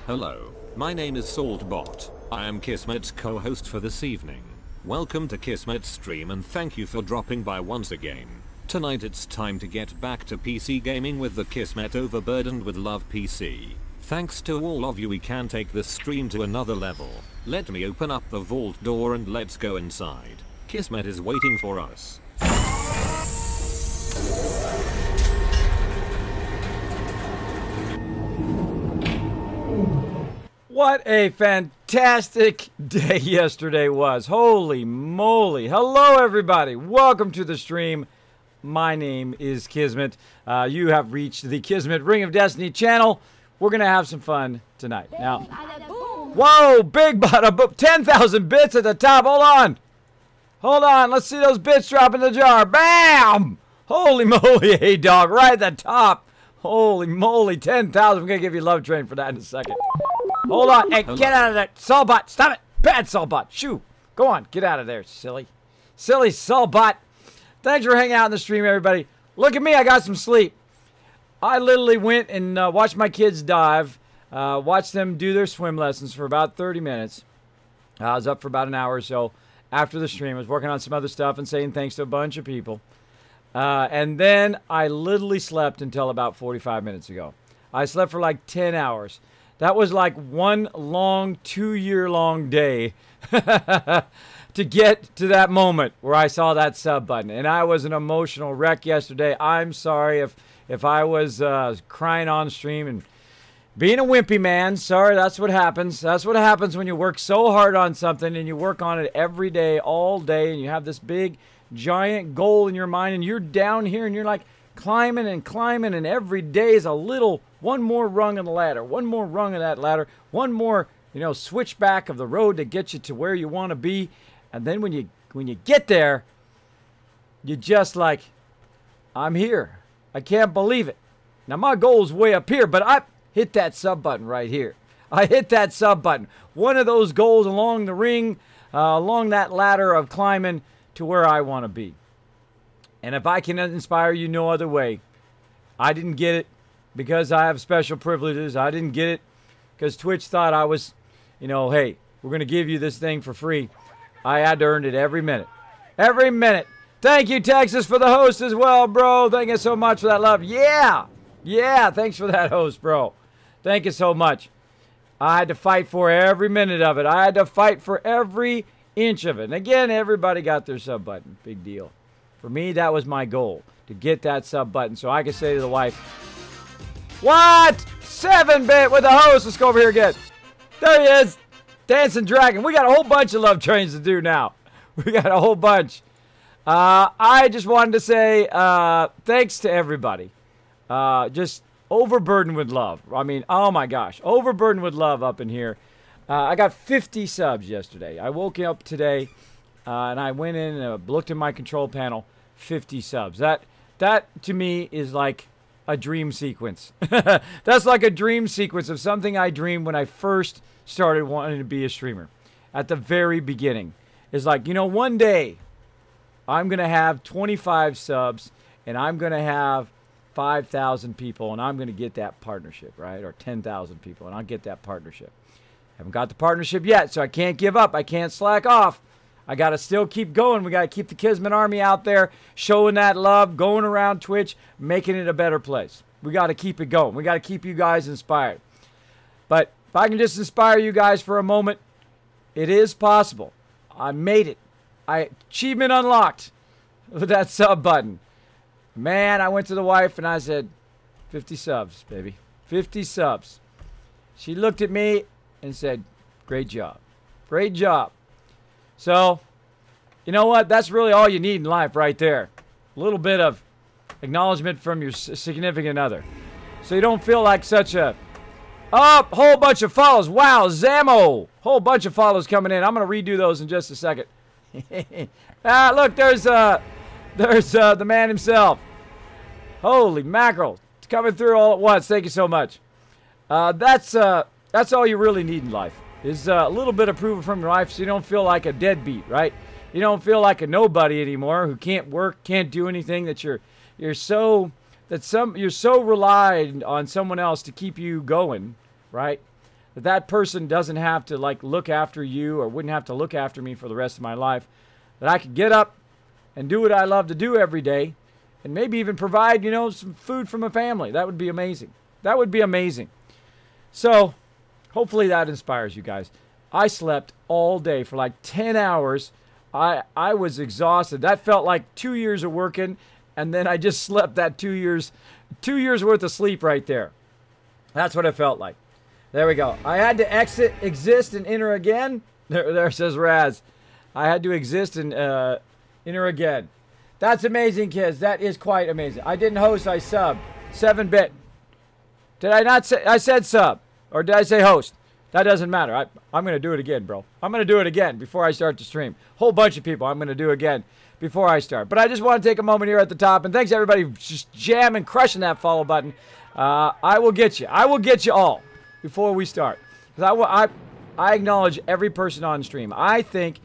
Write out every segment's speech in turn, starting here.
Hello, my name is Saltbot. I am Kismet's co-host for this evening. Welcome to Kismet's stream and thank you for dropping by once again. Tonight it's time to get back to PC gaming with the Kismet Overburdened with Love PC. Thanks to all of you, we can take this stream to another level. Let me open up the vault door and let's go inside. Kismet is waiting for us. What a fantastic day yesterday was. Holy moly. Hello everybody. Welcome to the stream. My name is Kismet. You have reached the Kismet Ring of Destiny channel. We're going to have some fun tonight. Now, whoa, big bada boom. 10,000 bits at the top. Hold on. Hold on. Let's see those bits drop in the jar. Bam! Holy moly, hey dog, right at the top. Holy moly, 10,000. I'm going to give you a love train for that in a second. Hold on. Hey, get out of there. Saltbot, stop it. Bad Saltbot. Shoo. Go on. Get out of there, silly. Silly Saltbot. Thanks for hanging out in the stream, everybody. Look at me. I got some sleep. I literally went and watched my kids dive. Watched them do their swim lessons for about 30 minutes. I was up for about an hour or so after the stream. I was working on some other stuff and saying thanks to a bunch of people. And then I literally slept until about 45 minutes ago. I slept for like 10 hours. That was like one long 2-year-long day to get to that moment where I saw that sub button. And I was an emotional wreck yesterday. I'm sorry if I was crying on stream and being a wimpy man. Sorry, that's what happens. That's what happens when you work so hard on something and you work on it every day, all day, and you have this big, giant goal in your mind and you're down here and you're like climbing and climbing, and every day is a little one more rung on the ladder, one more rung of that ladder, one more, switchback of the road to get you to where you want to be. And then when you get there, you're just like, I'm here. I can't believe it. Now my goal's way up here, but I hit that sub button right here. I hit that sub button. One of those goals along the ring, along that ladder of climbing to where I want to be. And if I can inspire you no other way, I didn't get it because I have special privileges. I didn't get it because Twitch thought I was, hey, we're going to give you this thing for free. I had to earn it every minute. Every minute. Thank you, Texas, for the host as well, bro. Thank you so much for that love. Yeah. Yeah, thanks for that host, bro. Thank you so much. I had to fight for every minute of it. I had to fight for every inch of it. And again, everybody got their sub button. Big deal. For me, that was my goal, to get that sub button so I could say to the wife, what? 7-bit with the host. Let's go over here again. There he is. Dancing Dragon. We got a whole bunch of love trains to do now. We got a whole bunch. I just wanted to say thanks to everybody. Just overburdened with love. I mean, oh my gosh. Overburdened with love up in here. I got 50 subs yesterday. I woke up today and I went in and looked at my control panel. 50 subs. That to me is like a dream sequence. That's like a dream sequence of something I dreamed when I first started wanting to be a streamer. At the very beginning. It's like, one day I'm going to have 25 subs and I'm going to have 5,000 people and I'm going to get that partnership, right? Or 10,000 people and I'll get that partnership. Haven't got the partnership yet, so I can't give up. I can't slack off. I got to still keep going. We got to keep the Kismet Army out there, showing that love, going around Twitch, making it a better place. We got to keep it going. We got to keep you guys inspired. But if I can just inspire you guys for a moment, it is possible. I made it. Achievement unlocked with that sub button. Man, I went to the wife and I said, 50 subs, baby. 50 subs. She looked at me and said, great job. Great job. So, you know what? That's really all you need in life right there. A little bit of acknowledgement from your significant other. So you don't feel like such a... Oh, whole bunch of follows. Wow, Zamo. Whole bunch of follows coming in. I'm going to redo those in just a second. Look, there's the man himself. Holy mackerel. It's coming through all at once. Thank you so much. That's all you really need in life. Is a little bit of approval from your wife so you don't feel like a deadbeat, right? You don't feel like a nobody anymore who can't work, can't do anything, that you're so relied on someone else to keep you going, right? that person doesn't have to like look after you or wouldn't have to look after me for the rest of my life, that I could get up and do what I love to do every day and maybe even provide, you know, some food for my family. That would be amazing. That would be amazing. So hopefully that inspires you guys. I slept all day for like 10 hours. I was exhausted. That felt like 2 years of working, and then I just slept that 2 years worth of sleep right there. That's what it felt like. There we go. I had to exit, exist, and enter again. There says Raz. I had to exist and enter again. That's amazing, kids. That is quite amazing. I didn't host. I subbed. 7-bit. Did I not say? I said sub. Or did I say host? That doesn't matter. I'm going to do it again, bro. I'm going to do it again before I start the stream. Whole bunch of people I'm going to do again before I start. But I just want to take a moment here at the top. And thanks, everybody, just jamming, crushing that follow button. I will get you. I will get you all before we start. Because I acknowledge every person on stream. I think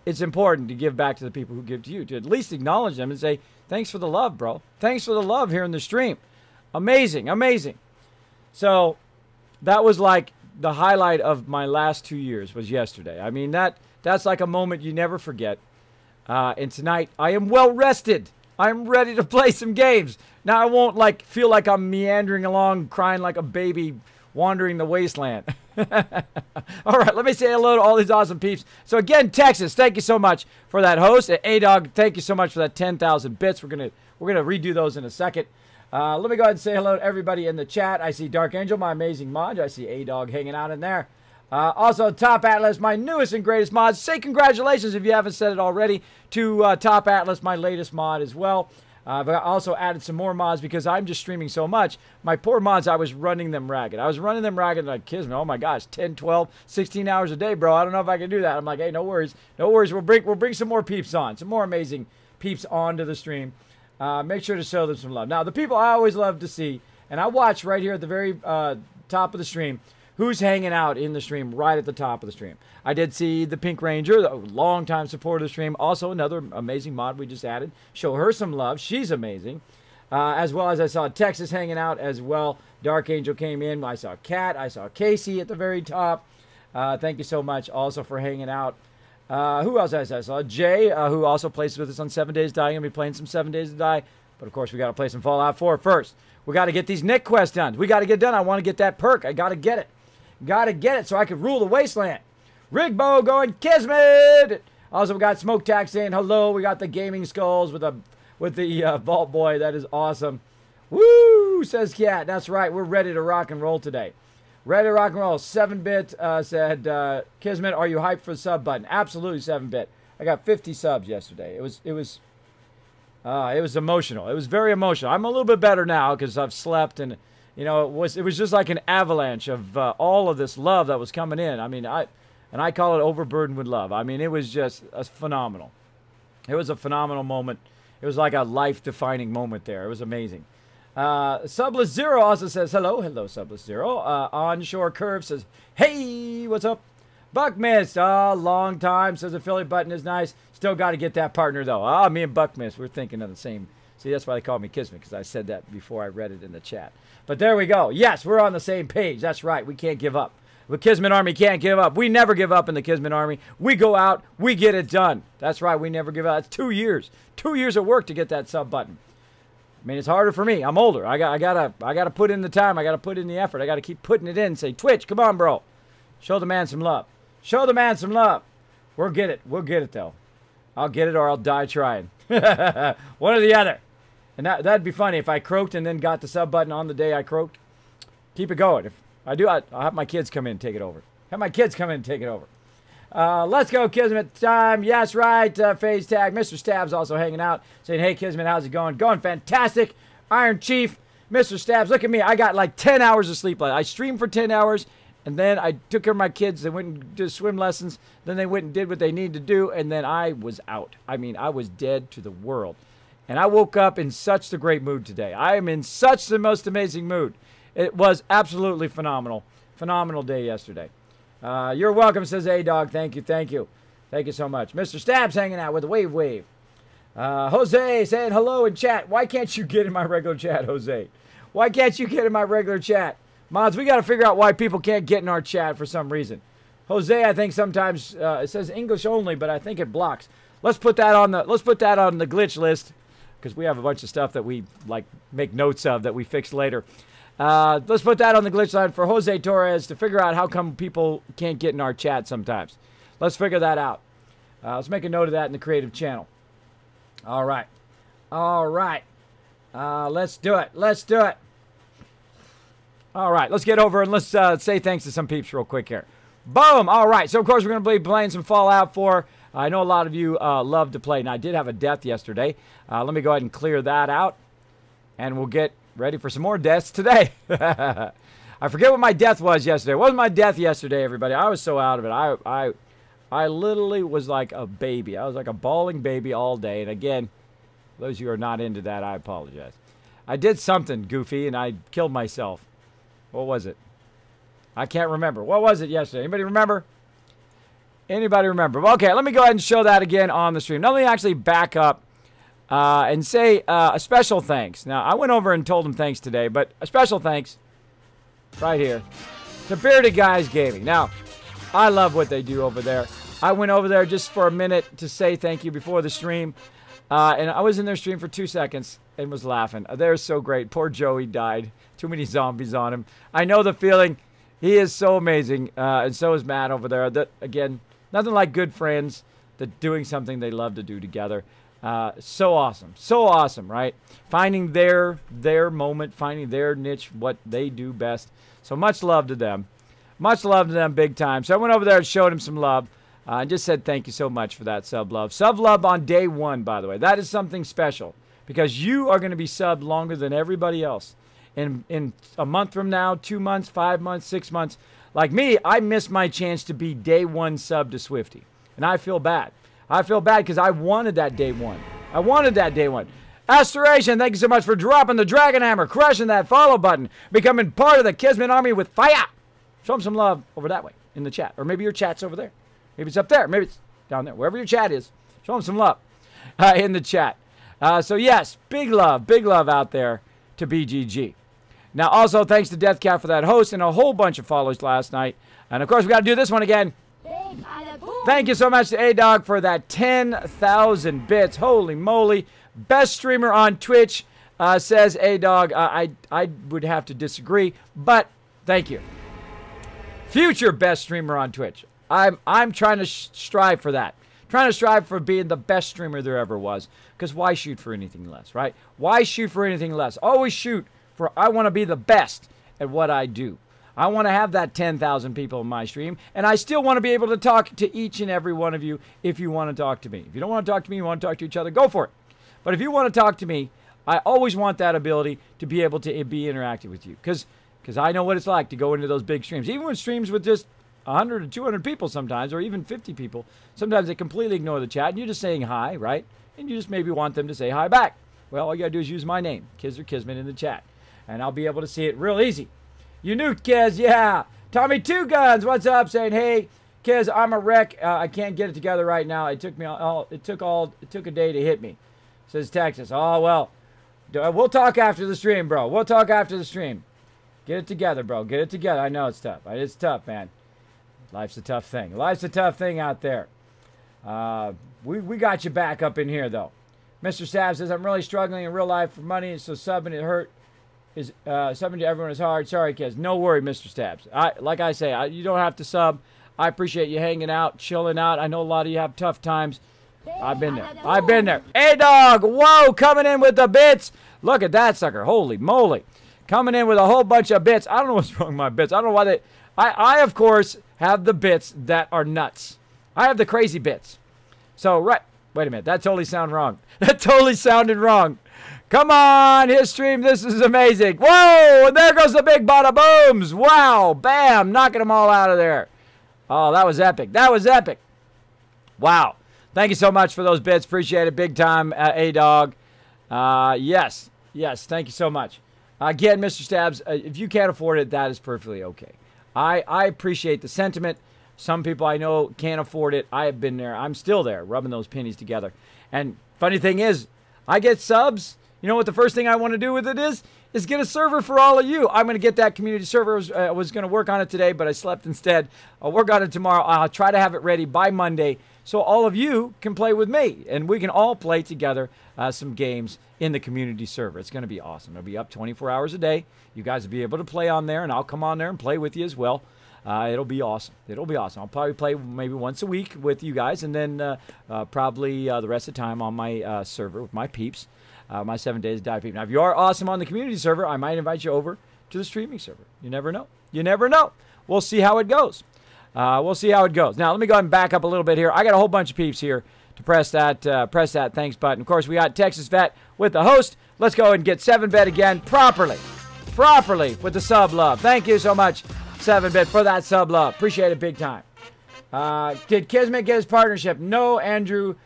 it's important to give back to the people who give to you. To at least acknowledge them and say, thanks for the love, bro. Thanks for the love here in the stream. Amazing, amazing. So that was like the highlight of my last 2 years was yesterday. I mean, that's like a moment you never forget. And tonight, I am well rested. I'm ready to play some games. Now, I won't like feel like I'm meandering along, crying like a baby, wandering the wasteland. All right, let me say hello to all these awesome peeps. So again, Texas, thank you so much for that host. And A-Dog, thank you so much for that 10,000 bits. We're gonna redo those in a second. Let me go ahead and say hello to everybody in the chat. I see Dark Angel, my amazing mod. I see A-Dog hanging out in there. Also, Top Atlas, my newest and greatest mod. Say congratulations if you haven't said it already to Top Atlas, my latest mod as well. But I also added some more mods because I'm just streaming so much. My poor mods, I was running them ragged. I was running them ragged like Kismet. Oh my gosh, 10, 12, 16 hours a day, bro. I don't know if I can do that. I'm like, hey, no worries. No worries. We'll bring some more peeps on. Some more amazing peeps onto the stream. Make sure to show them some love. Now, the people I always love to see, and I watch right here at the very top of the stream, who's hanging out in the stream right at the top of the stream. I did see the Pink Ranger, a longtime supporter of the stream. Also, another amazing mod we just added. Show her some love. She's amazing. As well as I saw Texas hanging out as well. Dark Angel came in. I saw Kat. I saw Casey at the very top. Thank you so much also for hanging out. Who else I saw? Jay, who also plays with us on 7 Days to Die. I'm going to be playing some 7 Days to Die. But, of course, we got to play some Fallout 4 first. We got to get these Nick quests done. We got to get done. I want to get that perk. I got to get it. Got to get it so I can rule the wasteland. Rigbo going Kismet. Also, we got Smoke Tax saying hello. We got the Gaming Skulls with the Vault Boy. That is awesome. Woo, says Cat. That's right. We're ready to rock and roll today. Ready to rock and roll. 7-bit said, Kismet, are you hyped for the sub button? Absolutely, 7-bit. I got 50 subs yesterday. It was emotional. It was very emotional. I'm a little bit better now because I've slept and, you know, it was just like an avalanche of all of this love that was coming in. I mean, I call it overburdened with love. I mean, it was just phenomenal. It was a phenomenal moment. It was like a life-defining moment there. It was amazing. Subless Zero also says hello. Hello, Subless Zero. Onshore Curve says, hey, what's up? Buckmist, long time, says affiliate button is nice. Still got to get that partner, though. Me and Buckmist, we're thinking of the same. See, that's why they call me Kismet, because I said that before I read it in the chat. But there we go. Yes, we're on the same page. That's right. We can't give up. The Kismet Army can't give up. We never give up in the Kismet Army. We go out. We get it done. That's right. We never give up. It's 2 years. 2 years of work to get that sub button. I mean, it's harder for me. I'm older. I gotta put in the time. I gotta put in the effort. I gotta keep putting it in. Say, Twitch, come on, bro. Show the man some love. Show the man some love. We'll get it. We'll get it, though. I'll get it or I'll die trying. One or the other. And that'd be funny if I croaked and then got the sub button on the day I croaked. Keep it going. If I do, I'll have my kids come in and take it over. Have my kids come in and take it over. Let's go, Kismet time. Yes, right. Phase tag. Mr. Stabs also hanging out, saying, hey, Kismet, how's it going? Going fantastic. Iron Chief. Mr. Stabs, look at me. I got like 10 hours of sleep. I streamed for 10 hours, and then I took care of my kids. They went and did swim lessons. Then they went and did what they needed to do, and then I was out. I mean, I was dead to the world. And I woke up in such a great mood today. I am in such the most amazing mood. It was absolutely phenomenal. Phenomenal day yesterday. You're welcome, says A-Dog. Thank you, thank you. Thank you so much. Mr. Stabs hanging out with the wave. Jose saying hello in chat. Why can't you get in my regular chat, Jose? Why can't you get in my regular chat? Mods, we got to figure out why people can't get in our chat for some reason. Jose, I think sometimes it says English only, but I think it blocks. Let's put that on the glitch list because we have a bunch of stuff that we like make notes of that we fix later. Let's put that on the glitch line for Jose Torres to figure out how come people can't get in our chat sometimes. Let's figure that out. Let's make a note of that in the creative channel. All right. All right. Let's do it. Let's do it. All right. Let's get over and let's say thanks to some peeps real quick here. Boom. All right. So, of course, we're going to be playing some Fallout 4. I know a lot of you love to play, and I did have a death yesterday. Let me go ahead and clear that out, and we'll get ready for some more deaths today. I forget what my death was yesterday. What was my death yesterday, everybody? I was so out of it. I literally was like a baby. I was like a bawling baby all day. And again, those of you who are not into that, I apologize. I did something goofy, and I killed myself. What was it? I can't remember. What was it yesterday? Anybody remember? Anybody remember? Okay, let me go ahead and show that again on the stream. Now, let me actually back up and say a special thanks. Now, I went over and told them thanks today, but a special thanks right here to Bearded Guys Gaming. Now, I love what they do over there. I went over there just for a minute to say thank you before the stream, and I was in their stream for 2 seconds and was laughing. They're so great. Poor Joey died. Too many zombies on him. I know the feeling. He is so amazing, and so is Matt over there. That, again, nothing like good friends that doing something they love to do together. So awesome, right? Finding their moment, finding their niche, what they do best. So much love to them. Much love to them big time. So I went over there and showed him some love. And just said thank you so much for that sub love. Sub love on day 1, by the way. That is something special because you are going to be subbed longer than everybody else. In a month from now, 2 months, 5 months, 6 months. Like me, I missed my chance to be day 1 sub to Swifty. And I feel bad. I feel bad because I wanted that day 1. I wanted that day 1. Astoration, thank you so much for dropping the Dragon Hammer, crushing that follow button, becoming part of the Kismet army with fire. Show them some love over that way in the chat. Or maybe your chat's over there. Maybe it's up there. Maybe it's down there. Wherever your chat is, show them some love in the chat. So, yes, big love out there to BGG. Now, also, thanks to Deathcat for that host and a whole bunch of follows last night. And, of course, we got to do this one again. Thank you so much to A-Dog for that 10,000 bits. Holy moly. Best streamer on Twitch, says A-Dog. I would have to disagree, but thank you. Future best streamer on Twitch. I'm trying to strive for that. Trying to strive for being the best streamer there ever was. Because why shoot for anything less, right? Why shoot for anything less? Always shoot for I want to be the best at what I do. I want to have that 10,000 people in my stream, and I still want to be able to talk to each and every one of you if you want to talk to me. If you don't want to talk to me, you want to talk to each other, go for it. But if you want to talk to me, I always want that ability to be able to be interactive with you. Because I know what it's like to go into those big streams. Even with streams with just 100 or 200 people sometimes, or even 50 people, sometimes they completely ignore the chat, and you're just saying hi, right? And you just maybe want them to say hi back. Well, all you got to do is use my name, Kiz or Kismet, in the chat. And I'll be able to see it real easy. You nuked, Kiz, yeah. Tommy Two Guns, what's up? Saying, hey, Kiz, I'm a wreck. I can't get it together right now. It took a day to hit me. Says Texas. Oh, well, we'll talk after the stream, bro. We'll talk after the stream. Get it together, bro. Get it together. I know it's tough. It's tough, man. Life's a tough thing. Life's a tough thing out there. We got you back up in here, though. Mr. Sav says, I'm really struggling in real life for money, so subbing it hurt. Subbing to everyone is hard. Sorry, kids. No worry, Mr. Stabs. Like I say, you don't have to sub. I appreciate you hanging out, chilling out. I know a lot of you have tough times. I've been there. I've been there. A-Dog, whoa, coming in with the bits. Look at that sucker. Holy moly. Coming in with a whole bunch of bits. I don't know what's wrong with my bits. I don't know why they... I of course, have the bits that are nuts. I have the crazy bits. So, right... Wait a minute. That totally sounded wrong. That totally sounded wrong. Come on, his stream. This is amazing. Whoa, and there goes the big bada booms. Wow, bam, knocking them all out of there. Oh, that was epic. That was epic. Wow. Thank you so much for those bits. Appreciate it big time, A-Dog. Yes, thank you so much. Again, Mr. Stabs, if you can't afford it, that is perfectly okay. I appreciate the sentiment. Some people I know can't afford it. I have been there. I'm still there, rubbing those pennies together. And funny thing is, I get subs. You know what the first thing I want to do with it is is get a server for all of you. I'm going to get that community server. I was going to work on it today, but I slept instead. I'll work on it tomorrow. I'll try to have it ready by Monday so all of you can play with me, and we can all play together some games in the community server. It's going to be awesome. It'll be up 24 hours a day. You guys will be able to play on there, and I'll come on there and play with you as well. It'll be awesome. It'll be awesome. I'll probably play maybe once a week with you guys, and then probably the rest of the time on my server with my peeps, my 7 Days to Die peeps. Now, if you are awesome on the community server, I might invite you over to the streaming server. You never know. You never know. We'll see how it goes. We'll see how it goes. Now, let me go ahead and back up a little bit here. I got a whole bunch of peeps here to press that thanks button. Of course, we got Texas Vet with the host. Let's go and get 7-Bit again properly with the sub love. Thank you so much, 7-Bit, for that sub love. Appreciate it big time. Did Kismet get his partnership? No, Andrew.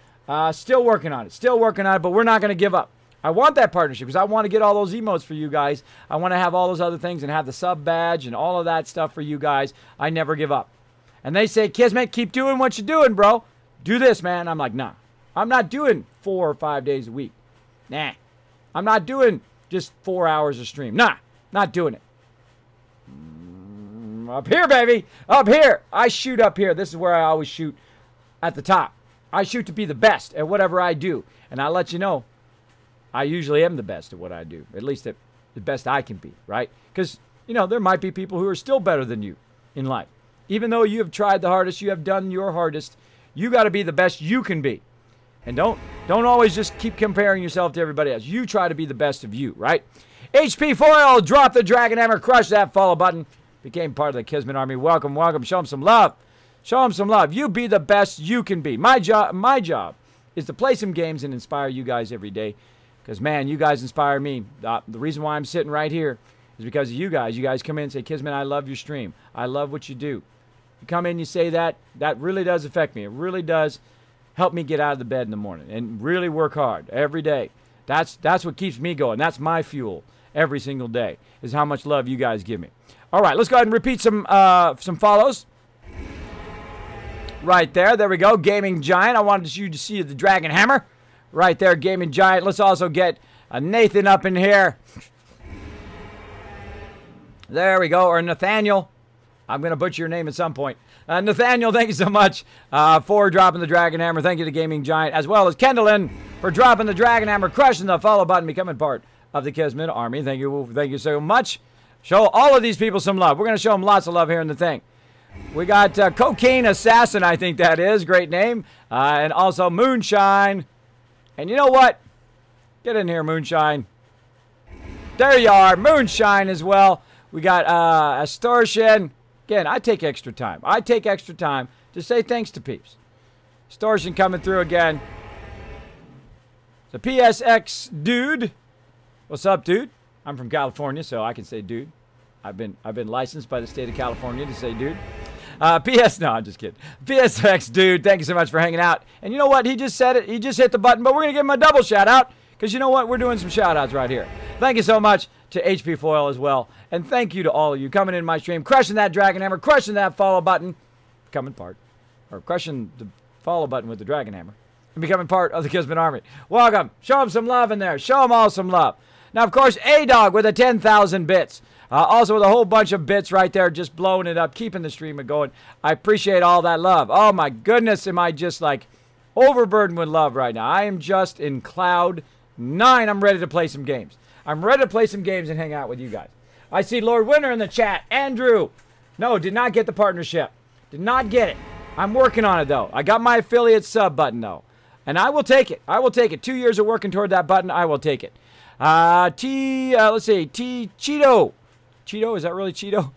Still working on it, but we're not going to give up. I want that partnership because I want to get all those emotes for you guys. I want to have all those other things and have the sub badge and all of that stuff for you guys. I never give up. And they say, Kismet, keep doing what you're doing, bro. Do this, man. I'm like, nah. I'm not doing 4 or 5 days a week. Nah. I'm not doing just 4 hours of stream. Nah. Not doing it. Up here, baby. Up here. I shoot up here. This is where I always shoot, at the top. I shoot to be the best at whatever I do. And I'll let you know, I usually am the best at what I do. At least the best I can be, right? Because, you know, there might be people who are still better than you in life. Even though you have tried the hardest, you have done your hardest, you got to be the best you can be. And don't always just keep comparing yourself to everybody else. You try to be the best of you, right? HP Foil, drop the Dragon Hammer, crush that follow button. Became part of the Kismet Army. Welcome, welcome. Show them some love. Show them some love. You be the best you can be. My job is to play some games and inspire you guys every day. Because, man, you guys inspire me. The reason why I'm sitting right here is because of you guys. You guys come in and say, Kismet, I love your stream. I love what you do. You come in, you say that. That really does affect me. It really does help me get out of the bed in the morning and really work hard every day. That's what keeps me going. That's my fuel every single day, is how much love you guys give me. All right, let's go ahead and repeat some follows. Right there. There we go. Gaming Giant. I wanted you to see the Dragon Hammer. Right there, Gaming Giant. Let's also get Nathan up in here. There we go. Or Nathaniel. I'm going to butcher your name at some point. Nathaniel, thank you so much for dropping the Dragon Hammer. Thank you to Gaming Giant, as well as Kendallin for dropping the Dragon Hammer, crushing the follow button, becoming part of the Kismet Army. Thank you so much. Show all of these people some love. We're going to show them lots of love here in the thing. We got Cocaine Assassin, I think that is. Great name. And also Moonshine. And you know what? Get in here, Moonshine. There you are. Moonshine as well. We got Extortion. Again, I take extra time. I take extra time to say thanks to peeps. Extortion coming through again. The PSX dude. What's up, dude? I'm from California, so I can say dude. I've been licensed by the state of California to say dude. No, I'm just kidding. PSX dude, thank you so much for hanging out. And you know what? He just said it. He just hit the button, but we're going to give him a double shout out because you know what? We're doing some shout outs right here. Thank you so much to HP Foil as well. And thank you to all of you coming in my stream, crushing that Dragon Hammer, crushing that follow button, becoming part, or crushing the follow button with the Dragon Hammer, and becoming part of the Kismet Army. Welcome. Show them some love in there. Show them all some love. Now, of course, A-Dog with the 10,000 bits. Also with a whole bunch of bits right there, just blowing it up, keeping the stream going. I appreciate all that love. Oh, my goodness, am I just like overburdened with love right now. I am just in cloud 9. I'm ready to play some games. I'm ready to play some games and hang out with you guys. I see Lord Winter in the chat. Andrew. No, did not get the partnership. Did not get it. I'm working on it, though. I got my affiliate sub button, though. And I will take it. I will take it. 2 years of working toward that button. I will take it. Let's see. Cheeto. Cheeto, is that really Cheeto?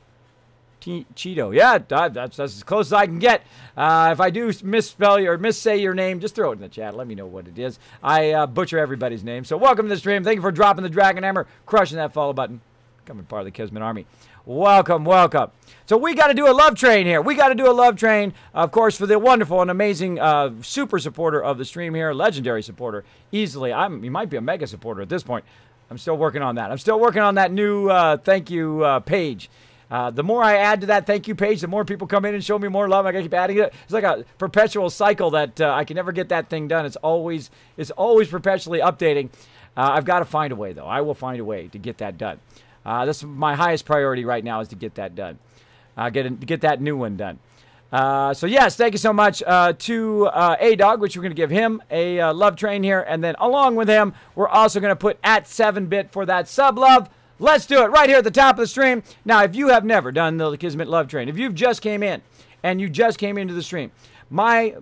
Cheeto. Yeah, that's as close as I can get. If I do misspell or missay your name, just throw it in the chat. Let me know what it is. I butcher everybody's name. So welcome to the stream. Thank you for dropping the Dragon Hammer, crushing that follow button, becoming part of the Kismet Army. Welcome, welcome. So we got to do a love train here. We got to do a love train, of course, for the wonderful and amazing super supporter of the stream here, legendary supporter, easily. He might be a mega supporter at this point. I'm still working on that. I'm still working on that new thank you page. The more I add to that thank you page, the more people come in and show me more love. I gotta keep adding it. It's like a perpetual cycle that I can never get that thing done. It's always perpetually updating. I've got to find a way, though. I will find a way to get that done. This is my highest priority right now is to get that done. Get that new one done. So, yes, thank you so much to A-Dog, which we're going to give him a love train here. And then along with him, we're also going to put at 7-bit for that sub-love. Let's do it right here at the top of the stream. Now, if you have never done the Kismet love train, if you've just came in and you just came into the stream, my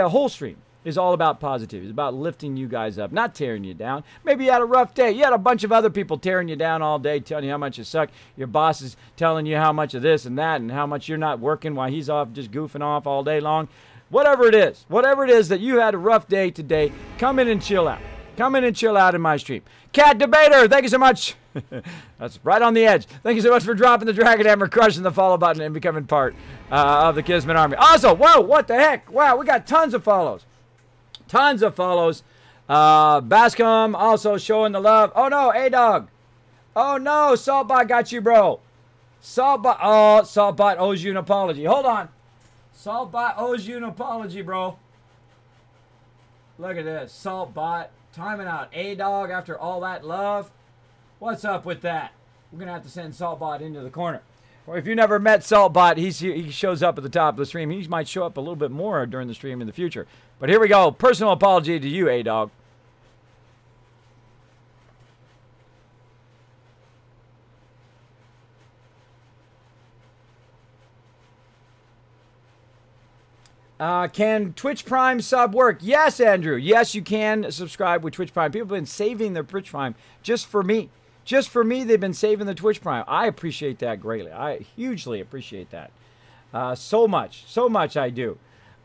whole stream is all about positivity. It's about lifting you guys up, not tearing you down. Maybe you had a rough day. You had a bunch of other people tearing you down all day, telling you how much you suck. Your boss is telling you how much of this and that and how much you're not working while he's off just goofing off all day long. Whatever it is that you had a rough day today, come in and chill out. Come in and chill out in my stream. Cat Debater, thank you so much. That's right on the edge. Thank you so much for dropping the Dragon Hammer, crushing the follow button, and becoming part of the Kismet Army. Also, whoa, what the heck? Wow, we got tons of follows. Tons of follows. Bascom also showing the love. Oh, no, A-Dog. Oh, no, Saltbot got you, bro. Saltbot owes you an apology. Hold on. Saltbot owes you an apology, bro. Look at this. Saltbot timing out A-Dog after all that love. What's up with that? We're going to have to send Saltbot into the corner. Or if you never met Saltbot, he shows up at the top of the stream. He might show up a little bit more during the stream in the future. But here we go. Personal apology to you, A-Dog. Can Twitch Prime sub work? Yes, Andrew. Yes, you can subscribe with Twitch Prime. People have been saving their Twitch Prime just for me. Just for me, they've been saving the Twitch Prime. I appreciate that greatly. I hugely appreciate that. So much I do.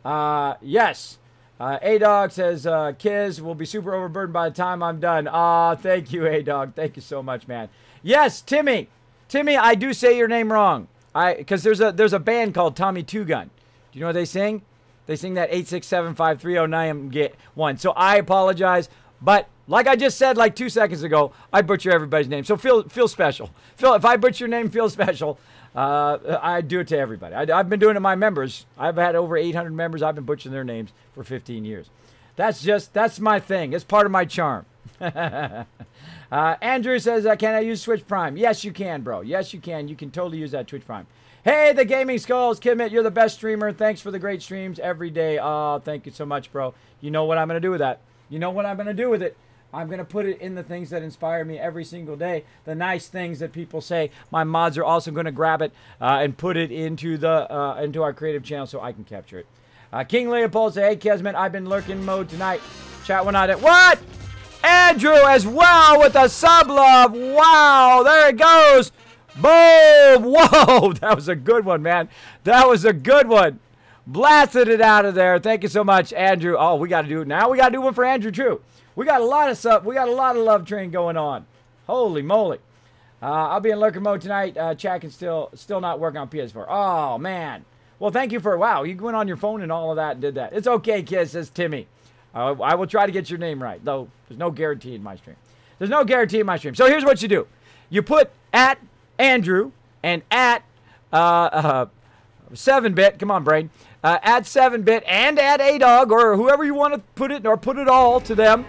Yes. A-Dog says, Kiz will be super overburdened by the time I'm done. Thank you, A-Dog. Thank you so much, man. Yes, Timmy. Timmy, I do say your name wrong. Because there's a band called Tommy Two Gun. Do you know what they sing? They sing that 8675309 So I apologize. But like I just said like 2 seconds ago, I butcher everybody's name. So feel special. If I butcher your name, feel special. I do it to everybody. I've been doing it to my members. I've had over 800 members. I've been butchering their names for 15 years. That's my thing. It's part of my charm. Andrew says, can I use Twitch Prime? Yes, you can, bro. Yes, you can. You can totally use that Twitch Prime. Hey, the Gaming Skulls, Kismet, you're the best streamer. Thanks for the great streams every day. Oh, thank you so much, bro. You know what I'm going to do with that. You know what I'm going to do with it. I'm going to put it in the things that inspire me every single day. The nice things that people say. My mods are also going to grab it and put it into into our creative channel so I can capture it. King Leopold said, hey, Kismet, I've been lurking mode tonight. Chat when I did. What? Andrew as well with the sub love. Wow, there it goes. Boom! Whoa! That was a good one, man. That was a good one. Blasted it out of there. Thank you so much, Andrew. Oh, we got to do it now. We got to do one for Andrew too. We got a lot of sub. We got a lot of love train going on. Holy moly! I'll be in lurker mode tonight. Chat can still not working on PS4. Oh man. Well, thank you for wow. You went on your phone and all of that and did that. It's okay, kid. Says Timmy. I will try to get your name right, though. There's no guarantee in my stream. There's no guarantee in my stream. So here's what you do. You put at Andrew and at 7-bit. Come on, brain. At 7-bit and at A-Dog or whoever you want to put it or put it all to them.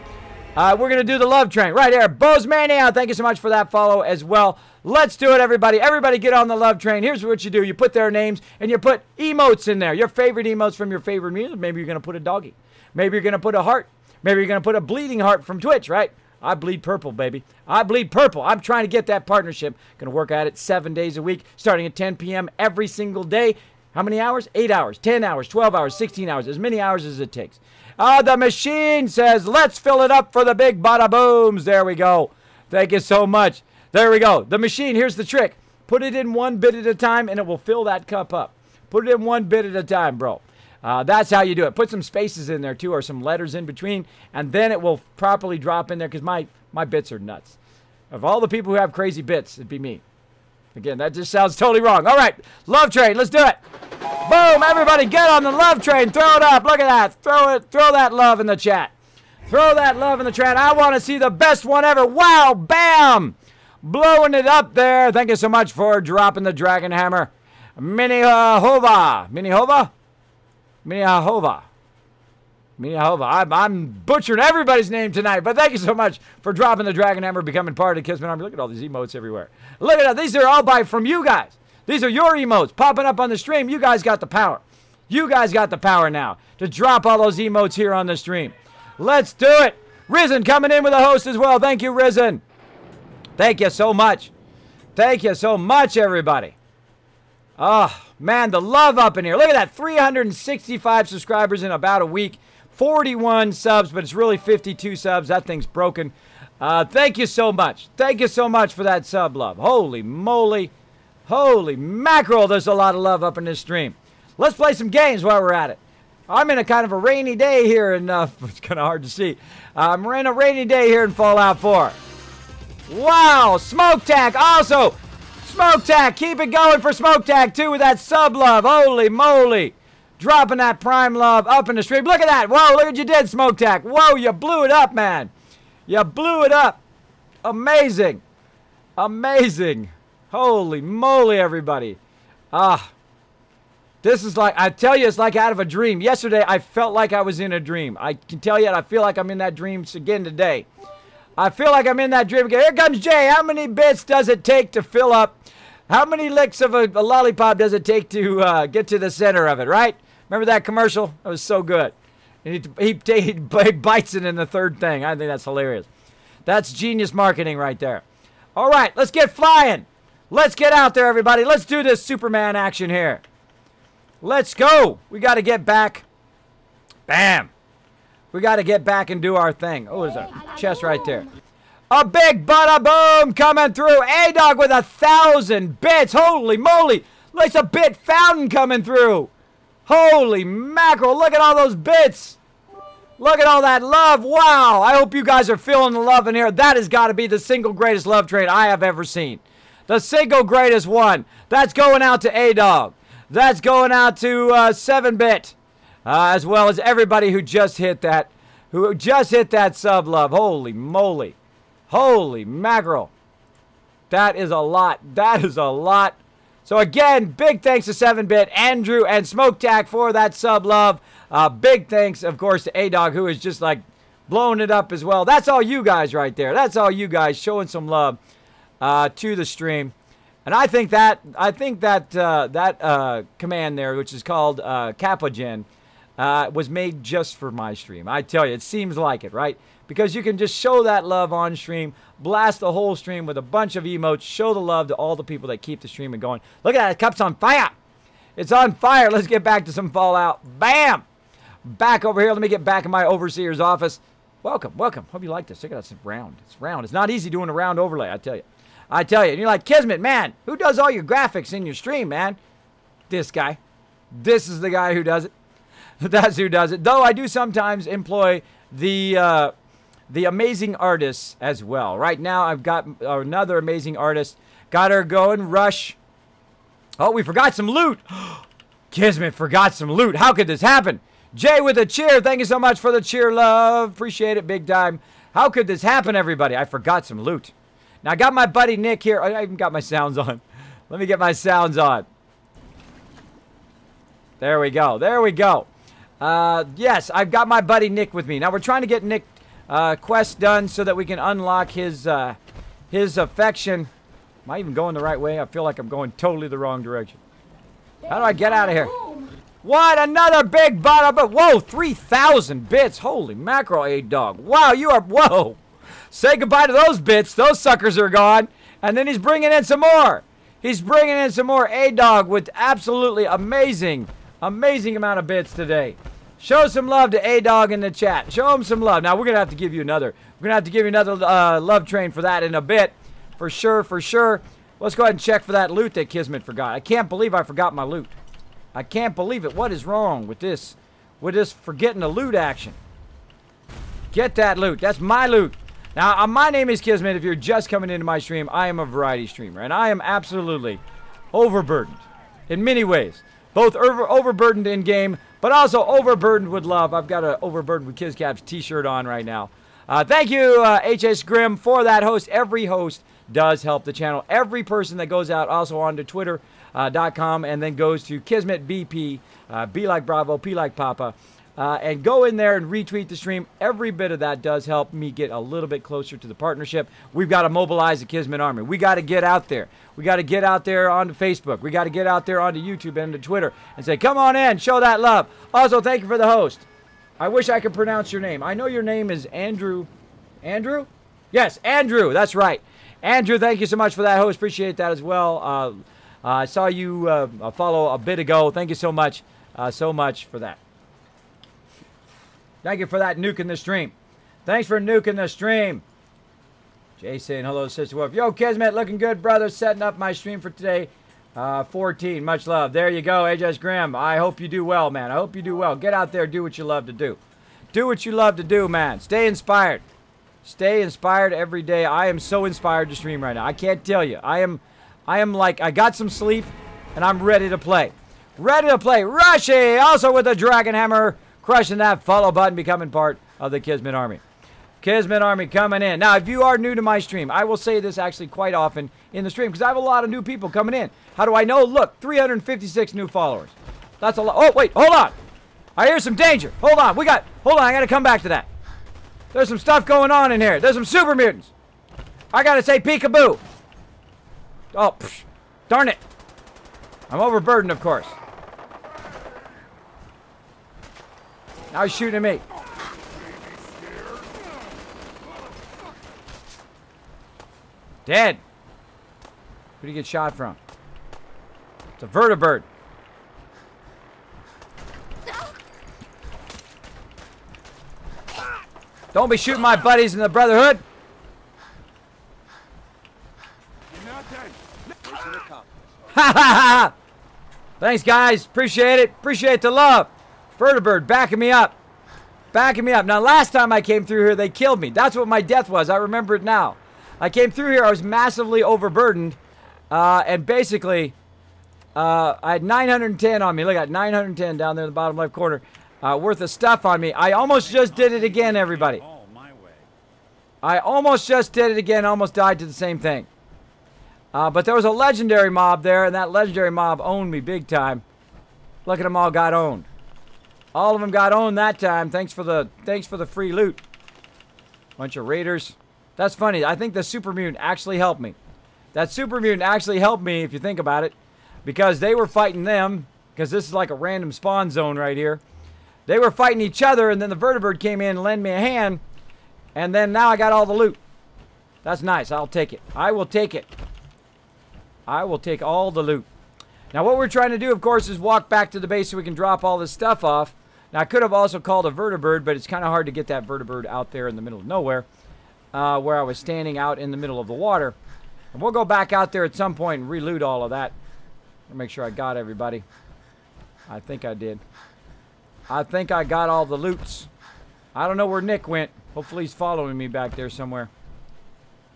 We're going to do the love train right here. Bozmania, thank you so much for that follow as well. Let's do it, everybody. Everybody get on the love train. Here's what you do. You put their names and you put emotes in there. Your favorite emotes from your favorite music. Maybe you're going to put a doggy. Maybe you're going to put a heart. Maybe you're going to put a bleeding heart from Twitch, right? I bleed purple, baby. I bleed purple. I'm trying to get that partnership. Going to work at it 7 days a week, starting at 10 p.m. every single day. How many hours? 8 hours, 10 hours, 12 hours, 16 hours, as many hours as it takes. The machine says, let's fill it up for the big bada booms. There we go. Thank you so much. There we go. The machine, here's the trick. Put it in 1 bit at a time, and it will fill that cup up. Put it in 1 bit at a time, bro. That's how you do it. Put some spaces in there, too, or some letters in between, and then it will properly drop in there, because my bits are nuts. Of all the people who have crazy bits, it'd be me. Again, that just sounds totally wrong. All right, love train, let's do it. Boom, everybody get on the love train. Throw it up. Look at that. Throw that love in the chat. Throw that love in the chat. I want to see the best one ever. Wow, bam. Blowing it up there. Thank you so much for dropping the Dragon Hammer. Minihova. Minihova? Minihova. I'm butchering everybody's name tonight, but thank you so much for dropping the Dragon Hammer, becoming part of the Kismet Army. Look at all these emotes everywhere. Look at that. These are all from you guys. These are your emotes popping up on the stream. You guys got the power. You guys got the power now to drop all those emotes here on the stream. Let's do it. Risen coming in with a host as well. Thank you, Risen. Thank you so much. Thank you so much, everybody. Oh, man, the love up in here. Look at that. 365 subscribers in about a week. 41 subs, but it's really 52 subs. That thing's broken. Thank you so much. Thank you so much for that sub love. Holy moly. Holy mackerel, there's a lot of love up in this stream. Let's play some games while we're at it. I'm in a kind of a rainy day here, and it's kind of hard to see. We're in a rainy day here in Fallout 4. Wow, Smoke Tack also. Smoke Tack, keep it going for Smoke Tack too with that sub love. Holy moly. Dropping that prime love up in the stream. Look at that. Whoa, look what you did, Smoke Tack. Whoa, you blew it up, man. You blew it up. Amazing. Amazing. Holy moly, everybody. This is like, I tell you, it's like out of a dream. Yesterday, I felt like I was in a dream. I can tell you, I feel like I'm in that dream again today. I feel like I'm in that dream again. Here comes Jay. How many bits does it take to fill up? How many licks of a lollipop does it take to get to the center of it, right? Remember that commercial? That was so good. And he bites it in the third thing. I think that's hilarious. That's genius marketing right there. All right, let's get flying. Let's get out there, everybody. Let's do this Superman action here. Let's go. We got to get back. Bam. We got to get back and do our thing. Oh, there's a chest right there. A big bada boom coming through. A-Dog with 1,000 bits. Holy moly. Like a bit fountain coming through. Holy mackerel. Look at all those bits. Look at all that love. Wow. I hope you guys are feeling the love in here. That has got to be the single greatest love train I have ever seen. The single greatest one. That's going out to A-Dog. That's going out to 7-Bit. As well as everybody who just hit that. Who just hit that sub love. Holy moly. Holy mackerel. That is a lot. That is a lot. So again, big thanks to 7-Bit, Andrew, and Smoke Tack for that sub love. Big thanks, of course, to A-Dog, who is just like blowing it up as well. That's all you guys right there. That's all you guys showing some love to the stream. And I think that command there, which is called Capogen, was made just for my stream. I tell you, it seems like it, right? Because you can just show that love on stream, blast the whole stream with a bunch of emotes, show the love to all the people that keep the streaming going. Look at that, the cup's on fire. It's on fire. Let's get back to some Fallout. Bam! Back over here. Let me get back in my overseer's office. Welcome, welcome. Hope you like this. Look at that, it's round. It's round. It's not easy doing a round overlay, I tell you. I tell you. And you're like, Kismet, man, who does all your graphics in your stream, man? This guy. This is the guy who does it. That's who does it. Though I do sometimes employ the amazing artists as well. Right now, I've got another amazing artist. Got her going. Rush. Oh, we forgot some loot. Kismet forgot some loot. How could this happen? Jay with a cheer. Thank you so much for the cheer, love. Appreciate it big time. How could this happen, everybody? I forgot some loot. Now, I got my buddy Nick here. I even got my sounds on. Let me get my sounds on. There we go. There we go. Yes, I've got my buddy Nick with me. Now, we're trying to get Nick quest done so that we can unlock his affection. Am I even going the right way? I feel like I'm going totally the wrong direction. How do I get out of here? What? Another big bottle. Whoa, 3,000 bits. Holy mackerel, A-Dog. Wow, you are... Whoa. Say goodbye to those bits. Those suckers are gone. And then he's bringing in some more. He's bringing in some more A-Dog with absolutely amazing amount of bits today. Show some love to A-Dog in the chat. Show him some love. Now, we're going to have to give you another. We're going to have to give you another love train for that in a bit. For sure, for sure. Let's go ahead and check for that loot that Kismet forgot. I can't believe I forgot my loot. I can't believe it. What is wrong with this? With this forgetting the loot action? Get that loot. That's my loot. Now, my name is Kismet. If you're just coming into my stream, I am a variety streamer. And I am absolutely overburdened in many ways. Both overburdened in-game, but also overburdened with love. I've got an Overburdened with KizCaps t-shirt on right now. Thank you, HS Grimm, for that host. Every host does help the channel. Every person that goes out also onto Twitter.com and then goes to Kismet BP, B like Bravo, P like Papa. and go in there and retweet the stream. Every bit of that does help me get a little bit closer to the partnership. We've got to mobilize the Kismet Army. We got to get out there. We got to get out there onto Facebook. We got to get out there onto YouTube and to Twitter and say, come on in, show that love. Also, thank you for the host. I wish I could pronounce your name. I know your name is Andrew. Andrew? Yes, Andrew. That's right. Andrew, thank you so much for that host. Appreciate that as well. I saw you follow a bit ago. Thank you so much for that. Thank you for that nuke in the stream. Thanks for nuking the stream. Jason, hello, Sister Wolf. Yo, Kismet, looking good, brother. Setting up my stream for today. 14, much love. There you go, AJ Graham. I hope you do well, man. I hope you do well. Get out there, do what you love to do. Do what you love to do, man. Stay inspired. Stay inspired every day. I am so inspired to stream right now. I can't tell you. I am like, I got some sleep, and I'm ready to play. Ready to play. Rushy, also with the Dragon Hammer, crushing that follow button, becoming part of the Kismet Army. Kismet Army coming in. Now, if you are new to my stream, I will say this actually quite often in the stream because I have a lot of new people coming in. How do I know? Look, 356 new followers. That's a lot. Oh, wait, hold on. I hear some danger. Hold on, I got to come back to that. There's some stuff going on in here. There's some super mutants. I got to say peekaboo. Oh, psh, darn it. I'm overburdened, of course. Now he's shooting at me. Dead. Who did he get shot from? It's a vertibird. Don't be shooting my buddies in the Brotherhood. Ha ha ha! Thanks, guys. Appreciate it. Appreciate the love. Vertibird backing me up. Backing me up. Now, last time I came through here, they killed me. That's what my death was. I remember it now. I came through here. I was massively overburdened. And basically, I had 910 on me. Look at 910 down there in the bottom left corner. Worth of stuff on me. I almost just did it again, everybody. I almost just did it again. Almost died to the same thing. But there was a legendary mob there, and that legendary mob owned me big time. Look at them all got owned. All of them got owned that time. Thanks for the free loot. Bunch of raiders. That's funny. I think the super mutant actually helped me. That super mutant actually helped me, if you think about it, because they were fighting them. Because this is like a random spawn zone right here. They were fighting each other, and then the vertibird came in and lent me a hand, and then now I got all the loot. That's nice. I'll take it. I will take it. I will take all the loot. Now, what we're trying to do, of course, is walk back to the base so we can drop all this stuff off. Now, I could have also called a vertibird, but it's kind of hard to get that vertibird out there in the middle of nowhere, where I was standing out in the middle of the water. And we'll go back out there at some point and reloot all of that. I'll make sure I got everybody. I think I did. I think I got all the loots. I don't know where Nick went. Hopefully he's following me back there somewhere.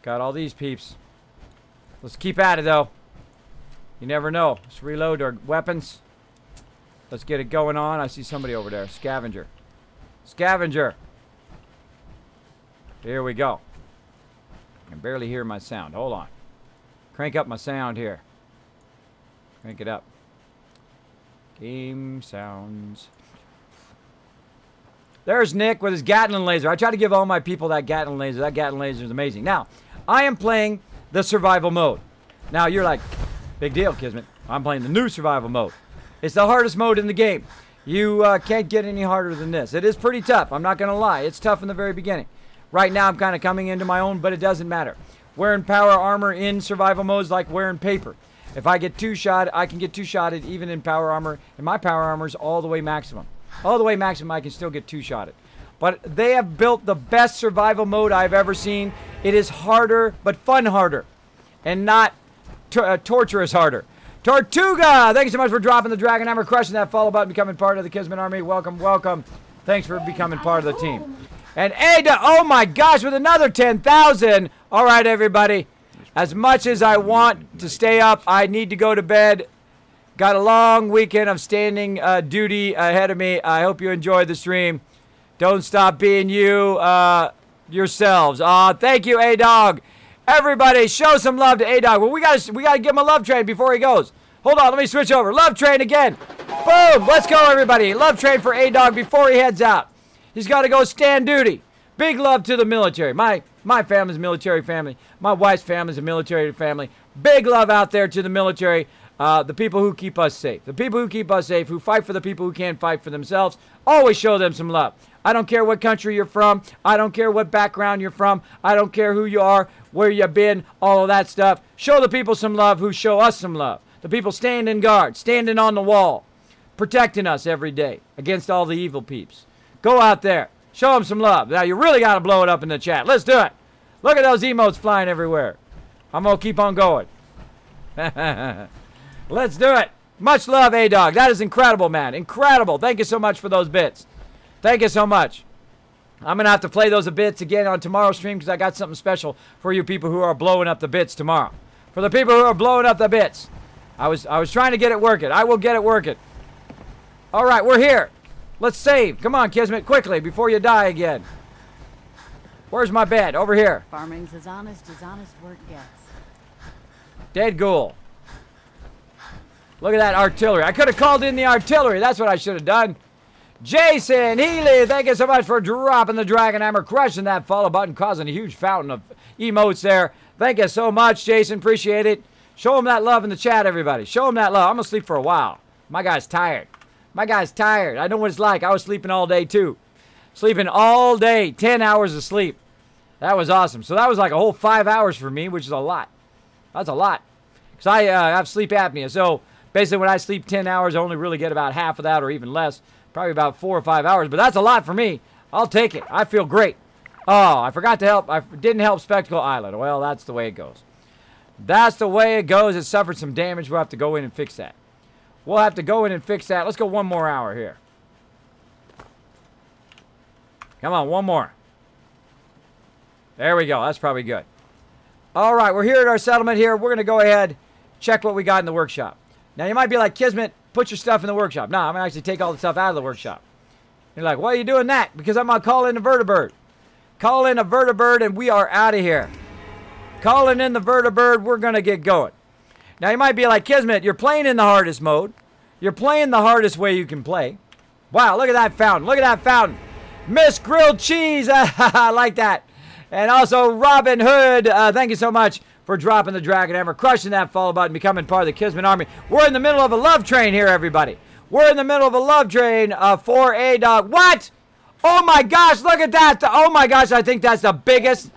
Got all these peeps. Let's keep at it, though. You never know. Let's reload our weapons. Let's get it going on. I see somebody over there. Scavenger. Scavenger. Here we go. I can barely hear my sound. Hold on. Crank up my sound here. Crank it up. Game sounds. There's Nick with his Gatling laser. I try to give all my people that Gatling laser. That Gatling laser is amazing. Now, I am playing the survival mode. Now, you're like, big deal, Kismet. I'm playing the new survival mode. It's the hardest mode in the game. You can't get any harder than this. It is pretty tough. I'm not going to lie. It's tough in the very beginning. Right now, I'm kind of coming into my own, but it doesn't matter. Wearing power armor in survival mode is like wearing paper. If I get two-shot, I can get two-shotted even in power armor. And my power armor is all the way maximum. All the way maximum, I can still get two-shotted. But they have built the best survival mode I've ever seen. It is harder, but fun harder. And not torturous harder. Tortuga! Thank you so much for dropping the Dragon Hammer, crushing that follow button, becoming part of the Kismet Army. Welcome, welcome. Thanks for becoming part of the team. And Ada, oh my gosh, with another 10,000. All right, everybody. As much as I want to stay up, I need to go to bed. Got a long weekend of standing duty ahead of me. I hope you enjoyed the stream. Don't stop being you yourselves. Thank you, A-Dog. Everybody, show some love to A-Dog. Well, we gotta give him a love train before he goes. Hold on, let me switch over. Love train again. Boom! Let's go, everybody. Love train for A-Dog before he heads out. He's got to go stand duty. Big love to the military. My family's a military family. My wife's family's a military family. Big love out there to the military. The people who keep us safe. The people who keep us safe, who fight for the people who can't fight for themselves. Always show them some love. I don't care what country you're from. I don't care what background you're from. I don't care who you are, where you've been, all of that stuff. Show the people some love who show us some love. The people standing guard, standing on the wall, protecting us every day against all the evil peeps. Go out there. Show them some love. Now, you really got to blow it up in the chat. Let's do it. Look at those emotes flying everywhere. I'm going to keep on going. Let's do it. Much love, A-Dog. That is incredible, man. Incredible. Thank you so much for those bits. Thank you so much. I'm going to have to play those bits again on tomorrow's stream because I got something special for you people who are blowing up the bits tomorrow. For the people who are blowing up the bits. I was trying to get it working. I will get it working. All right, we're here. Let's save. Come on, Kismet, quickly before you die again. Where's my bed? Over here. Farming's as honest work gets. Dead ghoul. Look at that artillery. I could have called in the artillery. That's what I should have done. Jason Healy, thank you so much for dropping the Dragon Hammer, crushing that follow button, causing a huge fountain of emotes there. Thank you so much, Jason. Appreciate it. Show him that love in the chat, everybody. Show him that love. I'm going to sleep for a while. My guy's tired. My guy's tired. I know what it's like. I was sleeping all day, too. Sleeping all day. 10 hours of sleep. That was awesome. So that was like a whole 5 hours for me, which is a lot. That's a lot. Because I have sleep apnea. So basically when I sleep 10 hours, I only really get about half of that or even less. Probably about 4 or 5 hours. But that's a lot for me. I'll take it. I feel great. Oh, I forgot to help. I didn't help Spectacle Island. Well, that's the way it goes. That's the way it goes. It suffered some damage. We'll have to go in and fix that. We'll have to go in and fix that. Let's go one more hour here. Come on, one more. There we go. That's probably good. All right, we're here at our settlement here. We're going to go ahead, check what we got in the workshop. Now, you might be like, Kismet, put your stuff in the workshop. No, I'm going to actually take all the stuff out of the workshop. You're like, why are you doing that? Because I'm going to call in a vertibird. Call in a vertibird, and we are out of here. Calling in the vertibird, we're going to get going. Now, you might be like, Kismet, you're playing in the hardest mode. You're playing the hardest way you can play. Wow, look at that fountain. Look at that fountain. Miss Grilled Cheese. I like that. And also, Robin Hood, thank you so much for dropping the Dragon Hammer, crushing that follow button, becoming part of the Kismet Army. We're in the middle of a love train here, everybody. We're in the middle of a love train for A-Dog. What? Oh, my gosh, look at that. Oh, my gosh, I think that's the biggest...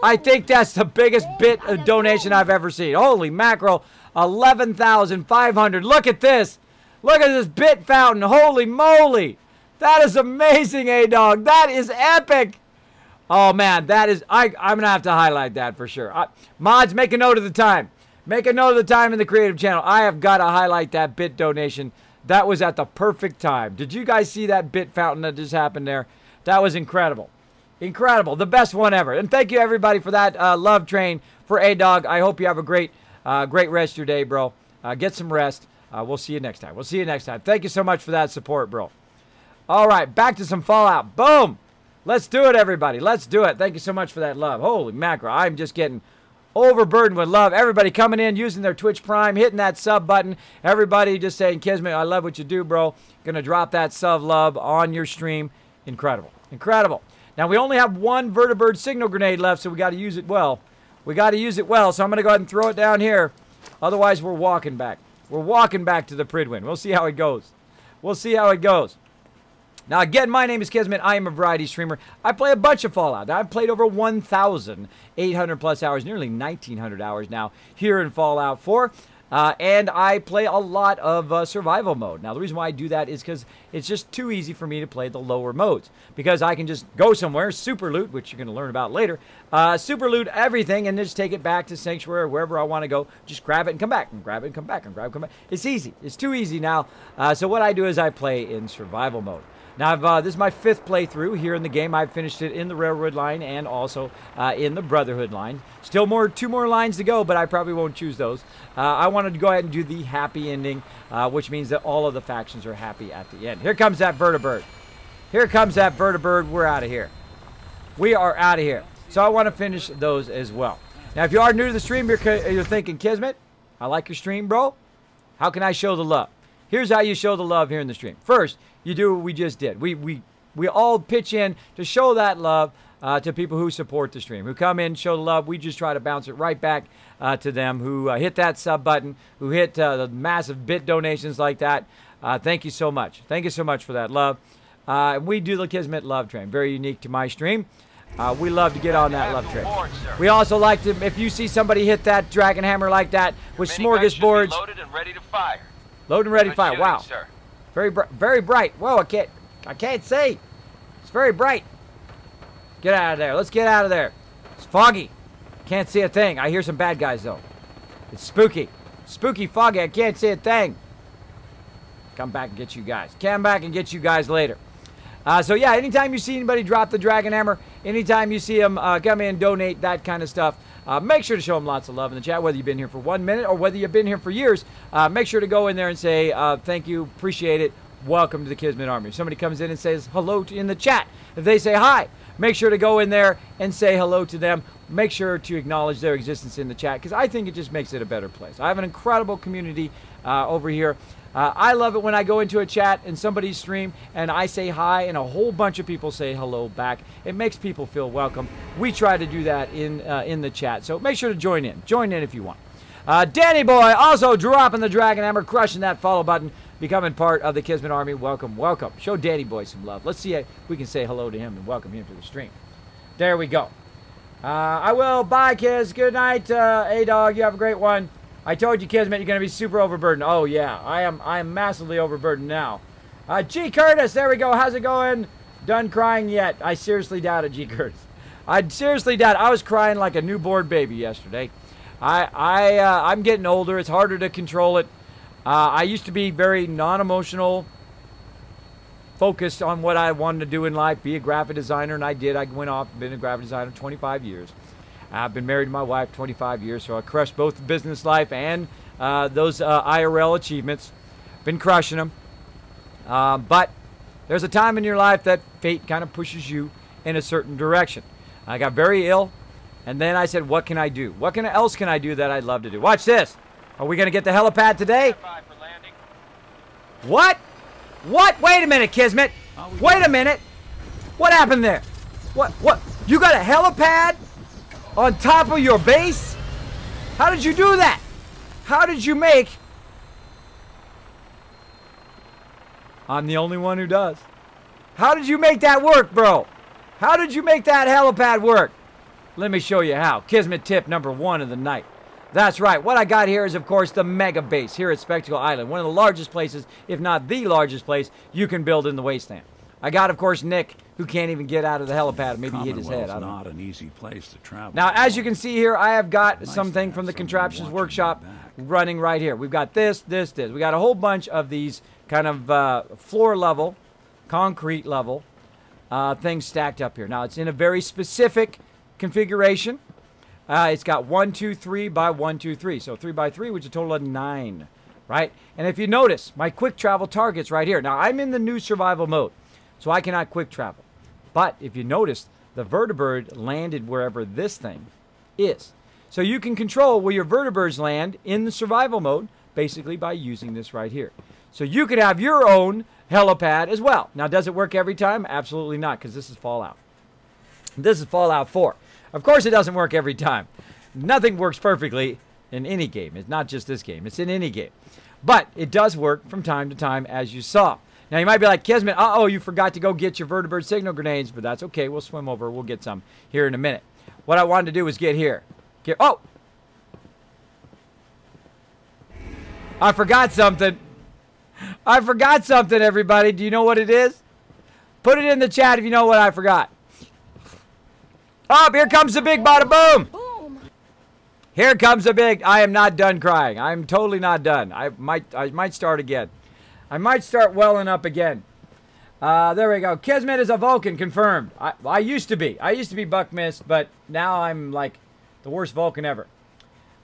I think that's the biggest bit of donation I've ever seen. Holy mackerel. 11,500. Look at this. Look at this bit fountain. Holy moly. That is amazing, A-Dog. That is epic. Oh, man. That is... I'm going to have to highlight that for sure. Mods, make a note of the time. Make a note of the time in the creative channel. I have got to highlight that bit donation. That was at the perfect time. Did you guys see that bit fountain that just happened there? That was incredible. Incredible. The best one ever. And thank you, everybody, for that love train for A-Dog. I hope you have a great rest of your day, bro. Get some rest. We'll see you next time. We'll see you next time. Thank you so much for that support, bro. All right, back to some Fallout. Boom. Let's do it, everybody. Let's do it. Thank you so much for that love. Holy mackerel. I'm just getting overburdened with love. Everybody coming in, using their Twitch Prime, hitting that sub button. Everybody just saying, Kismet, I love what you do, bro. Gonna drop that sub love on your stream. Incredible. Incredible. Now, we only have one vertibird signal grenade left, so we got to use it well. We got to use it well, so I'm going to go ahead and throw it down here. Otherwise, we're walking back. We're walking back to the Pridwin. We'll see how it goes. We'll see how it goes. Now, again, my name is Kismet. I am a variety streamer. I play a bunch of Fallout. I've played over 1,800 plus hours, nearly 1,900 hours now here in Fallout 4. And I play a lot of survival mode. Now, the reason why I do that is because it's just too easy for me to play the lower modes. Because I can just go somewhere, super loot, which you're going to learn about later, super loot everything, and just take it back to Sanctuary or wherever I want to go. Just grab it and come back, and grab it and come back, and grab it and come back. It's easy. It's too easy now. So what I do is I play in survival mode. Now, this is my 5th playthrough here in the game. I've finished it in the Railroad line and also in the Brotherhood line. Still 2 more lines to go, but I probably won't choose those. I wanted to go ahead and do the happy ending, which means that all of the factions are happy at the end. Here comes that vertibird. Here comes that vertibird. We're out of here. We are out of here. So I want to finish those as well. Now, if you are new to the stream, you're thinking, Kismet, I like your stream, bro. How can I show the love? Here's how you show the love here in the stream. First, you do what we just did. We all pitch in to show that love to people who support the stream, who come in, show the love. We just try to bounce it right back to them who hit that sub button, who hit the massive bit donations like that. Thank you so much. Thank you so much for that love. We do the Kismet Love Train, very unique to my stream. We love to get on that love train. We also like to, if you see somebody hit that dragon hammer like that with smorgasbords. Loaded and ready to fire. Loaded and ready to fire. Wow. Sir. Very bright. Whoa, I can't see. It's very bright. Get out of there. Let's get out of there. It's foggy. Can't see a thing. I hear some bad guys though. It's spooky. Spooky, foggy. I can't see a thing. Come back and get you guys. Come back and get you guys later. So yeah, anytime you see anybody drop the dragon hammer, anytime you see them come in, donate, that kind of stuff, make sure to show them lots of love in the chat, whether you've been here for 1 minute or whether you've been here for years. Make sure to go in there and say, thank you, appreciate it, welcome to the Kismet Army. If somebody comes in and says hello in the chat, if they say hi, make sure to go in there and say hello to them. Make sure to acknowledge their existence in the chat, because I think it just makes it a better place. I have an incredible community over here. I love it when I go into a chat and somebody's stream and I say hi and a whole bunch of people say hello back. It makes people feel welcome. We try to do that in the chat, so make sure to join in. Join in if you want. Danny Boy also dropping the dragon hammer, crushing that follow button, becoming part of the Kismet Army. Welcome, welcome. Show Danny Boy some love. Let's see if we can say hello to him and welcome him to the stream. There we go. I will. Bye, kids. Good night, A-Dog. You have a great one. I told you, Kismet, you're going to be super overburdened. Oh, yeah. I am massively overburdened now. G. Curtis, there we go. How's it going? Done crying yet? I seriously doubt it, G. Curtis. I seriously doubt it. I was crying like a newborn baby yesterday. I'm getting older. It's harder to control it. I used to be very non-emotional, focused on what I wanted to do in life, be a graphic designer, and I did. I went off and been a graphic designer 25 years. I've been married to my wife 25 years, so I crushed both the business life and those IRL achievements. Been crushing them. But there's a time in your life that fate kind of pushes you in a certain direction. I got very ill, and then I said, what can I do? What else can I do that I'd love to do? Watch this. Are we going to get the helipad today? What? What? Wait a minute, Kismet. Wait a minute. What happened there? What? You got a helipad on top of your base? How did you do that? How did you make... I'm the only one who does. How did you make that work, bro? How did you make that helipad work? Let me show you how. Kismet tip number 1 of the night. That's right. What I got here is, of course, the mega base here at Spectacle Island. One of the largest places, if not the largest place, you can build in the wasteland. I got, of course, Nick, who can't even get out of the helipad. Maybe he hit his head. I don't know. Not an easy place to travel. Now, as you can see here, I have got something from the Contraptions Workshop running right here. We've got this. We got a whole bunch of these kind of floor level, concrete level things stacked up here. Now, it's in a very specific configuration. It's got 1, 2, 3 by 1, 2, 3. So 3 by 3, which is a total of 9, right? And if you notice, my quick travel target's right here. Now, I'm in the new survival mode, so I cannot quick travel. But if you notice, the vertibird landed wherever this thing is. So you can control where your vertibirds land in the survival mode, basically by using this right here. So you could have your own helipad as well. Now, does it work every time? Absolutely not, because this is Fallout. This is Fallout 4. Of course it doesn't work every time. Nothing works perfectly in any game. It's not just this game. It's in any game. But it does work from time to time, as you saw. Now, you might be like, Kismet, uh-oh, you forgot to go get your vertibird signal grenades, but that's okay. We'll swim over. We'll get some here in a minute. What I wanted to do was get here. Oh! I forgot something. I forgot something, everybody. Do you know what it is? Put it in the chat if you know what I forgot. Oh, here comes the big bada boom. Here comes the big. I am not done crying. I'm totally not done. I might start again. I might start welling up again. There we go. Kismet is a Vulcan, confirmed. I used to be. I used to be Buckmist, but now I'm like the worst Vulcan ever.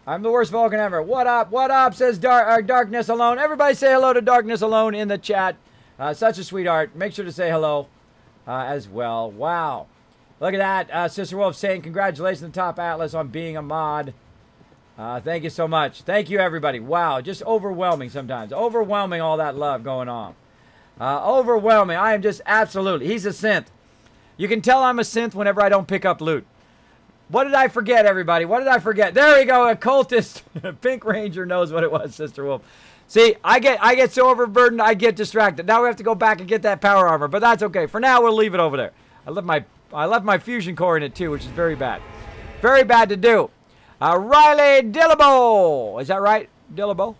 I'm the worst Vulcan ever. What up? What up? Says Darkness Alone. Everybody say hello to Darkness Alone in the chat. Such a sweetheart. Make sure to say hello as well. Wow. Look at that. Sister Wolf saying, congratulations to Top Atlas on being a mod. Thank you so much. Thank you, everybody. Wow, just overwhelming sometimes. Overwhelming, all that love going on. Overwhelming. I am just absolutely. He's a synth. You can tell I'm a synth whenever I don't pick up loot. What did I forget, everybody? What did I forget? There we go, a cultist. Pink Ranger knows what it was, Sister Wolf. See, I get so overburdened, I get distracted. Now we have to go back and get that power armor, but that's okay. For now, we'll leave it over there. I left my fusion core in it too, which is very bad. Very bad to do. Riley Dillabo. Is that right? Dillabo?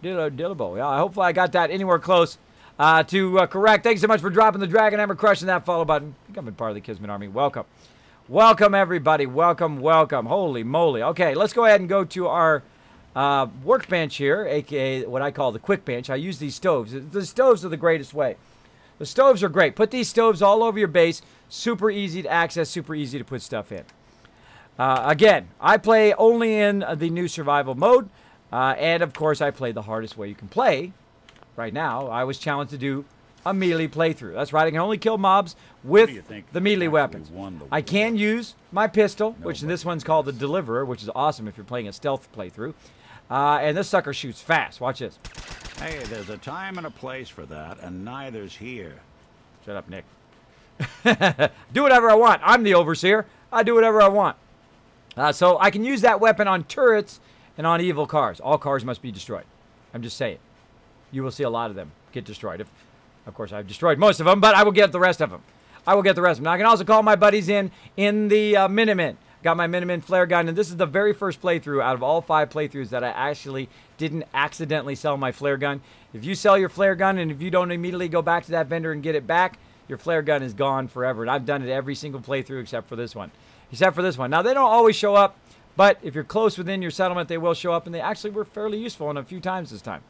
Dillabo. Yeah, hopefully I got that anywhere close to correct. Thanks so much for dropping the Dragon Hammer, crushing that follow button, becoming part of the Kismet Army. Welcome. Welcome, everybody. Welcome, welcome. Holy moly. Okay, let's go ahead and go to our workbench here, a.k.a. what I call the quick bench. I use these stoves. The stoves are the greatest way. The stoves are great. Put these stoves all over your base. Super easy to access, super easy to put stuff in. Again, I play only in the new survival mode. And, of course, I play the hardest way you can play. Right now, I was challenged to do a melee playthrough. That's right. I can only kill mobs with the melee weapons. I can use my pistol, which in this one's called the Deliverer, which is awesome if you're playing a stealth playthrough. And this sucker shoots fast. Watch this. Hey, there's a time and a place for that, and neither's here. Shut up, Nick. Do whatever I want. I'm the overseer. I do whatever I want. So I can use that weapon on turrets and on evil cars. All cars must be destroyed. I'm just saying. You will see a lot of them get destroyed. Of course, I've destroyed most of them, but I will get the rest of them. I will get the rest of them. Now, I can also call my buddies in the Minutemen. Got my Minutemen flare gun, and this is the very first playthrough out of all 5 playthroughs that I actually didn't accidentally sell my flare gun. If you sell your flare gun and if you don't immediately go back to that vendor and get it back, your flare gun is gone forever. And I've done it every single playthrough except for this one. Now, they don't always show up, but if you're close within your settlement, they will show up, and they actually were fairly useful and a few times this time.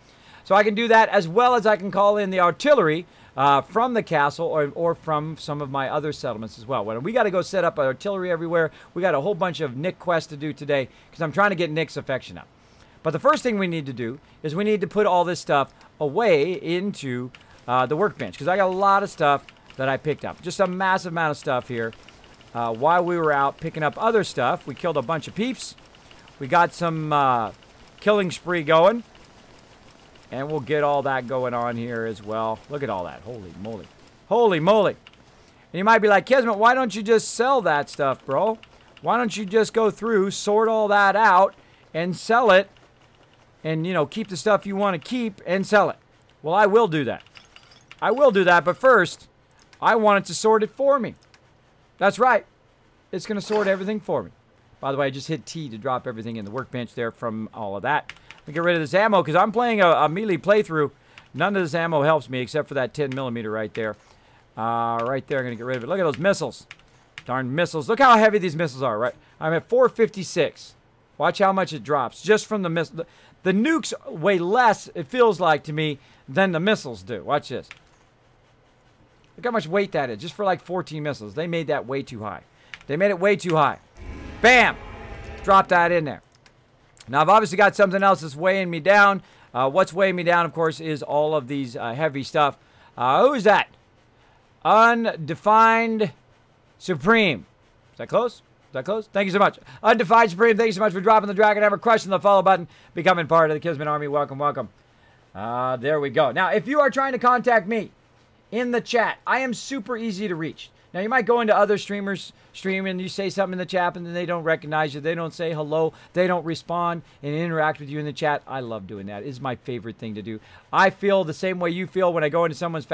So I can do that as well as I can call in the artillery from the castle or from some of my other settlements as well. We got to go set up artillery everywhere. We got a whole bunch of Nick quests to do today because I'm trying to get Nick's affection up. But the first thing we need to do is we need to put all this stuff away into the workbench because I got a lot of stuff that I picked up. Just a massive amount of stuff here. While we were out picking up other stuff, we killed a bunch of peeps. We got some killing spree going. And we'll get all that going on here as well. Look at all that. Holy moly. Holy moly. And you might be like, Kismet, why don't you just sell that stuff, bro? Why don't you just go through, sort all that out, and sell it? And, you know, keep the stuff you want to keep and sell it. Well, I will do that. I will do that, but first, I want it to sort it for me. That's right. It's going to sort everything for me. By the way, I just hit T to drop everything in the workbench there from all of that. Get rid of this ammo because I'm playing a melee playthrough. None of this ammo helps me except for that 10mm right there. Right there, I'm going to get rid of it. Look at those missiles. Darn missiles. Look how heavy these missiles are, right? I'm at 456. Watch how much it drops just from the missile. The nukes weigh less, it feels like to me, than the missiles do. Watch this. Look how much weight that is just for like 14 missiles. They made that way too high. They made it way too high. Bam! Drop that in there. Now, I've obviously got something else that's weighing me down. What's weighing me down, of course, is all of these heavy stuff. Who is that? Undefined Supreme. Is that close? Is that close? Thank you so much. Undefined Supreme, thank you so much for dropping the Dragon Hammer, crushing the follow button, becoming part of the Kismet Army. Welcome, welcome. There we go. Now, if you are trying to contact me in the chat, I am super easy to reach. Now, you might go into other streamers' stream and you say something in the chat and then they don't recognize you. They don't say hello. They don't respond and interact with you in the chat. I love doing that. It's my favorite thing to do. I feel the same way you feel when I go into someone's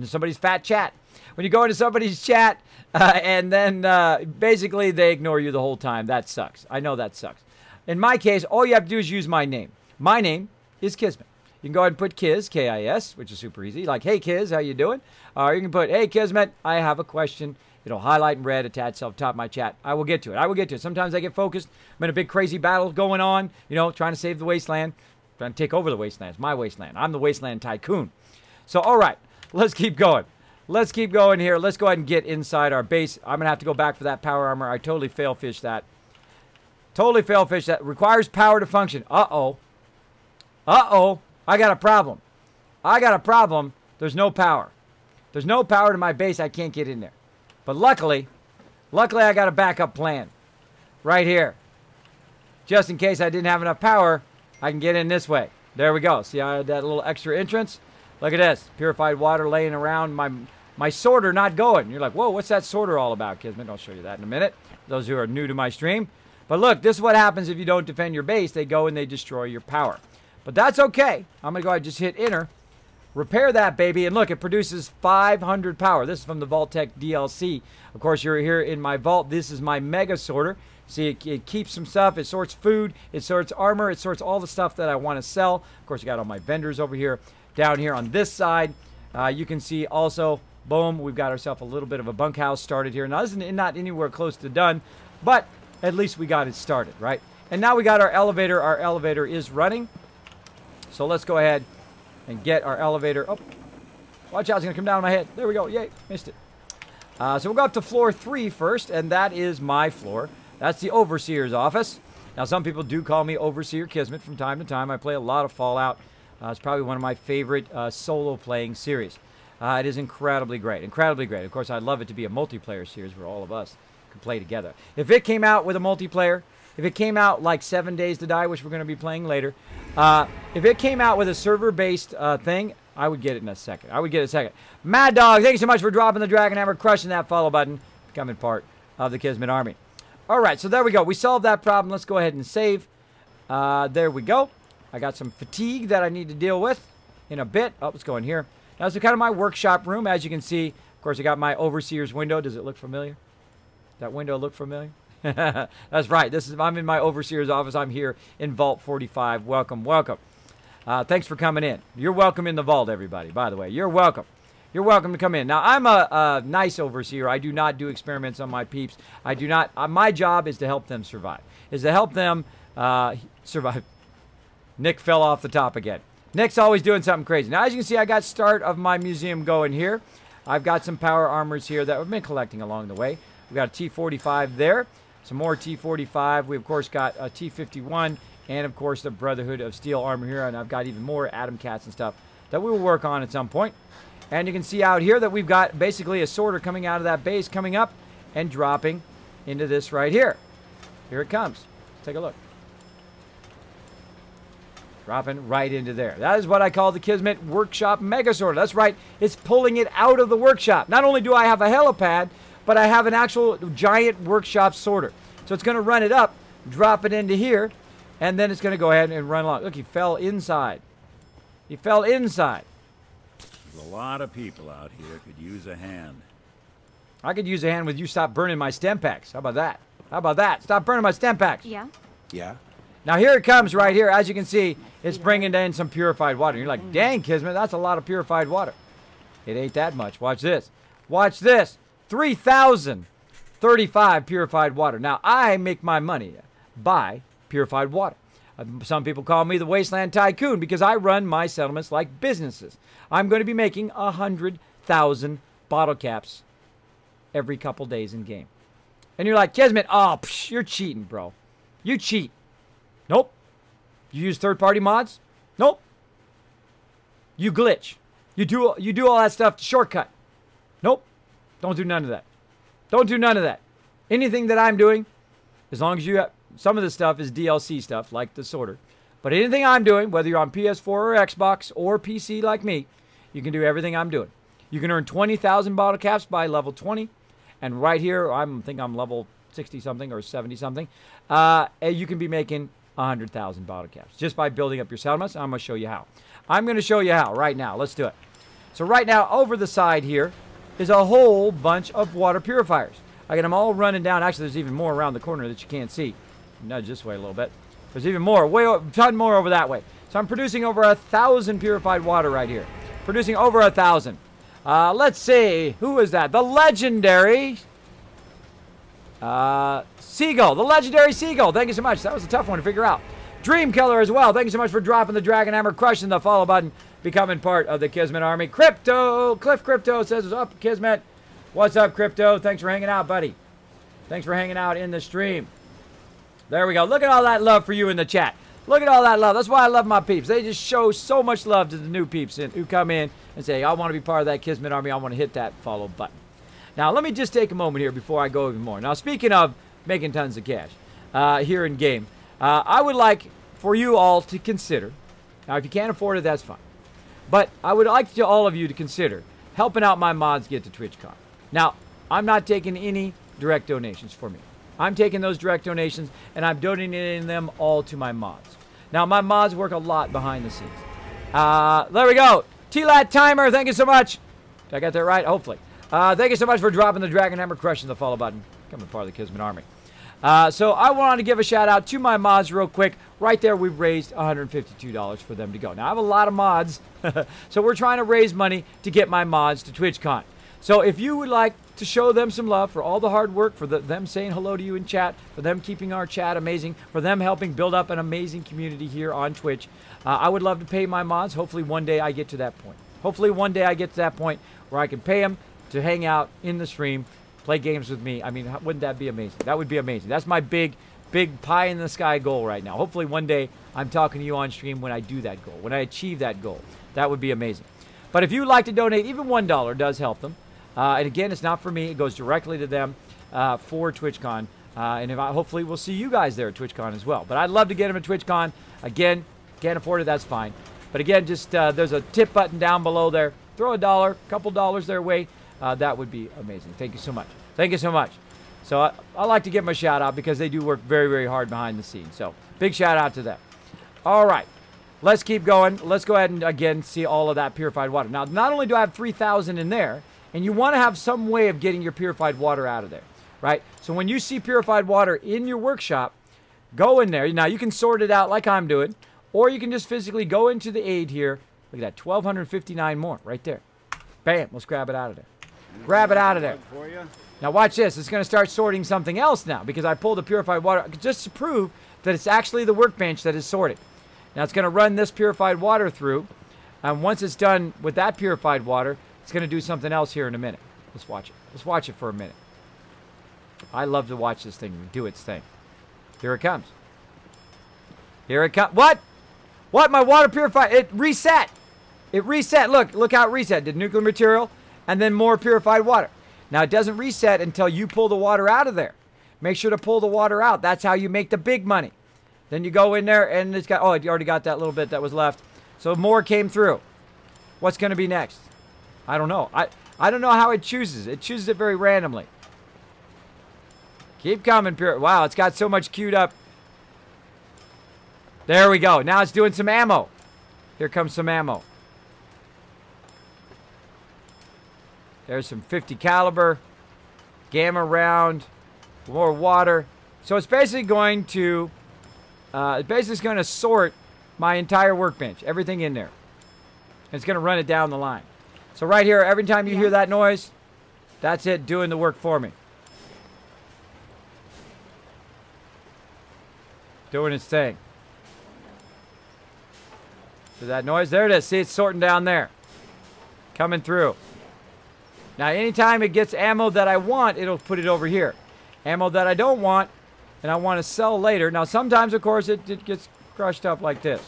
somebody's fat chat. When you go into somebody's chat and then basically they ignore you the whole time. That sucks. I know that sucks. In my case, all you have to do is use my name. My name is Kismet. You can go ahead and put Kiz, K-I-S, which is super easy. Like, hey, Kiz, how you doing? Or you can put, hey, Kismet, I have a question. It'll highlight in red, attach itself top of my chat. I will get to it. I will get to it. Sometimes I get focused. I'm in a big crazy battle going on, you know, trying to save the wasteland. Trying to take over the wasteland. It's my wasteland. I'm the wasteland tycoon. So, all right, let's keep going. Let's keep going here. Let's go ahead and get inside our base. I'm going to have to go back for that power armor. I totally fail-fished that. Totally fail-fished that. Requires power to function. Uh-oh. Uh-oh. I got a problem. I got a problem. There's no power. There's no power to my base. I can't get in there. But luckily I got a backup plan. Right here. just in case I didn't have enough power, I can get in this way. There we go. See, I had that little extra entrance. Look at this. Purified water laying around. My sorter not going. You're like, whoa, what's that sorter all about, Kismet? I'll show you that in a minute. Those who are new to my stream. But look, this is what happens if you don't defend your base. They go and they destroy your power. But that's okay. I'm going to go ahead and just hit enter. Repair that, baby. And look, it produces 500 power. This is from the vault-tec DLC. Of course, you're here in my vault. This is my mega sorter. See, it keeps some stuff. It sorts food. It sorts armor. It sorts all the stuff that I want to sell. Of course, you got all my vendors over here. Down here on this side, you can see also, boom, we've got ourselves a little bit of a bunkhouse started here. Now, this is not anywhere close to done, but at least we got it started, right? And now we got our elevator. Our elevator is running. So let's go ahead and get our elevator. Oh, watch out, it's going to come down on my head. There we go. Yay, missed it. So we'll go up to floor 3 first, and that is my floor. That's the Overseer's office. Now, some people do call me Overseer Kismet from time to time. I play a lot of Fallout. It's probably one of my favorite solo playing series. It is incredibly great. Incredibly great. Of course, I'd love it to be a multiplayer series where all of us can play together. If it came out with a multiplayer, if it came out like 7 Days to Die, which we're going to be playing later, if it came out with a server-based thing, I would get it in a second. I would get it in a second. Mad Dog, thank you so much for dropping the Dragon Hammer, crushing that follow button, becoming part of the Kismet Army. All right, so there we go. We solved that problem. Let's go ahead and save. There we go. I got some fatigue that I need to deal with in a bit. Oh, let's go in here. Now, this is kind of my workshop room. As you can see, of course, I got my Overseer's window. Does it look familiar? That window look familiar? That's right. I'm in my Overseer's office. I'm here in Vault 45. Welcome, welcome. Thanks for coming in. You're welcome in the vault, everybody, by the way. You're welcome. You're welcome to come in. Now, I'm a nice overseer. I do not do experiments on my peeps. I do not. My job is to help them survive. Is to help them survive. Nick fell off the top again. Nick's always doing something crazy. Now, as you can see, I got start of my museum going here. I've got some power armors here that we've been collecting along the way. We've got a T45 there. Some more T45. We, of course, got a T51. And, of course, the Brotherhood of Steel armor here. And I've got even more Atom Cats and stuff that we will work on at some point. And you can see out here that we've got basically a sorter coming out of that base, coming up and dropping into this right here. Here it comes. Let's take a look. Dropping right into there. That is what I call the Kismet Workshop Mega Sorter. That's right. It's pulling it out of the workshop. Not only do I have a helipad, but I have an actual giant workshop sorter. So it's going to run it up, drop it into here, and then it's going to go ahead and run along. Look, he fell inside. He fell inside. There's a lot of people out here could use a hand. I could use a hand with you stop burning my stem packs. How about that? How about that? Stop burning my stem packs. Yeah. Yeah? Now here it comes right here. As you can see, it's bringing in some purified water. You're like, dang, Kismet, that's a lot of purified water. It ain't that much. Watch this. Watch this. 3,035 purified water. Now, I make my money by purified water. Some people call me the Wasteland Tycoon because I run my settlements like businesses. I'm going to be making 100,000 bottle caps every couple days in game. And you're like, Kismet, oh, psh, you're cheating, bro. You cheat. Nope. You use third-party mods? Nope. You glitch. You do all that stuff to shortcut. Nope. Don't do none of that. Don't do none of that. Anything that I'm doing, as long as you have, some of the stuff is DLC stuff, like the sorter. But anything I'm doing, whether you're on PS4 or Xbox or PC like me, you can do everything I'm doing. You can earn 20,000 bottle caps by level 20. And right here, I think I'm level 60-something or 70-something. You can be making 100,000 bottle caps just by building up your settlements. I'm going to show you how. I'm going to show you how right now. Let's do it. So right now, over the side here is a whole bunch of water purifiers. I got them all running down. Actually, there's even more around the corner that you can't see. Nudge this way a little bit. There's even more, a ton more over that way. So I'm producing over 1,000 purified water right here. Producing over 1,000. Let's see. Who is that? The legendary Seagull. The legendary Seagull. Thank you so much. That was a tough one to figure out. Dream Killer as well. Thank you so much for dropping the Dragon Hammer, crushing the follow button, becoming part of the Kismet Army. Crypto. Cliff Crypto says, what's up, Kismet? What's up, Crypto? Thanks for hanging out, buddy. Thanks for hanging out in the stream. There we go. Look at all that love for you in the chat. Look at all that love. That's why I love my peeps. They just show so much love to the new peeps who come in and say, I want to be part of that Kismet Army. I want to hit that follow button. Now, let me just take a moment here before I go even more. Now, speaking of making tons of cash here in game, I would like for you all to consider, now if you can't afford it, that's fine, but I would like all of you to consider helping out my mods get to TwitchCon. Now, I'm not taking any direct donations for me. I'm taking those direct donations and I'm donating them all to my mods. Now, my mods work a lot behind the scenes. There we go. T-Lat Timer, thank you so much. Did I get that right? Hopefully. Thank you so much for dropping the Dragon Hammer, crushing the follow button, becoming part of the Kismet Army. So I wanted to give a shout out to my mods real quick. Right there, we've raised $152 for them to go. Now, I have a lot of mods, so we're trying to raise money to get my mods to TwitchCon. So if you would like to show them some love for all the hard work, for them saying hello to you in chat, for them keeping our chat amazing, for them helping build up an amazing community here on Twitch, I would love to pay my mods. Hopefully one day I get to that point. Hopefully one day I get to that point where I can pay them to hang out in the stream, play games with me. I mean, wouldn't that be amazing? That would be amazing. That's my big pie in the sky goal right now. Hopefully one day I'm talking to you on stream when I do that goal, when I achieve that goal. That would be amazing. But if you'd like to donate, even $1 does help them. And again, it's not for me. It goes directly to them for TwitchCon. And hopefully we'll see you guys there at TwitchCon as well. But I'd love to get them at TwitchCon. Again, can't afford it, that's fine. But again, just there's a tip button down below there. Throw a couple dollars their way. That would be amazing. Thank you so much. Thank you so much. So I like to give them a shout out because they do work very, very hard behind the scenes. So big shout out to them. All right. Let's keep going. Let's go ahead and again see all of that purified water. Now, not only do I have 3,000 in there, and you want to have some way of getting your purified water out of there, right? So when you see purified water in your workshop, go in there. Now, you can sort it out like I'm doing, or you can just physically go into the aid here. Look at that, 1,259 more right there. Bam, let's grab it out of there. Grab it out of there. Now, watch this. It's going to start sorting something else now because I pulled the purified water just to prove that it's actually the workbench that is sorting. Now, it's going to run this purified water through, and once it's done with that purified water, it's going to do something else here in a minute. Let's watch it. Let's watch it for a minute. I love to watch this thing do its thing. Here it comes. Here it comes. What? What? My water purifier. It reset. It reset. Look how it reset. Did nuclear material and then more purified water. Now, it doesn't reset until you pull the water out of there. Make sure to pull the water out. That's how you make the big money. Then you go in there and it's got, oh, you already got that little bit that was left. So more came through. What's going to be next? I don't know. I don't know how it chooses. It chooses it very randomly. Keep coming, pure. Wow, it's got so much queued up. There we go. Now it's doing some ammo. Here comes some ammo. There's some 50 caliber, gamma round, more water. So it's basically going to, sort my entire workbench, everything in there. It's going to run it down the line. So right here, every time you hear that noise, that's it doing the work for me. Doing its thing. So that noise, there it is. See, it's sorting down there. Coming through. Now, anytime it gets ammo that I want, it'll put it over here. Ammo that I don't want, and I want to sell later. Now, sometimes, of course, it gets crushed up like this.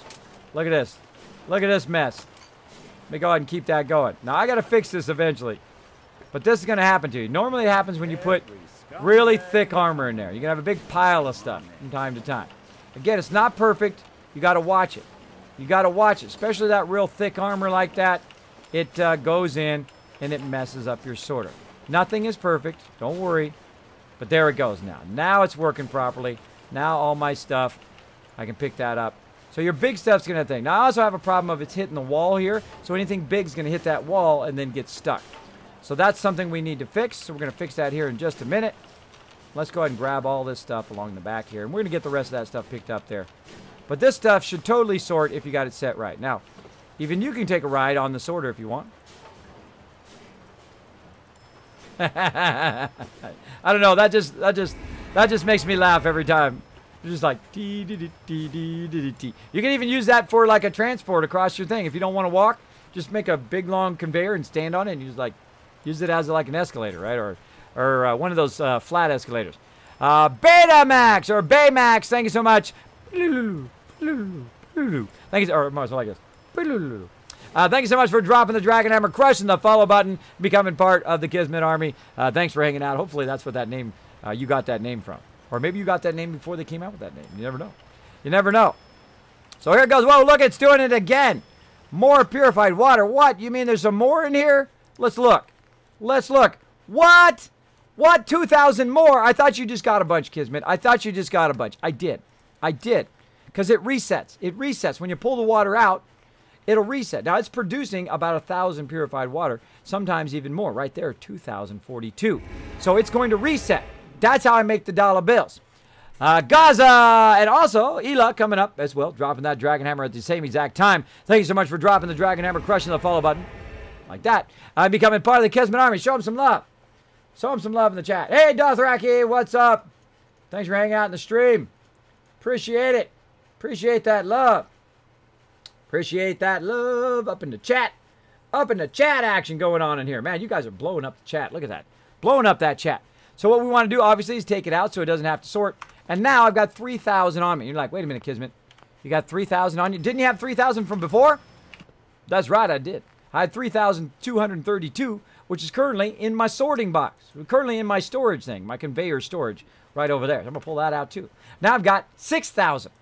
Look at this. Look at this mess. Let me go ahead and keep that going. Now, I got to fix this eventually. But this is going to happen to you. Normally, it happens when you put really thick armor in there. You're going to have a big pile of stuff from time to time. Again, it's not perfect. You got to watch it. You got to watch it. Especially that real thick armor like that. It goes in and it messes up your sorter. Nothing is perfect. Don't worry. But there it goes now. Now it's working properly. Now all my stuff, I can pick that up. So your big stuff's going to think. Now I also have a problem of it's hitting the wall here. So anything big is going to hit that wall and then get stuck. So that's something we need to fix. So we're going to fix that here in just a minute. Let's go ahead and grab all this stuff along the back here. And we're going to get the rest of that stuff picked up there. But this stuff should totally sort if you got it set right. Now, even you can take a ride on the sorter if you want. I don't know. That just makes me laugh every time. It's just like tee dee dee dee dee dee. You can even use that for like a transport across your thing. If you don't want to walk, just make a big long conveyor and stand on it and use it as like an escalator, right? Or one of those flat escalators. Betamax or Baymax, thank you so much. Thank you, or more like this. Thank you so much for dropping the Dragon Hammer, crushing the follow button, becoming part of the Kismet Army. Thanks for hanging out. Hopefully that's what that name, you got that name from. Or maybe you got that name before they came out with that name. You never know. You never know. So here it goes. Whoa, look, it's doing it again. More purified water. What? You mean there's some more in here? Let's look. Let's look. What? What? 2,000 more? I thought you just got a bunch, Kismet. I thought you just got a bunch. I did. I did. Because it resets. It resets. When you pull the water out, it'll reset. Now, it's producing about 1,000 purified water. Sometimes even more. Right there, 2,042. So it's going to reset. That's how I make the dollar bills. Gaza and also Ela coming up as well, dropping that Dragon Hammer at the same exact time. Thank you so much for dropping the Dragon Hammer, crushing the follow button. Like that. I'm becoming part of the Kismet Army. Show him some love. Show him some love in the chat. Hey, Dothraki, what's up? Thanks for hanging out in the stream. Appreciate it. Appreciate that love. Appreciate that love up in the chat. Up in the chat action going on in here. Man, you guys are blowing up the chat. Look at that. Blowing up that chat. So what we want to do, obviously, is take it out so it doesn't have to sort. And now I've got 3,000 on me. You're like, wait a minute, Kismet. You got 3,000 on you? Didn't you have 3,000 from before? That's right, I did. I had 3,232, which is currently in my sorting box. Currently in my storage thing, my conveyor storage right over there. So I'm going to pull that out too. Now I've got 6,000.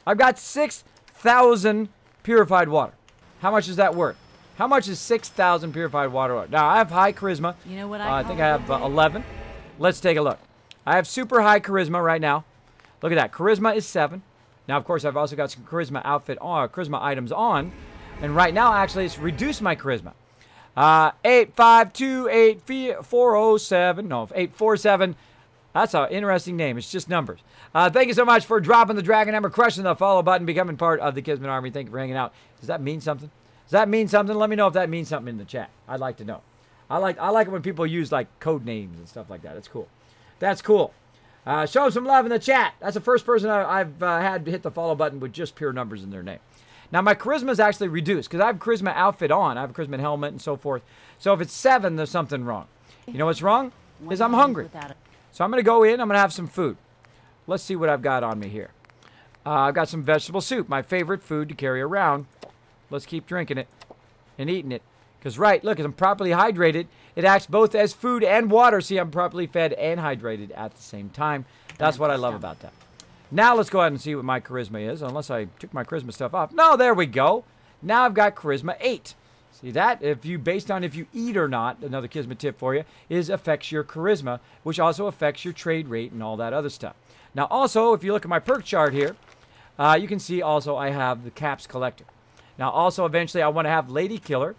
I've got 6,000 purified water. How much is that worth? How much is 6,000 purified water worth? Now I have high charisma. You know what I think I have 11. Let's take a look. I have super high charisma right now. Look at that. Charisma is 7. Now, of course, I've also got some charisma outfit on, charisma items on. And right now, actually, it's reduced my charisma. 85284007. No, 847. That's an interesting name. It's just numbers. Thank you so much for dropping the Dragon Hammer, crushing the follow button, becoming part of the Kismet Army. Thank you for hanging out. Does that mean something? Does that mean something? Let me know if that means something in the chat. I'd like to know. I like it when people use like code names and stuff like that. It's cool. That's cool. Show some love in the chat. That's the first person I've had to hit the follow button with just pure numbers in their name. Now, my charisma is actually reduced because I have charisma outfit on. I have a charisma helmet and so forth. So if it's 7, there's something wrong. You know what's wrong? Is I'm hungry. So I'm going to go in. I'm going to have some food. Let's see what I've got on me here. I've got some vegetable soup, my favorite food to carry around. Let's keep drinking it and eating it. Because, right, look, as I'm properly hydrated, it acts both as food and water. See, I'm properly fed and hydrated at the same time. That's what I love about that. Now let's go ahead and see what my charisma is, unless I took my charisma stuff off. No, there we go. Now I've got charisma 8. See that? Based on if you eat or not, another Kismet tip for you, is affects your charisma, which also affects your trade rate and all that other stuff. Now also, if you look at my perk chart here, you can see also I have the Caps Collector. Now also, eventually, I want to have Lady Killer,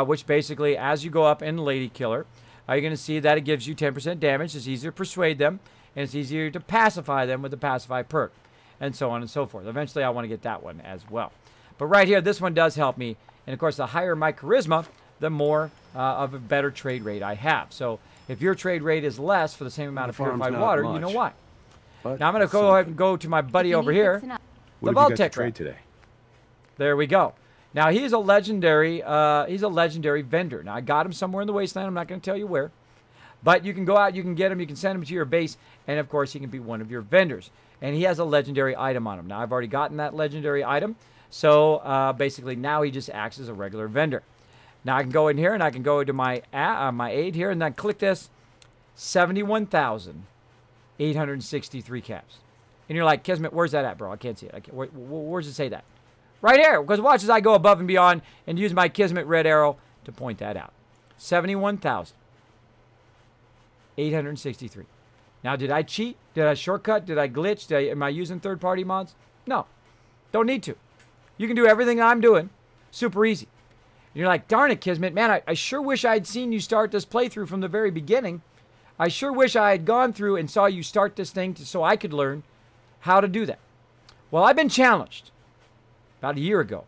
which basically, as you go up in Lady Killer, you're going to see that it gives you 10% damage. It's easier to persuade them, and it's easier to pacify them with the Pacify perk, and so on and so forth. Eventually, I want to get that one as well. But right here, this one does help me. And, of course, the higher my charisma, the more of a better trade rate I have. So if your trade rate is less for the same amount of purified water, you know why. Now, I'm going to go ahead and go to my buddy over here, the vault-tec trade today. There we go. Now, he's a legendary vendor. Now, I got him somewhere in the wasteland. I'm not going to tell you where. But you can go out, you can get him, you can send him to your base, and, of course, he can be one of your vendors. And he has a legendary item on him. Now, I've already gotten that legendary item. So, basically, now he just acts as a regular vendor. Now, I can go in here, and I can go into my aid here, and then click this, 71,863 caps. And you're like, Kismet, where's that at, bro? I can't see it. Where's it say that? Right here, because watch as I go above and beyond and use my Kismet red arrow to point that out. 71,863. Now, did I cheat? Did I shortcut? Did I glitch? Am I using third-party mods? No. Don't need to. You can do everything I'm doing super easy. And you're like, darn it, Kismet, man, I sure wish I had seen you start this playthrough from the very beginning. I sure wish I had gone through and saw you start this thing so I could learn how to do that. Well, I've been challenged about a year ago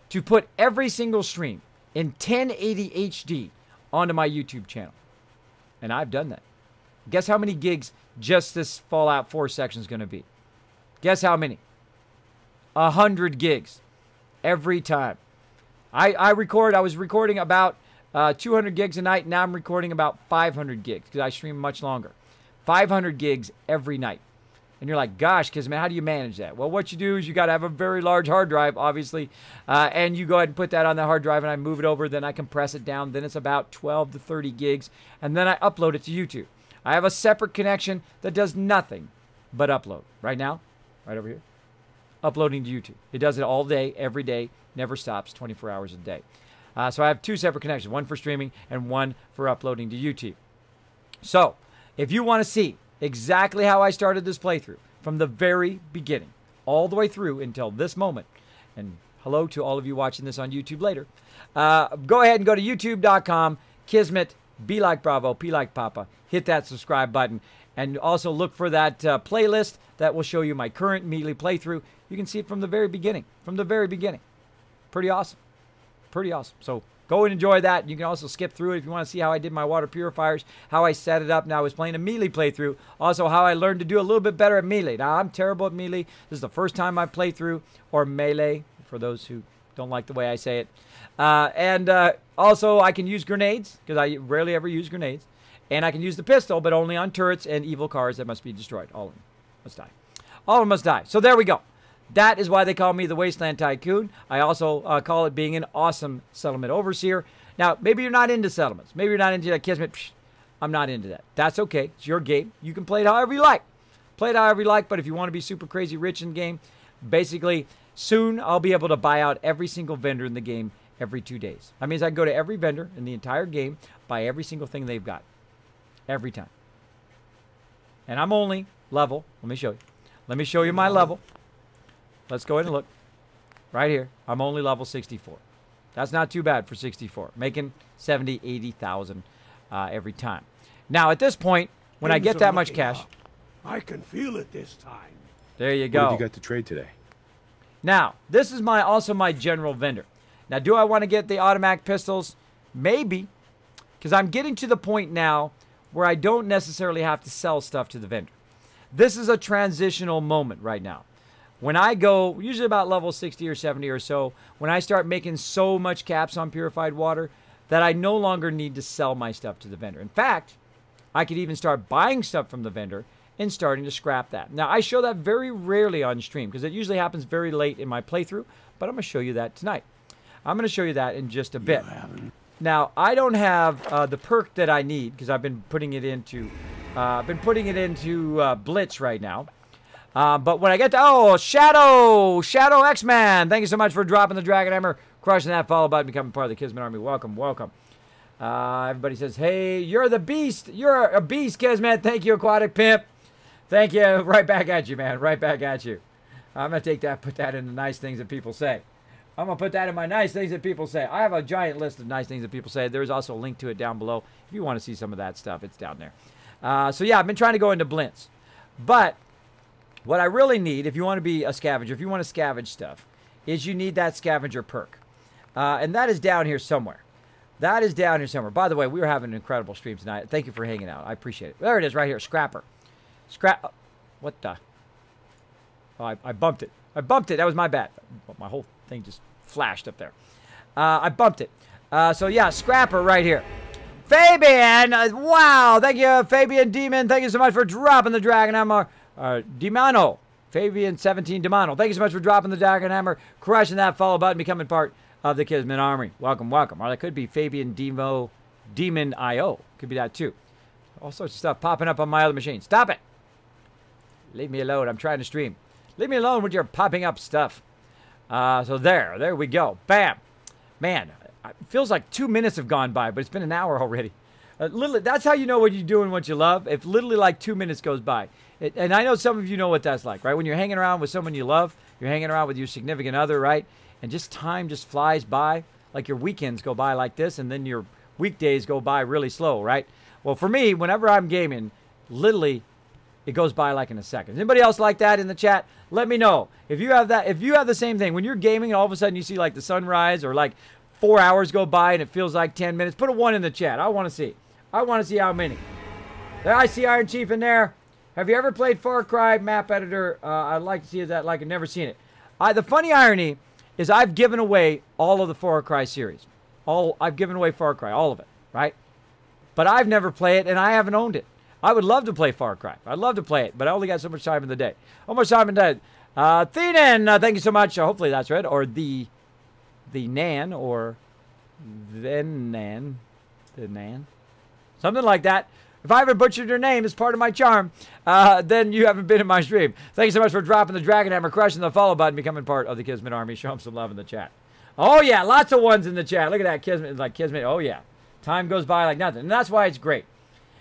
to put every single stream in 1080 HD onto my YouTube channel. And I've done that. Guess how many gigs just this Fallout 4 section is going to be? Guess how many? 100 gigs every time. I was recording about 200 gigs a night. Now I'm recording about 500 gigs because I stream much longer. 500 gigs every night. And you're like, gosh, Kismet, how do you manage that? Well, what you do is you got to have a very large hard drive, obviously. And you go ahead and put that on the hard drive and I move it over. Then I compress it down. Then it's about 12 to 30 gigs. And then I upload it to YouTube. I have a separate connection that does nothing but upload. Right now, right over here. uploading to YouTube. It does it all day, every day, never stops, 24 hours a day. So I have 2 separate connections, one for streaming and one for uploading to YouTube. So if you want to see exactly how I started this playthrough from the very beginning, all the way through until this moment, and hello to all of you watching this on YouTube later, go ahead and go to youtube.com, Kismet, B like Bravo, P like Papa, hit that subscribe button, and also look for that playlist that will show you my current Melee playthrough. You can see it from the very beginning, Pretty awesome. Pretty awesome. So go and enjoy that. You can also skip through it if you want to see how I did my water purifiers, how I set it up. Now I was playing a Melee playthrough. Also how I learned to do a little bit better at Melee. Now I'm terrible at Melee. This is the first time I played through, or Melee, for those who don't like the way I say it. Also I can use grenades, because I rarely ever use grenades. And I can use the pistol, but only on turrets and evil cars that must be destroyed. All of them must die. All of them must die. So there we go. That is why they call me the Wasteland Tycoon. I also call it being an awesome settlement overseer. Now, maybe you're not into settlements. Maybe you're not into that Kismet. Psh, I'm not into that. That's okay. It's your game. You can play it however you like. Play it however you like, but if you want to be super crazy rich in the game, basically, soon I'll be able to buy out every single vendor in the game every 2 days. That means I can go to every vendor in the entire game, buy every single thing they've got. Every time. And I'm only level. Let me show you. Let me show you my level. Let's go ahead and look. Right here. I'm only level 64. That's not too bad for 64. Making 70, 80,000 every time. Now, at this point, when I get that much cash... I can feel it this time. There you go. What have you got to trade today? Now, this is also my general vendor. Now, do I want to get the automatic pistols? Maybe. Because I'm getting to the point now where I don't necessarily have to sell stuff to the vendor. This is a transitional moment right now. When I go, usually about level 60 or 70 or so, when I start making so much caps on purified water that I no longer need to sell my stuff to the vendor. In fact, I could even start buying stuff from the vendor and starting to scrap that. Now, I show that very rarely on stream because it usually happens very late in my playthrough, but I'm going to show you that tonight. I'm going to show you that in just a bit. Now, I don't have the perk that I need because I've been putting it into Blitz right now. But when I get to, oh, Shadow X-Man, thank you so much for dropping the Dragon Hammer, crushing that follow button, becoming part of the Kismet Army. Welcome, welcome. Everybody says, hey, you're the beast. You're a beast, Kismet. Thank you, Aquatic Pimp. Thank you. Right back at you, man. Right back at you. I'm going to take that, put that in the nice things that people say. I'm going to put that in my nice things that people say. I have a giant list of nice things that people say. There's also a link to it down below. If you want to see some of that stuff, it's down there. So, yeah, I've been trying to go into Blintz. But what I really need, if you want to be a scavenger, if you want to scavenge stuff, is you need that scavenger perk. And that is down here somewhere. That is down here somewhere. By the way, we were having an incredible stream tonight. Thank you for hanging out. I appreciate it. There it is right here. Scrapper. What the? Oh, I bumped it. I bumped it. That was my bad. My whole thing just flashed up there. I bumped it. So, yeah, Scrapper right here. Fabian! Wow! Thank you, Fabian Demon. Thank you so much for dropping the Dragon Hammer. Dimano. Fabian17 Dimano. Thank you so much for dropping the Dragon Hammer, crushing that follow button, becoming part of the Kismet Army. Welcome, welcome. Or that could be Fabian Demo Demon IO. Could be that too. All sorts of stuff popping up on my other machine. Stop it! Leave me alone. I'm trying to stream. Leave me alone with your popping up stuff. So there we go. Bam. Man, it feels like 2 minutes have gone by, but it's been an hour already. Literally, that's how you know what you're doing, what you love. If literally like 2 minutes goes by. And I know some of you know what that's like, right? When you're hanging around with someone you love, you're hanging around with your significant other, right? And just time just flies by. Like your weekends go by like this, and then your weekdays go by really slow, right? Well, for me, whenever I'm gaming, literally, it goes by like in a second. Anybody else like that in the chat? Let me know. If you have that, if you have the same thing, when you're gaming and all of a sudden you see like the sunrise or like 4 hours go by and it feels like 10 minutes, put a 1 in the chat. I want to see. I want to see how many. There, I see Iron Chief in there. Have you ever played Far Cry map editor? I'd like to see that like I've never seen it. The funny irony is I've given away all of the Far Cry series. I've given away Far Cry, all of it, right? But I've never played it and I haven't owned it. I would love to play Far Cry. I'd love to play it, but I only got so much time in the day. How much time in the day? Theenan, thank you so much. Hopefully that's right. Or the Nan, or then Nan. The Nan. Something like that. If I ever butchered your name as part of my charm, then you haven't been in my stream. Thank you so much for dropping the Dragon Hammer, crushing the follow button, becoming part of the Kismet Army. Show them some love in the chat. Oh, yeah, lots of ones in the chat. Look at that, Kismet. Like Kismet, oh, yeah. Time goes by like nothing. And that's why it's great.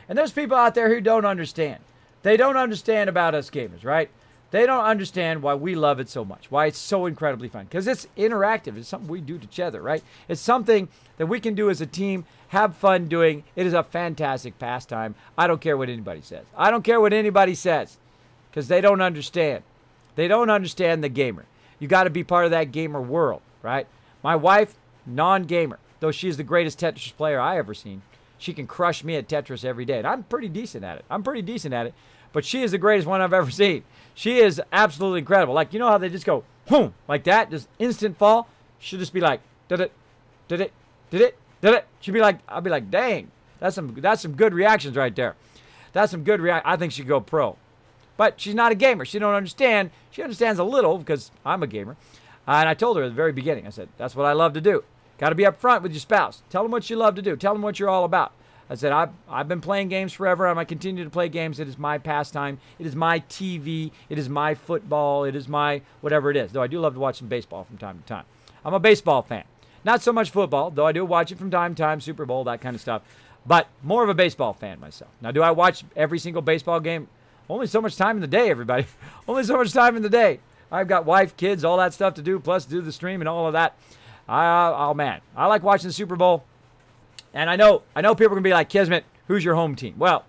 And there's people out there who don't understand. They don't understand about us gamers, right? They don't understand why we love it so much, why it's so incredibly fun. Because it's interactive. It's something we do to each other, right? It's something that we can do as a team, have fun doing. It is a fantastic pastime. I don't care what anybody says. I don't care what anybody says because they don't understand. They don't understand the gamer. You got to be part of that gamer world, right? My wife, non-gamer, though she's the greatest Tetris player I ever seen. She can crush me at Tetris every day, and I'm pretty decent at it. But she is the greatest one I've ever seen. She is absolutely incredible. Like, you know how they just go, boom, like that, just instant fall? She'll just be like, did it. She'll be like, I'll be like, dang, that's some good reactions right there. That's some good I think she'd go pro. But she's not a gamer. She don't understand. She understands a little because I'm a gamer. And I told her at the very beginning, I said, that's what I love to do. Got to be up front with your spouse. Tell them what you love to do. Tell them what you're all about. I said, I've been playing games forever. I'm going to continue to play games. It is my pastime. It is my TV. It is my football. It is my whatever it is. Though I do love to watch some baseball from time to time. I'm a baseball fan. Not so much football, though I do watch it from time to time, Super Bowl, that kind of stuff. But more of a baseball fan myself. Now, do I watch every single baseball game? Only so much time in the day, everybody. Only so much time in the day. I've got wife, kids, all that stuff to do, plus do the stream and all of that. Oh, man. I like watching the Super Bowl. And I know people are going to be like, Kismet, who's your home team? Well,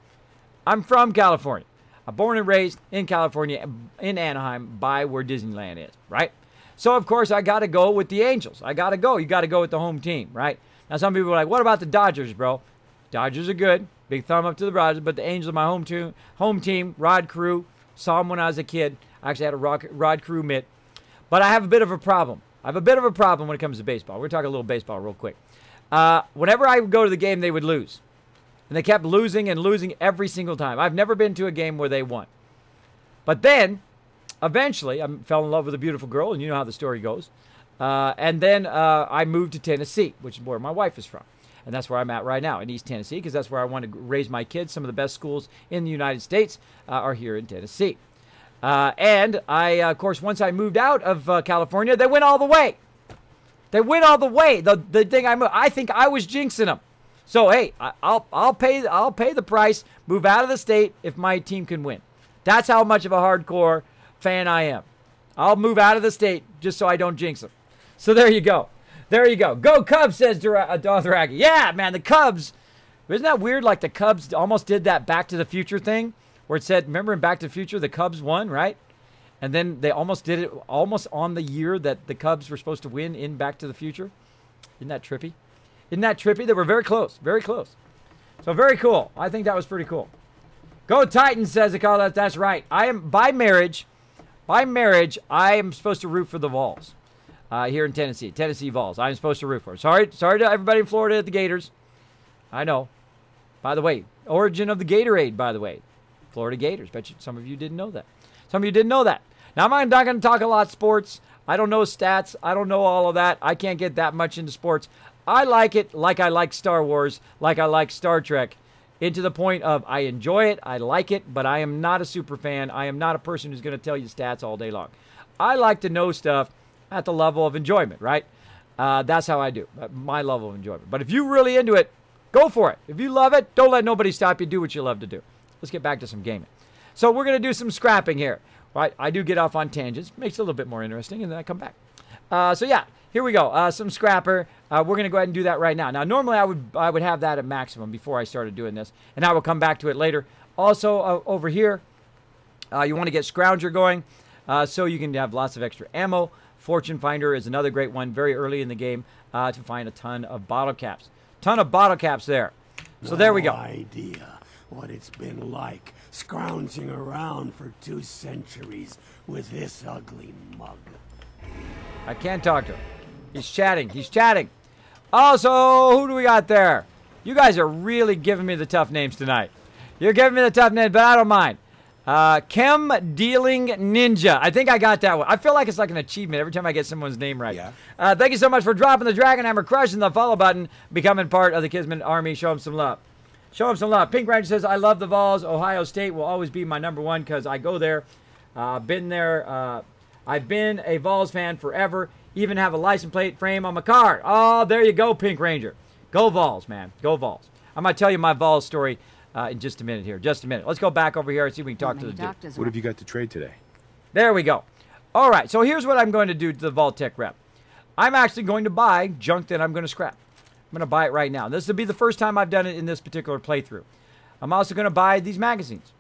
I'm from California. I'm born and raised in California, in Anaheim, by where Disneyland is, right? So, of course, I got to go with the Angels. I got to go. You got to go with the home team, right? Now, some people are like, what about the Dodgers, bro? Dodgers are good. Big thumb up to the Dodgers, but the Angels are my home team, Rod Crew. Saw them when I was a kid. I actually had a Rod Crew mitt. But I have a bit of a problem. I have a bit of a problem when it comes to baseball. We're going to talk a little baseball real quick. Whenever I would go to the game, they would lose. And they kept losing and losing every single time. I've never been to a game where they won. But then, eventually, I fell in love with a beautiful girl, and you know how the story goes. And then I moved to Tennessee, which is where my wife is from. And that's where I'm at right now, in East Tennessee, because that's where I want to raise my kids. Some of the best schools in the United States are here in Tennessee. And I, of course, once I moved out of California, they went all the way. They went all the way. The thing I think I was jinxing them. So hey, I'll pay the price. Move out of the state if my team can win. That's how much of a hardcore fan I am. I'll move out of the state just so I don't jinx them. So there you go. There you go. Go Cubs, says Dothraki. Yeah, man, the Cubs. Isn't that weird? Like the Cubs almost did that Back to the Future thing, where it said, remember in Back to the Future, the Cubs won, right? And then they almost did it almost on the year that the Cubs were supposed to win in Back to the Future. Isn't that trippy? Isn't that trippy? They were very close. Very close. So very cool. I think that was pretty cool. Go Titans, says the call. That's right. I am, by marriage, I am supposed to root for the Vols here in Tennessee. Tennessee Vols. I'm supposed to root for. Sorry to everybody in Florida at the Gators. I know. By the way, origin of the Gatorade, by the way. Florida Gators. Bet you some of you didn't know that. Some of you didn't know that. Now, I'm not going to talk a lot sports. I don't know stats. I don't know all of that. I can't get that much into sports. I like it like I like Star Wars, like I like Star Trek, into the point of I enjoy it, I like it, but I am not a super fan. I am not a person who's going to tell you stats all day long. I like to know stuff at the level of enjoyment, right? That's how I do, my level of enjoyment. But if you're really into it, go for it. If you love it, don't let nobody stop you. Do what you love to do. Let's get back to some gaming. So we're going to do some scrapping here. Right? I do get off on tangents. Makes it a little bit more interesting, and then I come back. So yeah, here we go. Some scrapper. We're going to go ahead and do that right now. Now, normally I would have that at maximum before I started doing this, and I will come back to it later. Also, over here, you want to get Scrounger going so you can have lots of extra ammo. Fortune Finder is another great one very early in the game to find a ton of bottle caps. Ton of bottle caps there. So there we go. No idea what it's been like scrounging around for 2 centuries with this ugly mug. I can't talk to him. He's chatting. He's chatting. Also, who do we got there? You guys are really giving me the tough names tonight. You're giving me the tough names, but I don't mind. Chem Dealing Ninja. I think I got that one. I feel like it's like an achievement every time I get someone's name right. Yeah. Thank you so much for dropping the Dragon Hammer, crushing the follow button, becoming part of the Kismet Army. Show them some love. Show him some love. Pink Ranger says, I love the Vols. Ohio State will always be my number one because I go there. Been there. I've been a Vols fan forever. Even have a license plate frame on my car. Oh, there you go, Pink Ranger. Go Vols, man. Go Vols. I'm going to tell you my Vols story in just a minute here. Just a minute. Let's go back over here and see if we can talk to the dude. What have you got to trade today? There we go. All right, so here's what I'm going to do to the vault-tec rep. I'm actually going to buy junk that I'm going to scrap. I'm going to buy it right now. This will be the first time I've done it in this particular playthrough. I'm also going to buy these magazines.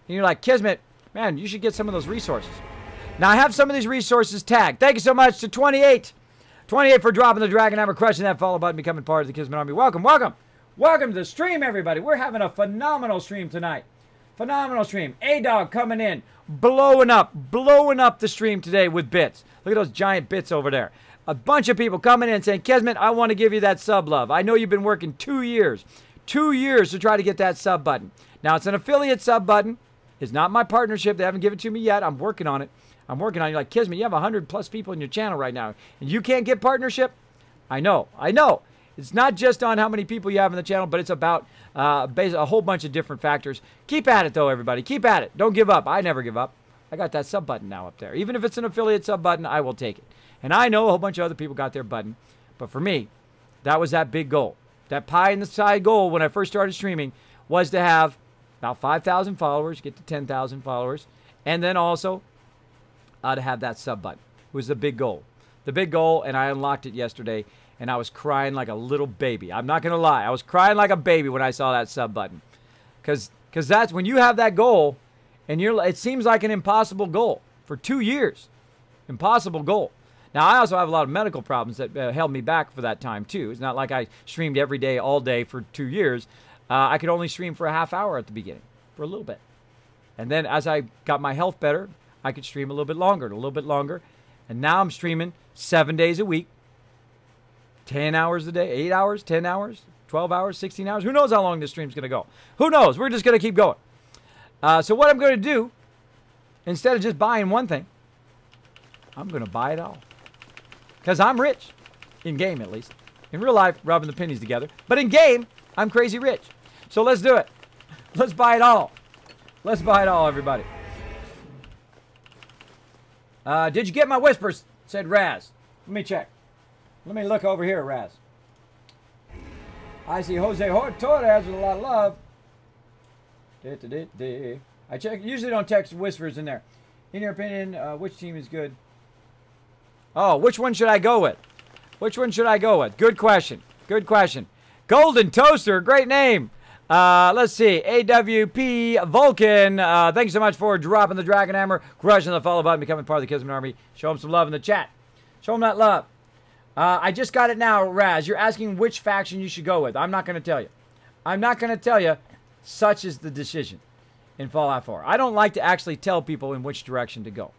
And you're like, Kismet, man, you should get some of those resources. Now, I have some of these resources tagged. Thank you so much to 28. 28 for dropping the Dragon Hammer, crushing that follow button, becoming part of the Kismet Army. Welcome, welcome. Welcome to the stream, everybody. We're having a phenomenal stream tonight. Phenomenal stream. A-Dog coming in, blowing up the stream today with bits. Look at those giant bits over there. A bunch of people coming in saying, Kismet, I want to give you that sub love. I know you've been working 2 years. 2 years to try to get that sub button. Now, it's an affiliate sub button. It's not my partnership. They haven't given it to me yet. I'm working on it. I'm working on it. You're like, Kismet, you have 100+ people in your channel right now, and you can't get partnership? I know. I know. It's not just on how many people you have in the channel, but it's about a whole bunch of different factors. Keep at it, though, everybody. Keep at it. Don't give up. I never give up. I got that sub button now up there. Even if it's an affiliate sub button, I will take it. And I know a whole bunch of other people got their button. But for me, that was that big goal. That pie in the sky goal when I first started streaming was to have about 5,000 followers, get to 10,000 followers, and then also to have that sub button. It was the big goal. The big goal, and I unlocked it yesterday, and I was crying like a little baby. I'm not going to lie. I was crying like a baby when I saw that sub button. Because that's when you have that goal, and it seems like an impossible goal for 2 years. Impossible goal. Now, I also have a lot of medical problems that held me back for that time, too. It's not like I streamed every day, all day for 2 years. I could only stream for a half hour at the beginning, for a little bit. And then as I got my health better, I could stream a little bit longer. And now I'm streaming 7 days a week, 10 hours a day, 8 hours, 10 hours, 12 hours, 16 hours. Who knows how long this stream's going to go? Who knows? We're just going to keep going. So what I'm going to do, instead of just buying one thing, I'm going to buy it all. Because I'm rich. In game, at least. In real life, rubbing the pennies together. But in game, I'm crazy rich. So let's do it. Let's buy it all. Let's buy it all, everybody. Did you get my whispers? Said Raz. Let me check. Let me look over here, Raz. I see Jose Torres with a lot of love. I check. Usually don't text whispers in there. In your opinion, which team is good? Oh, which one should I go with? Which one should I go with? Good question. Good question. Golden Toaster, great name. Let's see. AWP Vulcan. Thanks so much for dropping the Dragon Hammer, crushing the follow button, becoming part of the Kismet Army. Show them some love in the chat. Show them that love. I just got it now, Raz. You're asking which faction you should go with. I'm not going to tell you. I'm not going to tell you. Such is the decision in Fallout 4. I don't like to actually tell people in which direction to go.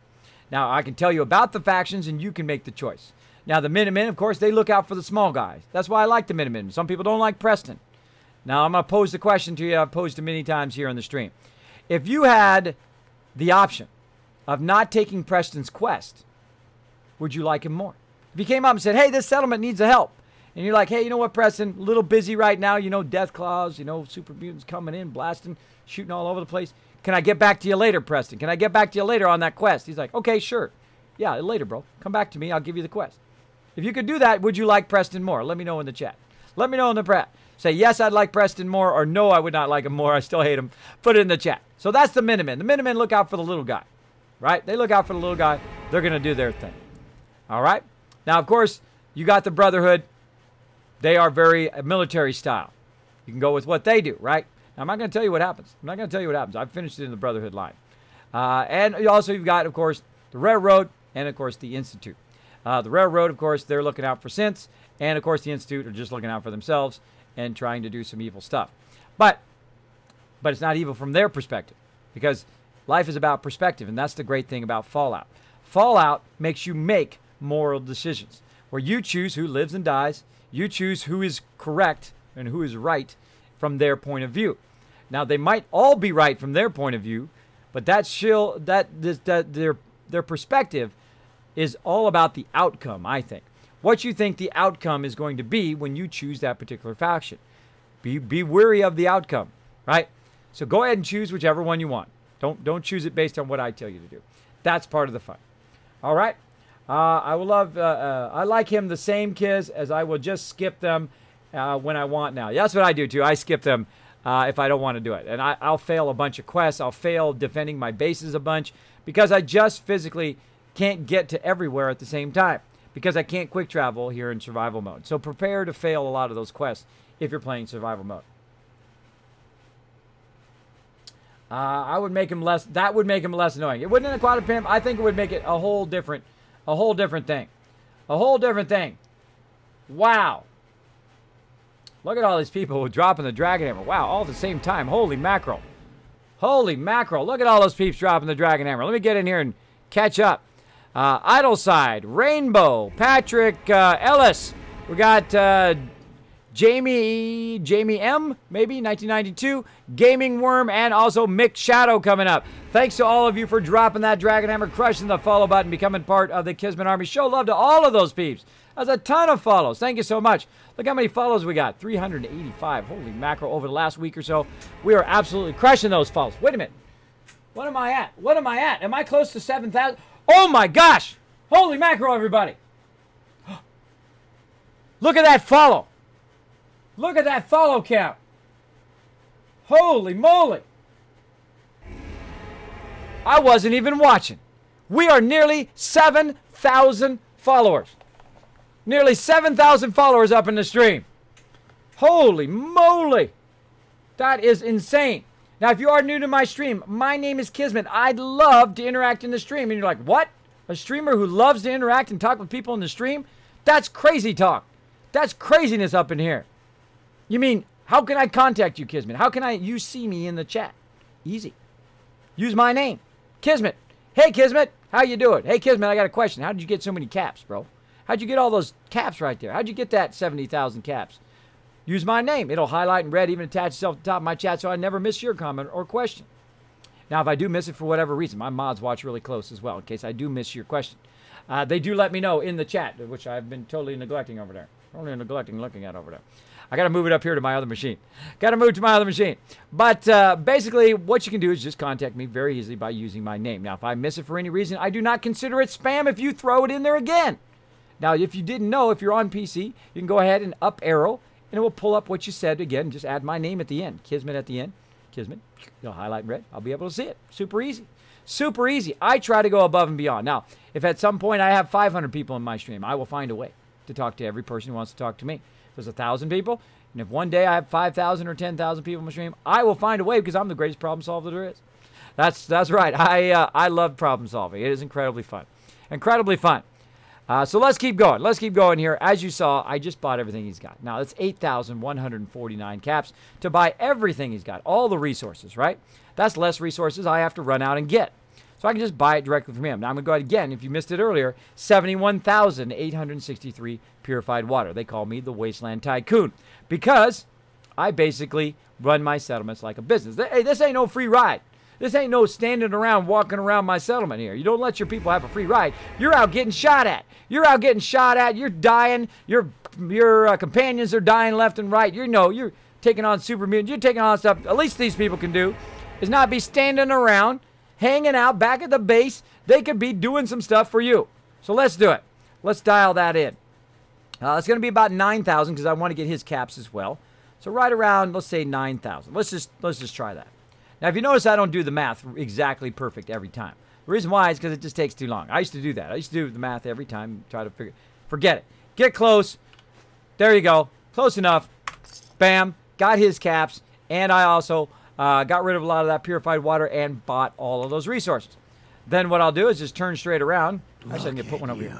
Now, I can tell you about the factions, and you can make the choice. Now, the Minutemen, of course, they look out for the small guys. That's why I like the Minutemen. Some people don't like Preston. Now, I'm going to pose the question to you. I've posed it many times here on the stream. If you had the option of not taking Preston's quest, would you like him more? If he came up and said, hey, this settlement needs a help, and you're like, hey, you know what, Preston, a little busy right now, you know, death claws, you know, super mutants coming in, blasting, shooting all over the place. Can I get back to you later, Preston? Can I get back to you later on that quest? He's like, okay, sure. Yeah, later, bro. Come back to me. I'll give you the quest. If you could do that, would you like Preston more? Let me know in the chat. Let me know in the chat. Say, yes, I'd like Preston more, or no, I would not like him more. I still hate him. Put it in the chat. So that's the Minutemen. The Minutemen look out for the little guy, right? They look out for the little guy. They're going to do their thing. All right? Now, of course, you got the Brotherhood. They are very military style. You can go with what they do, right? Now, I'm not going to tell you what happens. I'm not going to tell you what happens. I've finished it in the Brotherhood line. And also, you've got, of course, the Railroad and, of course, the Institute. The Railroad, of course, they're looking out for synths. And, of course, the Institute are just looking out for themselves and trying to do some evil stuff. But it's not evil from their perspective, because life is about perspective, and that's the great thing about Fallout. Fallout makes you make moral decisions, where you choose who lives and dies, you choose who is correct and who is right from their point of view. Now, they might all be right from their point of view, but their perspective is all about the outcome, I think. What you think the outcome is going to be when you choose that particular faction. Be wary of the outcome, right? So go ahead and choose whichever one you want. Don't choose it based on what I tell you to do. That's part of the fun. All right. I will love. I like him the same, Kiz, as I will just skip them when I want now. That's what I do too. I skip them if I don't want to do it, and I'll fail a bunch of quests. I'll fail defending my bases a bunch because I just physically can't get to everywhere at the same time because I can't quick travel here in survival mode. So prepare to fail a lot of those quests if you're playing survival mode. I would make him less. That would make him less annoying. It wouldn't in a quad pimp. I think it would make it a whole different thing. A whole different thing. Wow. Look at all these people dropping the dragon hammer. Wow, all at the same time. Holy mackerel. Holy mackerel. Look at all those peeps dropping the dragon hammer. Let me get in here and catch up. Idleside, Rainbow, Patrick Ellis. We got Jamie M, maybe, 1992, Gaming Worm, and also Mick Shadow coming up. Thanks to all of you for dropping that dragon hammer, crushing the follow button, becoming part of the Kismet Army. Show love to all of those peeps. That's a ton of follows. Thank you so much. Look how many follows we got. 385. Holy mackerel over the last week or so. We are absolutely crushing those follows. Wait a minute. What am I at? What am I at? Am I close to 7,000? Oh my gosh. Holy mackerel, everybody. Look at that follow. Look at that follow count. Holy moly. I wasn't even watching. We are nearly 7,000 followers. Nearly 7,000 followers up in the stream. Holy moly. That is insane. Now, if you are new to my stream, my name is Kismet. I'd love to interact in the stream. And you're like, what? A streamer who loves to interact and talk with people in the stream? That's crazy talk. That's craziness up in here. You mean, how can I contact you, Kismet? How can you see me in the chat? Easy. Use my name, Kismet. Hey, Kismet, how you doing? Hey, Kismet, I got a question. How did you get so many caps, bro? How'd you get all those caps right there? How'd you get that 70,000 caps? Use my name. It'll highlight in red, even attach itself to the top of my chat so I never miss your comment or question. Now, if I do miss it for whatever reason, my mods watch really close as well in case I do miss your question. They do let me know in the chat, which I've been totally neglecting over there. Totally neglecting looking at over there. I got to move it up here to my other machine. Got to move to my other machine. But basically, what you can do is just contact me very easily by using my name. Now, if I miss it for any reason, I do not consider it spam if you throw it in there again. Now, if you didn't know, if you're on PC, you can go ahead and up arrow, and it will pull up what you said again. Just add my name at the end. Kismet at the end. Kismet. You'll highlight in red. I'll be able to see it. Super easy. Super easy. I try to go above and beyond. Now, if at some point I have 500 people in my stream, I will find a way to talk to every person who wants to talk to me. If there's 1,000 people, and if one day I have 5,000 or 10,000 people in my stream, I will find a way because I'm the greatest problem solver there is. That's right. I love problem solving. It is incredibly fun. Incredibly fun. So let's keep going. Let's keep going here. As you saw, I just bought everything he's got. Now, that's 8,149 caps to buy everything he's got. All the resources, right? That's less resources I have to run out and get. So I can just buy it directly from him. Now, I'm going to go ahead again. If you missed it earlier, 71,863 purified water. They call me the Wasteland Tycoon because I basically run my settlements like a business. Hey, this ain't no free ride. This ain't no standing around, walking around my settlement here. You don't let your people have a free ride. You're out getting shot at. You're out getting shot at. You're dying. Your companions are dying left and right. You're taking on super mutants. You're taking on stuff. At least these people can do is not be standing around, hanging out back at the base. They could be doing some stuff for you. So let's do it. Let's dial that in. It's going to be about 9,000 because I want to get his caps as well. So right around, let's say 9,000. Let's just try that. Now, if you notice, I don't do the math exactly perfect every time. The reason why is because it just takes too long. I used to do that. I used to do the math every time, try to forget it. Get close. There you go. Close enough. Bam. Got his caps. And I also got rid of a lot of that purified water and bought all of those resources. Then what I'll do is just turn straight around. Actually, I can put one over here.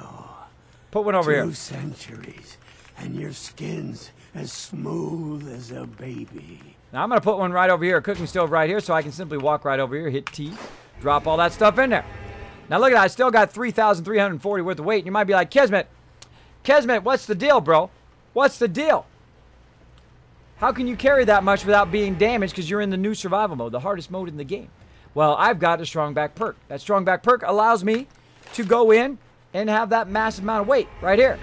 Put one over here. 2 centuries, and your skin's as smooth as a baby. Now, I'm going to put one right over here, a cooking stove right here, so I can simply walk right over here, hit T, drop all that stuff in there. Now, look at that. I still got 3,340 worth of weight. And you might be like, Kismet, what's the deal, bro? What's the deal? How can you carry that much without being damaged because you're in the new survival mode, the hardest mode in the game? Well, I've got a strong back perk. That strong back perk allows me to go in and have that massive amount of weight right here.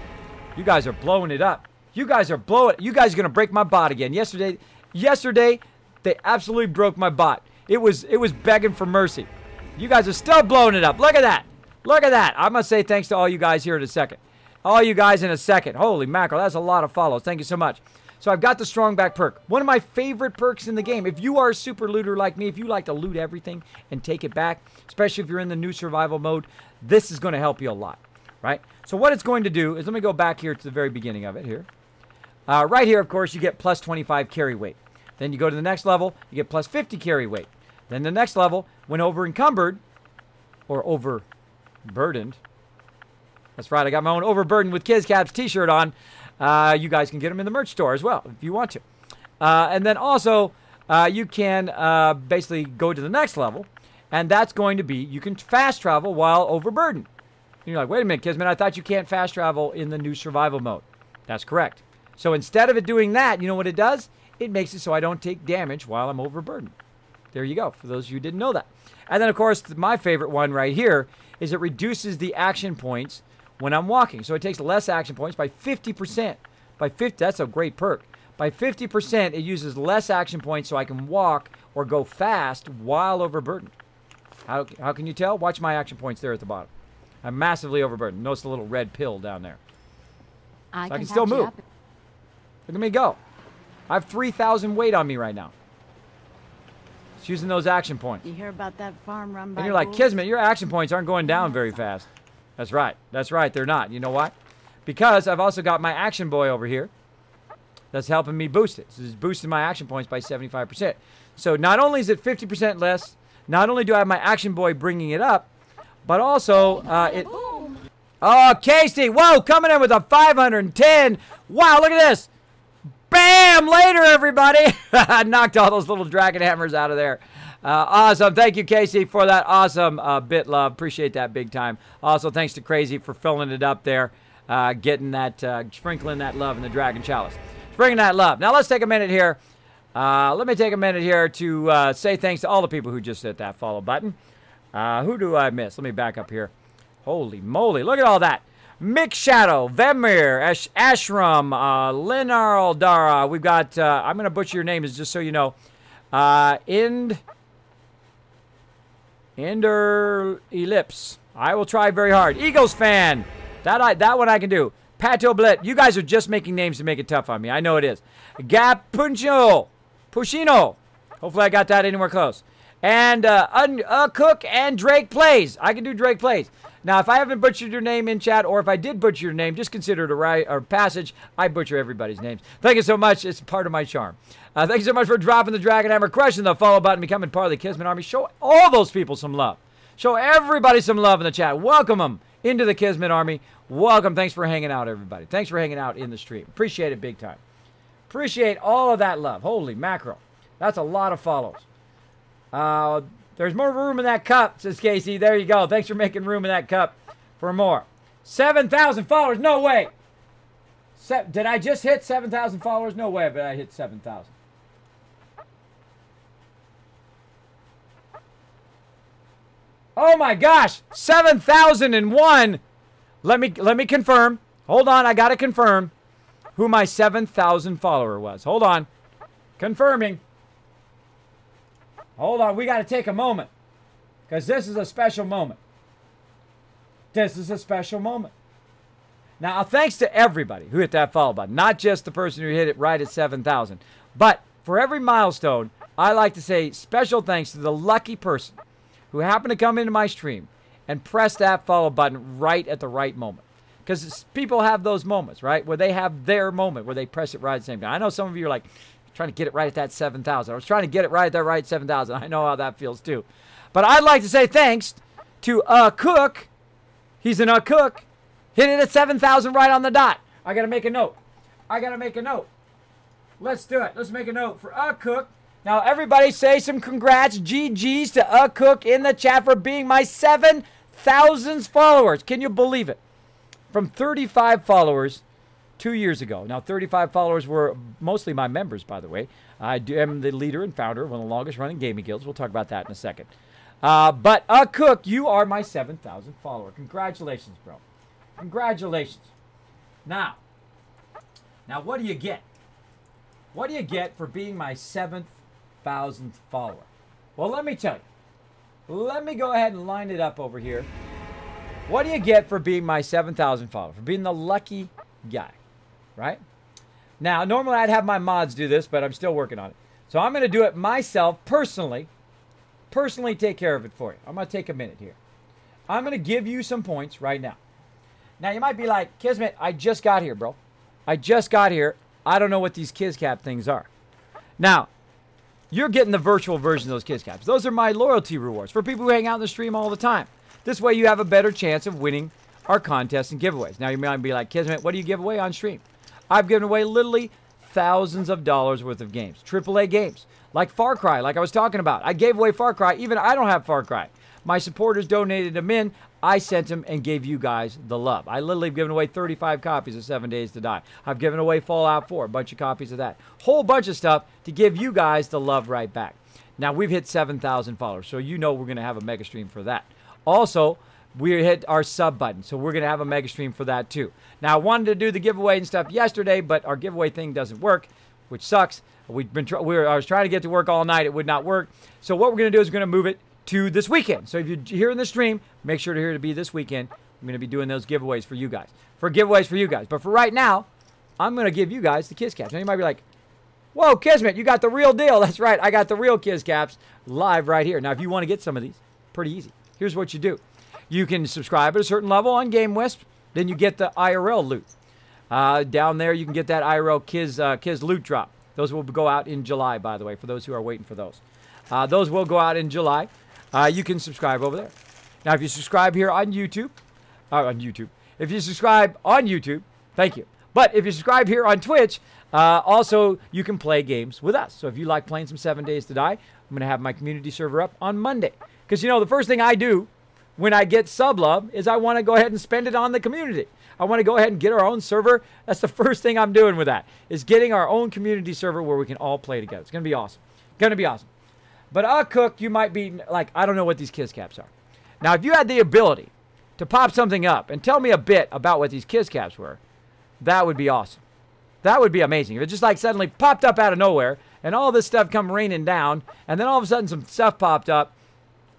You guys are blowing it up. You guys are blowing. You guys are gonna break my bot again. Yesterday, they absolutely broke my bot. It was begging for mercy. You guys are still blowing it up. Look at that. Look at that. I'm gonna say thanks to all you guys here in a second. All you guys in a second. Holy mackerel, that's a lot of follows. Thank you so much. So I've got the strong back perk. One of my favorite perks in the game. If you are a super looter like me, if you like to loot everything and take it back, especially if you're in the new survival mode, this is going to help you a lot, right? So what it's going to do is, let me go back here to the very beginning of it here. Right here, of course, you get plus 25 carry weight. Then you go to the next level, you get plus 50 carry weight. Then the next level, when over encumbered, or overburdened. That's right, I got my own Overburdened with KizCaps t-shirt on. You guys can get them in the merch store as well, if you want to. And then also, you can basically go to the next level, and that's going to be, you can fast travel while overburdened. And you're like, wait a minute, Kismet, I thought you can't fast travel in the new survival mode. That's correct. So instead of it doing that, you know what it does? It makes it so I don't take damage while I'm overburdened. There you go, for those of you who didn't know that. And then, of course, my favorite one right here is it reduces the action points when I'm walking. So it takes less action points by 50%. By 50, that's a great perk. By 50%, it uses less action points so I can walk or go fast while overburdened. How can you tell? Watch my action points there at the bottom. I'm massively overburdened. Notice the little red pill down there. So I can still move. Look at me go. I have 3,000 weight on me right now. It's using those action points. You hear about that farm run by And you're like, wolves? Kismet, your action points aren't going down very fast. That's right. That's right. They're not. You know why? Because I've also got my action boy over here that's helping me boost it. So it's boosting my action points by 75%. So not only is it 50% less, not only do I have my action boy bringing it up, but also it... Oh, Casey! Whoa, coming in with a 510. Wow, look at this. Bam! Later, everybody. I knocked all those little dragon hammers out of there. Awesome. Thank you, Casey, for that awesome bit love. Appreciate that big time. Also, thanks to Crazy for filling it up there, getting that, sprinkling that love in the dragon chalice. Bringing that love. Now, let's take a minute here. Let me take a minute here to say thanks to all the people who just hit that follow button. Who do I miss? Let me back up here. Holy moly. Look at all that. Mick Shadow, Vemir, Ashram, Linarl Dara. We've got, I'm going to butcher your names just so you know. Ender Ellipse. I will try very hard. Eagles fan. That one I can do. Pato Blit. You guys are just making names to make it tough on me. I know it is. Gap Puncho. Pushino. Hopefully I got that anywhere close. And Cook and Drake Plays. I can do Drake Plays. Now, if I haven't butchered your name in chat, or if I did butcher your name, just consider it a right or passage. I butcher everybody's names. Thank you so much. It's part of my charm. Thank you so much for dropping the Dragon Hammer, crushing the follow button, becoming part of the Kismet Army. Show all those people some love. Show everybody some love in the chat. Welcome them into the Kismet Army. Welcome. Thanks for hanging out, everybody. Thanks for hanging out in the stream. Appreciate it big time. Appreciate all of that love. Holy mackerel. That's a lot of follows. There's more room in that cup, says Casey. There you go. Thanks for making room in that cup for more. 7,000 followers. No way. Did I just hit 7,000 followers? No way, but I hit 7,000. Oh my gosh. 7,001. Let me confirm. Hold on. I got to confirm who my 7,000 follower was. Hold on. Confirming. Hold on, we got to take a moment, because this is a special moment. This is a special moment. Now, thanks to everybody who hit that follow button, not just the person who hit it right at 7,000. But for every milestone, I like to say special thanks to the lucky person who happened to come into my stream and press that follow button right at the right moment. Because people have those moments, right, where they have their moment, where they press it right at the same time. I know some of you are like, trying to get it right at that 7,000. I was trying to get it right at that right 7,000. I know how that feels too. But I'd like to say thanks to Cook. He's an Cook. Hit it at 7,000 right on the dot. I got to make a note. I got to make a note. Let's do it. Let's make a note for Cook. Now, everybody say some congrats, GGs to Cook in the chat for being my 7,000th followers. Can you believe it? From 35 followers 2 years ago. Now, 35 followers were mostly my members, by the way. I am the leader and founder of one of the longest running gaming guilds. We'll talk about that in a second. But Cook, you are my 7,000th follower. Congratulations, bro. Congratulations. Now, Now, what do you get? What do you get for being my 7,000th follower? Well, let me tell you. Let me go ahead and line it up over here. What do you get for being my 7,000 follower? For being the lucky guy, right? Now, normally I'd have my mods do this, but I'm still working on it. So I'm going to do it myself, personally take care of it for you. I'm going to take a minute here. I'm going to give you some points right now. Now, you might be like, Kismet, I just got here, bro. I just got here. I don't know what these KizCap things are. Now, you're getting the virtual version of those KizCaps. Those are my loyalty rewards for people who hang out in the stream all the time. This way you have a better chance of winning our contests and giveaways. Now, you might be like, Kismet, what do you give away on stream? I've given away literally thousands of dollars worth of games. AAA games. Like Far Cry, like I was talking about. I gave away Far Cry. Even I don't have Far Cry. My supporters donated them in. I sent them and gave you guys the love. I literally have given away 35 copies of 7 Days to Die. I've given away Fallout 4, a bunch of copies of that. Whole bunch of stuff to give you guys the love right back. Now, we've hit 7,000 followers, so you know we're going to have a mega stream for that. Also, we hit our sub button, so we're going to have a mega stream for that too. Now, I wanted to do the giveaway and stuff yesterday, but our giveaway thing doesn't work, which sucks. I was trying to get to work all night. It would not work. So what we're going to do is we're going to move it to this weekend. So if you're here in the stream, make sure to hear to be this weekend. I'm going to be doing those giveaways for you guys. But for right now, I'm going to give you guys the KizCaps. Now you might be like, whoa, Kismet, you got the real deal. That's right. I got the real KizCaps live right here. Now, if you want to get some of these, pretty easy. Here's what you do. You can subscribe at a certain level on GameWisp. Then you get the IRL loot. Down there, you can get that IRL Kiz loot drop. Those will go out in July, by the way, for those who are waiting for those. Those will go out in July. You can subscribe over there. Now, if you subscribe here on YouTube, if you subscribe on YouTube, thank you. But if you subscribe here on Twitch, also, you can play games with us. So if you like playing some 7 Days to Die, I'm going to have my community server up on Monday. Because, you know, the first thing I do when I get sub love is I want to go ahead and spend it on the community. I want to go ahead and get our own server. That's the first thing I'm doing with that, is getting our own community server where we can all play together. It's going to be awesome. Going to be awesome. But Cook, you might be like, I don't know what these KizCaps are. Now, if you had the ability to pop something up and tell me a bit about what these KizCaps were, that would be awesome. That would be amazing. If it just like suddenly popped up out of nowhere and all this stuff come raining down and then all of a sudden some stuff popped up.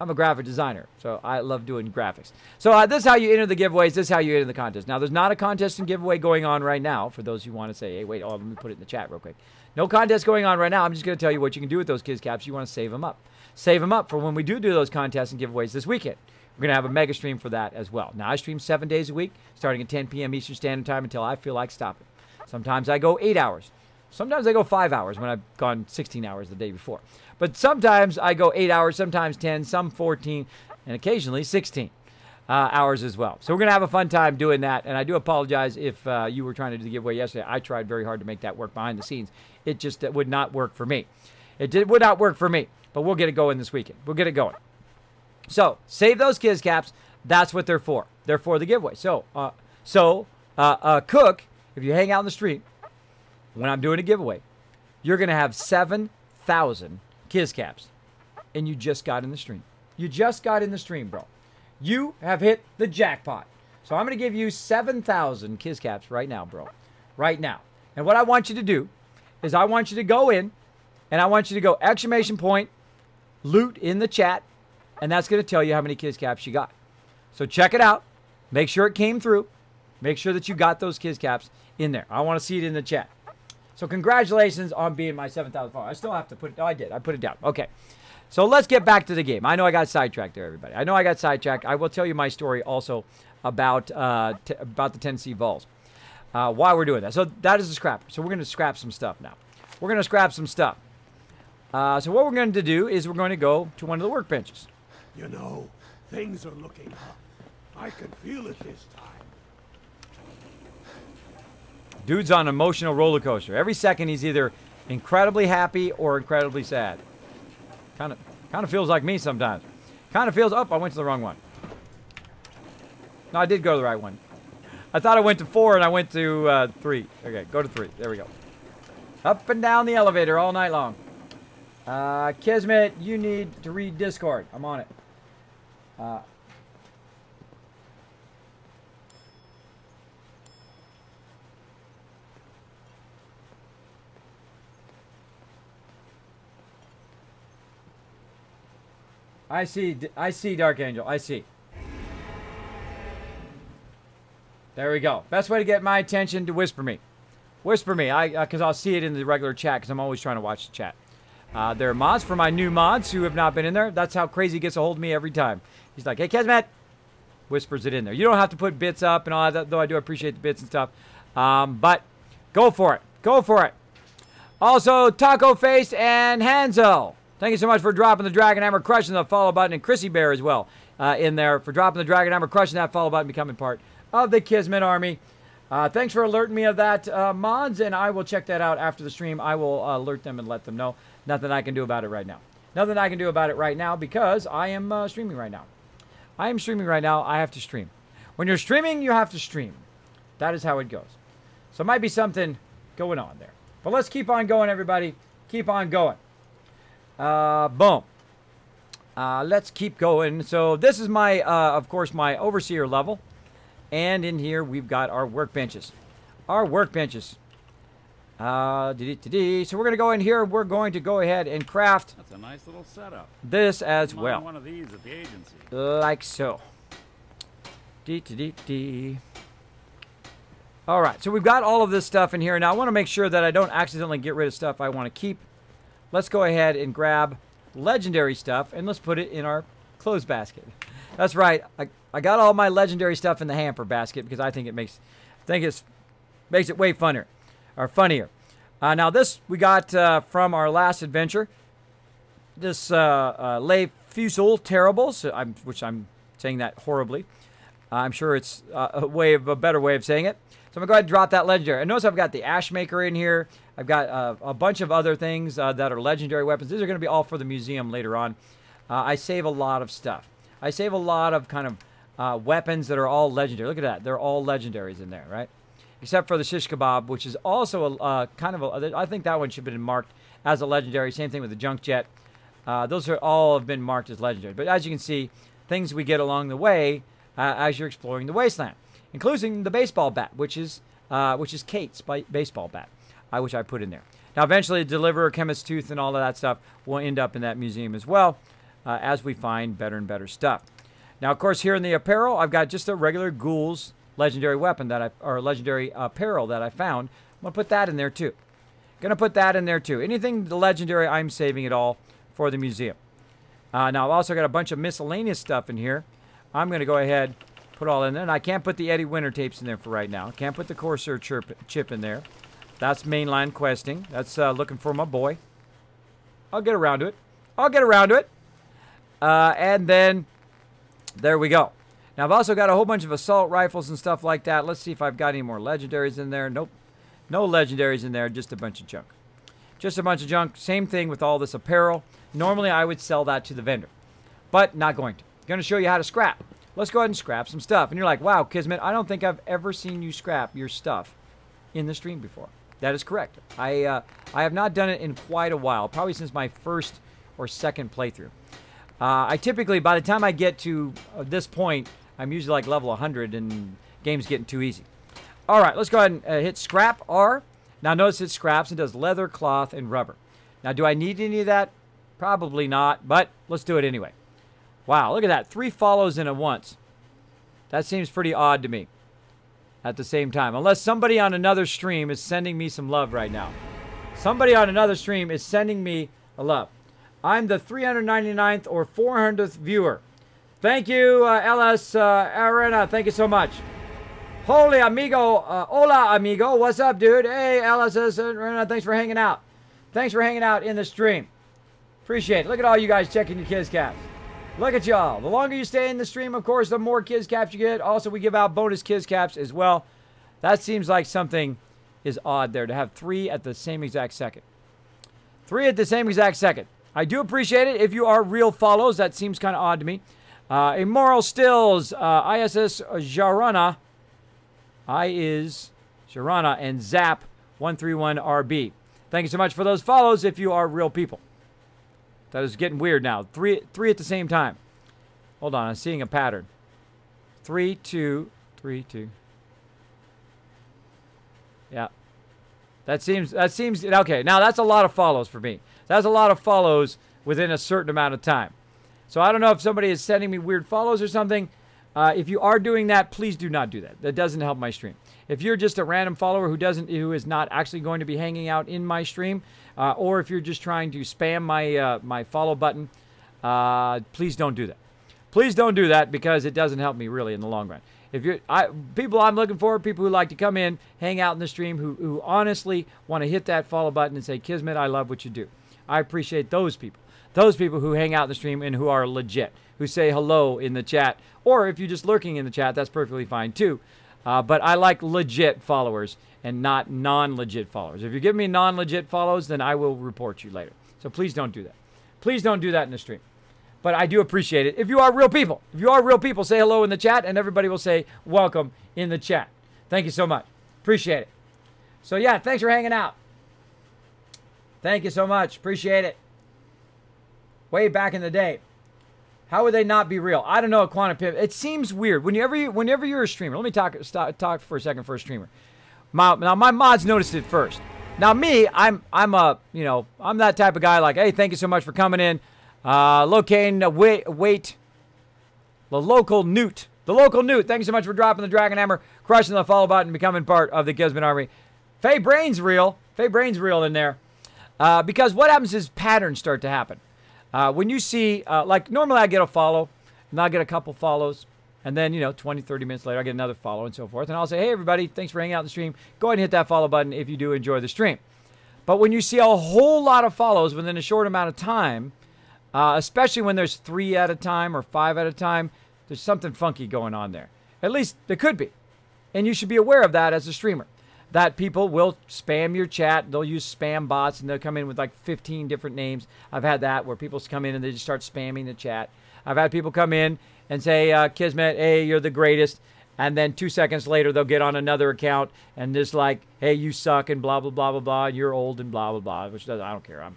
I'm a graphic designer, so I love doing graphics. So this is how you enter the giveaways. This is how you enter the contest. Now, there's not a contest and giveaway going on right now for those who want to say, hey, wait, let me put it in the chat real quick. No contest going on right now. I'm just going to tell you what you can do with those KizCaps. You want to save them up. Save them up for when we do those contests and giveaways this weekend. We're going to have a mega stream for that as well. Now, I stream 7 days a week, starting at 10 p.m. Eastern Standard Time until I feel like stopping. Sometimes I go 8 hours. Sometimes I go 5 hours when I've gone 16 hours the day before. But sometimes I go 8 hours, sometimes 10, some 14, and occasionally 16 hours as well. So we're going to have a fun time doing that. And I do apologize if you were trying to do the giveaway yesterday. I tried very hard to make that work behind the scenes. It just would not work for me. Would not work for me. But we'll get it going this weekend. We'll get it going. So save those KizCaps. That's what they're for. They're for the giveaway. So Cook, if you hang out in the street, when I'm doing a giveaway, you're going to have 7,000 KizCaps. And you just got in the stream. You just got in the stream, bro. You have hit the jackpot. So I'm going to give you 7,000 KizCaps right now, bro. Right now. And what I want you to do is I want you to go in and I want you to go exclamation point, loot in the chat, and that's going to tell you how many KizCaps you got. So check it out. Make sure it came through. Make sure that you got those KizCaps in there. I want to see it in the chat. So congratulations on being my 7,000 follower. I still have to put it. Oh, I did. I put it down. Okay. So let's get back to the game. I know I got sidetracked there, everybody. I know I got sidetracked. I will tell you my story also about the Tennessee Vols while we're doing that. So that is a scrapper. So we're going to scrap some stuff now. We're going to scrap some stuff. So what we're going to do is we're going to go to one of the workbenches. You know, things are looking up. I can feel it this time. Dude's on an emotional roller coaster. Every second he's either incredibly happy or incredibly sad. Kind of feels like me sometimes. Kind of feels, oh, I went to the wrong one. No, I did go to the right one. I thought I went to 4 and I went to 3. Okay, go to 3. There we go. Up and down the elevator all night long. Kismet, you need to read Discord. I'm on it. I see, Dark Angel. I see. There we go. Best way to get my attention to whisper me. Whisper me, because I'll see it in the regular chat, because I'm always trying to watch the chat. There are mods for my new mods who have not been in there. That's how Crazy gets a hold of me every time. He's like, hey, Kismet. Whispers it in there. You don't have to put bits up and all that, though I do appreciate the bits and stuff. But go for it. Go for it. Also, Taco Face and Hanzo. Thank you so much for dropping the Dragon Hammer, crushing the follow button, and Chrissy Bear as well in there for dropping the Dragon Hammer, crushing that follow button, becoming part of the Kismet Army. Thanks for alerting me of that, mods, and I will check that out after the stream. I will alert them and let them know. Nothing I can do about it right now. Nothing I can do about it right now because I am streaming right now. I am streaming right now. I have to stream. When you're streaming, you have to stream. That is how it goes. So it might be something going on there. But let's keep on going, everybody. Keep on going. Boom. Let's keep going. So this is my, of course, my overseer level. And in here, we've got our workbenches. Our workbenches. So we're going to go in here. We're going to go ahead and craft. That's a nice little setup. This as well. One of these at the agency. Like so. All right, so we've got all of this stuff in here. Now, I want to make sure that I don't accidentally get rid of stuff I want to keep. Let's go ahead and grab legendary stuff, and let's put it in our clothes basket. That's right. I got all my legendary stuff in the hamper basket because I think it makes it way funnier. Now, this we got from our last adventure. This Le Fusil Terrible, which I'm saying that horribly. I'm sure it's a better way of saying it. So I'm going to go ahead and drop that legendary. And notice I've got the Ash Maker in here. I've got a bunch of other things that are legendary weapons. These are going to be all for the museum later on. I save a lot of stuff. I save a lot of kind of weapons that are all legendary. Look at that. They're all legendaries in there, right? Except for the Shish Kebab, which is also I think that one should have been marked as a legendary. Same thing with the Junk Jet. Those are all have been marked as legendary. But as you can see, things we get along the way as you're exploring the wasteland, including the baseball bat, which is Kate's baseball bat, which I put in there. Now, eventually, the Deliverer, Chemist's Tooth, and all of that stuff will end up in that museum as well, as we find better and better stuff. Now, of course, here in the apparel, I've got just a regular Ghoul's legendary weapon or legendary apparel that I found. I'm gonna put that in there too. Anything legendary, I'm saving it all for the museum. Now, I've also got a bunch of miscellaneous stuff in here. I'm going to go ahead, put all in there. And I can't put the Eddie Winter tapes in there for right now. Can't put the Corsair chip in there. That's mainline questing. That's looking for my boy. I'll get around to it. And then, there we go. Now, I've also got a whole bunch of assault rifles and stuff like that. Let's see if I've got any more legendaries in there. Nope. No legendaries in there. Just a bunch of junk. Same thing with all this apparel. Normally, I would sell that to the vendor. But not going to. Going to show you how to scrap. Let's go ahead and scrap some stuff. And you're like, wow, Kismet, I don't think I've ever seen you scrap your stuff in the stream before. That is correct. I have not done it in quite a while, probably since my first or second playthrough. I typically, by the time I get to this point, I'm usually like level 100 and game's getting too easy. All right, let's go ahead and hit scrap R. Now notice it scraps and does leather, cloth, and rubber. Now, do I need any of that? Probably not, but let's do it anyway. Wow, look at that. 3 follows in at once. That seems pretty odd to me at the same time. Unless somebody on another stream is sending me some love right now. Somebody on another stream is sending me a love. I'm the 399th or 400th viewer. Thank you, LS Arena. Thank you so much. Holy amigo. Hola, amigo. What's up, dude? Hey, LS Arena. Thanks for hanging out. Thanks for hanging out in the stream. Appreciate it. Look at all you guys checking your kids caps. Look at y'all. The longer you stay in the stream, of course, the more kids caps you get. Also, we give out bonus kids caps as well. That seems like something is odd there to have 3 at the same exact second. 3 at the same exact second. I do appreciate it. If you are real follows, that seems kind of odd to me. Immoral Stills, ISS Jarana, Jarana, and Zap131RB. Thank you so much for those follows if you are real people. That is getting weird now. 3 at the same time. Hold on, I'm seeing a pattern. 3, 2, 3, 2. Yeah. That seems okay. Now that's a lot of follows for me. That's a lot of follows within a certain amount of time. So I don't know if somebody is sending me weird follows or something. If you are doing that, please do not do that. That doesn't help my stream. If you're just a random follower who is not actually going to be hanging out in my stream, or if you're just trying to spam my follow button, please don't do that. Please don't do that because it doesn't help me really in the long run. If you're people I'm looking for, people who like to come in, hang out in the stream, who honestly want to hit that follow button and say, Kismet, I love what you do. I appreciate those people. Those people who hang out in the stream and who are legit, who say hello in the chat, or if you're just lurking in the chat, that's perfectly fine too. But I like legit followers and not non-legit followers. If you're giving me non-legit follows, then I will report you later. So please don't do that. Please don't do that in the stream. But I do appreciate it. If you are real people, say hello in the chat, and everybody will say welcome in the chat. Thank you so much. Appreciate it. So yeah, thanks for hanging out. Thank you so much. Appreciate it. Way back in the day. How would they not be real? I don't know, Quantum Pimp. It seems weird. Whenever you're a streamer, let me talk for a second for a streamer. Now my mods noticed it first. Now me, I'm that type of guy like, hey, thank you so much for coming in. Locating, wait. The local Newt. Thank you so much for dropping the Dragon Hammer, crushing the follow button, becoming part of the Kismet Army. Faye Brain's real in there. Because what happens is patterns start to happen. When you see, like normally I get a follow, and I'll get a couple follows, and then, 20, 30 minutes later I get another follow and so forth. And I'll say, hey everybody, thanks for hanging out in the stream. Go ahead and hit that follow button if you do enjoy the stream. But when you see a whole lot of follows within a short amount of time, especially when there's 3 at a time or 5 at a time, there's something funky going on there. At least there could be. And you should be aware of that as a streamer. That people will spam your chat. They'll use spam bots, and they'll come in with like 15 different names. I've had that where people come in and they just start spamming the chat. I've had people come in and say, Kismet, hey, you're the greatest. And then 2 seconds later, they'll get on another account and just like, hey, you suck and blah, blah, blah, blah, blah. You're old and blah, blah, blah. Which I don't care.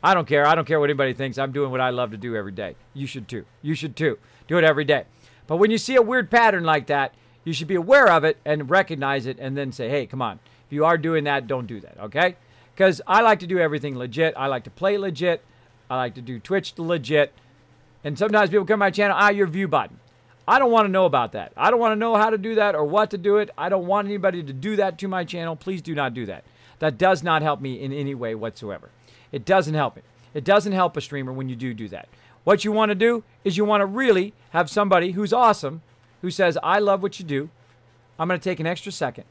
I don't care. I don't care what anybody thinks. I'm doing what I love to do every day. You should too. You should too. Do it every day. But when you see a weird pattern like that, you should be aware of it and recognize it and then say, hey, come on. If you are doing that, don't do that, okay? Because I like to do everything legit. I like to play legit. I like to do Twitch legit. And sometimes people come to my channel, your view button. I don't want to know about that. I don't want to know how to do that or what to do it. I don't want anybody to do that to my channel. Please do not do that. That does not help me in any way whatsoever. It doesn't help me. It doesn't help a streamer when you do that. What you want to do is you want to really have somebody who's awesome, who says, I love what you do. I'm going to take an extra second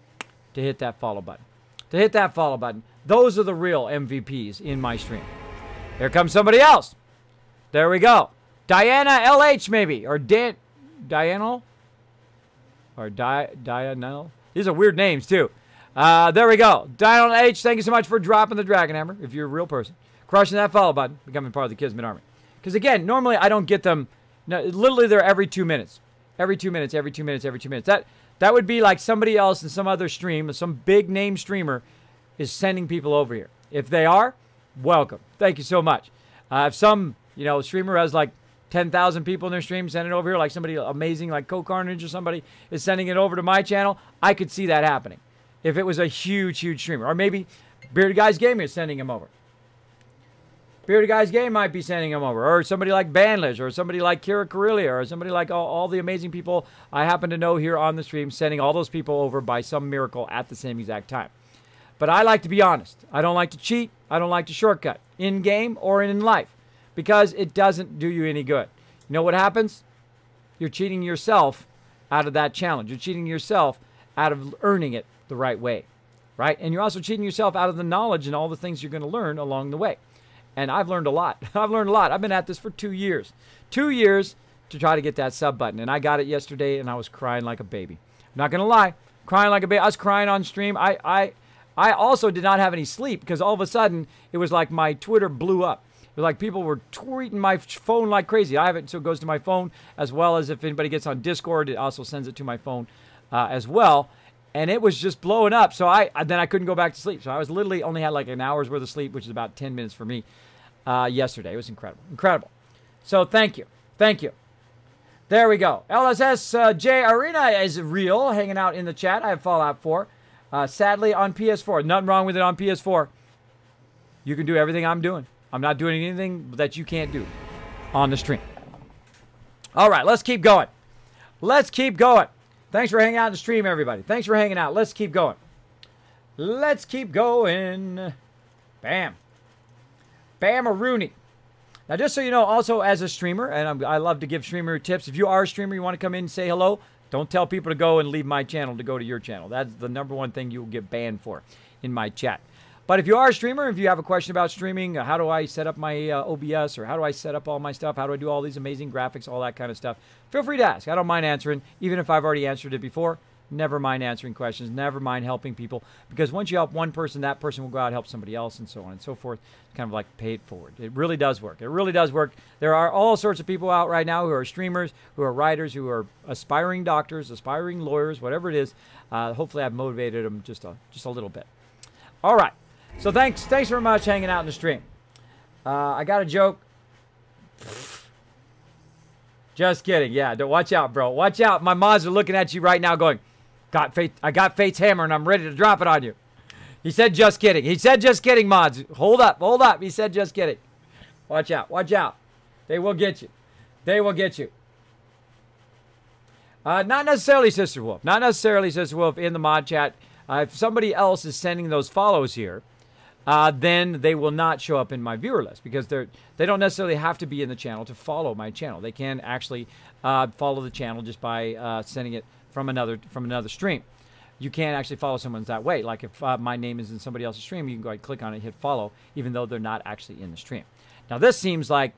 to hit that follow button. To hit that follow button. Those are the real MVPs in my stream. Here comes somebody else. There we go. Diana LH maybe. Or Dianal? Or Dianal? These are weird names too. There we go. Dianal H, thank you so much for dropping the Dragon Hammer, if you're a real person. Crushing that follow button, becoming part of the Kismet Army. Because again, normally I don't get them, no, literally they're every 2 minutes. Every 2 minutes, every 2 minutes, every 2 minutes. That would be like somebody else in some other stream, some big name streamer is sending people over here. If they are, welcome. Thank you so much. If some, streamer has like 10,000 people in their stream sending it over here, like somebody amazing like Co-Carnage or somebody is sending it over to my channel, I could see that happening. If it was a huge, huge streamer. Or maybe Bearded Guys Gaming is sending him over. Bearded Guys Game might be sending him over. Or somebody like Banlish, or somebody like Kira Karelia, or somebody like all the amazing people I happen to know here on the stream, sending all those people over by some miracle at the same exact time. But I like to be honest. I don't like to cheat. I don't like to shortcut, in-game or in life, because it doesn't do you any good. You know what happens? You're cheating yourself out of that challenge. You're cheating yourself out of earning it the right way, right? And you're also cheating yourself out of the knowledge and all the things you're going to learn along the way. And I've learned a lot. I've learned a lot. I've been at this for 2 years. 2 years to try to get that sub button. And I got it yesterday, and I was crying like a baby. I'm not going to lie. Crying like a baby. I was crying on stream. I also did not have any sleep because all of a sudden, it was like my Twitter blew up. It was like people were tweeting my phone like crazy. I have it, so it goes to my phone, as well as if anybody gets on Discord, it also sends it to my phone as well. And it was just blowing up. So then I couldn't go back to sleep. So I was literally only had like an hour's worth of sleep, which is about 10 minutes for me yesterday. It was incredible. Incredible. So thank you. Thank you. There we go. LSSJ Arena is real, hanging out in the chat. I have Fallout 4. Sadly, on PS4. Nothing wrong with it on PS4. You can do everything I'm doing. I'm not doing anything that you can't do on the stream. All right, let's keep going. Let's keep going. Thanks for hanging out in the stream, everybody. Thanks for hanging out. Let's keep going. Let's keep going. Bam. Bam-a-rooney. Now, just so you know, also as a streamer, and I love to give streamer tips. If you are a streamer, you want to come in and say hello, don't tell people to go and leave my channel to go to your channel. That's the #1 thing you will get banned for in my chat. But if you are a streamer, if you have a question about streaming, how do I set up my OBS, or how do I set up all my stuff, how do I do all these amazing graphics, all that kind of stuff, feel free to ask. I don't mind answering, even if I've already answered it before. Never mind answering questions, never mind helping people, because once you help one person, that person will go out and help somebody else, and so on and so forth. It's kind of like pay it forward. It really does work. It really does work. There are all sorts of people out right now who are streamers, who are writers, who are aspiring doctors, aspiring lawyers, whatever it is. Hopefully I've motivated them just a little bit. All right. So thanks very much hanging out in the stream. I got a joke. Just kidding. Yeah, watch out, bro. Watch out. My mods are looking at you right now going, I got Fate's hammer and I'm ready to drop it on you. He said just kidding. He said just kidding, mods. Hold up. Hold up. He said just kidding. Watch out. Watch out. They will get you. They will get you. Not necessarily Sister Wolf. Not necessarily Sister Wolf in the mod chat. If somebody else is sending those follows here, then they will not show up in my viewer list, because they don't necessarily have to be in the channel to follow my channel. They can actually follow the channel just by sending it from another stream. You can't actually follow someone that way. Like if my name is in somebody else's stream, you can go ahead and click on it and hit follow, even though they're not actually in the stream. Now this seems like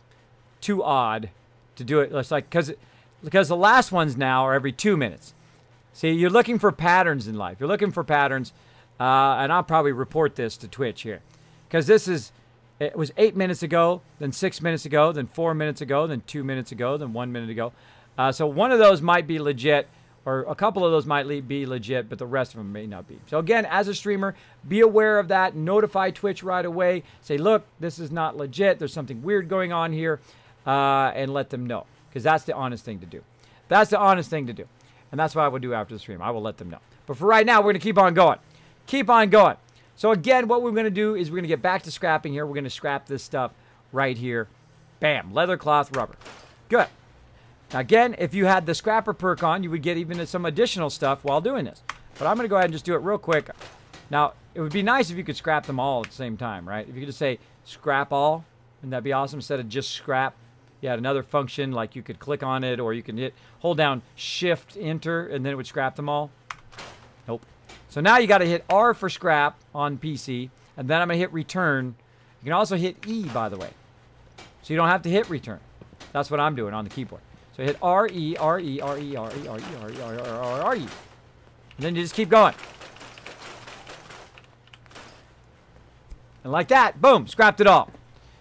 too odd to do it. It's like because the last ones now are every 2 minutes. See, you're looking for patterns in life. You're looking for patterns, and I'll probably report this to Twitch here, because it was 8 minutes ago, then 6 minutes ago, then 4 minutes ago, then 2 minutes ago, then 1 minute ago. So one of those might be legit, or a couple of those might be legit, but the rest of them may not be. So again, as a streamer, be aware of that. Notify Twitch right away. Say, look, this is not legit. There's something weird going on here, and let them know, because that's the honest thing to do. That's the honest thing to do. And that's what I will do after the stream. I will let them know. But for right now, we're going to keep on going. Keep on going. So again, what we're going to do is we're going to get back to scrapping here. We're going to scrap this stuff right here. Bam. Leather, cloth, rubber. Good. Now again, if you had the scrapper perk on, you would get even some additional stuff while doing this. But I'm going to go ahead and just do it real quick. Now, it would be nice if you could scrap them all at the same time, right? If you could just say scrap all, wouldn't that be awesome? Instead of just scrap. You had another function, like you could click on it, or you can hold down Shift, Enter, and then it would scrap them all. Nope. So now you got to hit R for scrap on PC, and then I'm going to hit return. You can also hit E, by the way. So you don't have to hit return. That's what I'm doing on the keyboard. So hit R, E, R, E, R, E, R, E, R, E, R, E, R, E, R, R, E. And then you just keep going. And like that, boom, scrapped it all.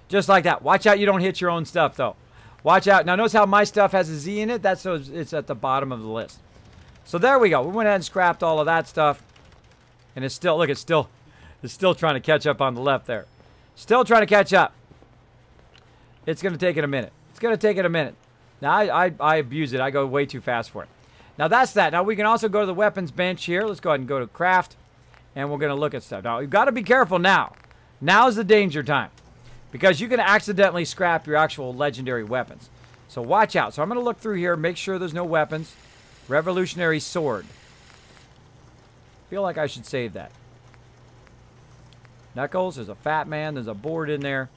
Just like that. Watch out you don't hit your own stuff, though. Watch out. Now, notice how my stuff has a Z in it? That's so it's at the bottom of the list. So there we go. We went ahead and scrapped all of that stuff. And it's still, look, it's still trying to catch up on the left there. Still trying to catch up. It's going to take it a minute. It's going to take it a minute. Now, I abuse it. I go way too fast for it. Now, that's that. Now, we can also go to the weapons bench here. Let's go ahead and go to craft. And we're going to look at stuff. Now, you've got to be careful now. Now's the danger time, because you can accidentally scrap your actual legendary weapons. So watch out. So I'm going to look through here, make sure there's no weapons. Revolutionary sword. Feel like I should save that. Knuckles, there's a fat man, there's a board in there,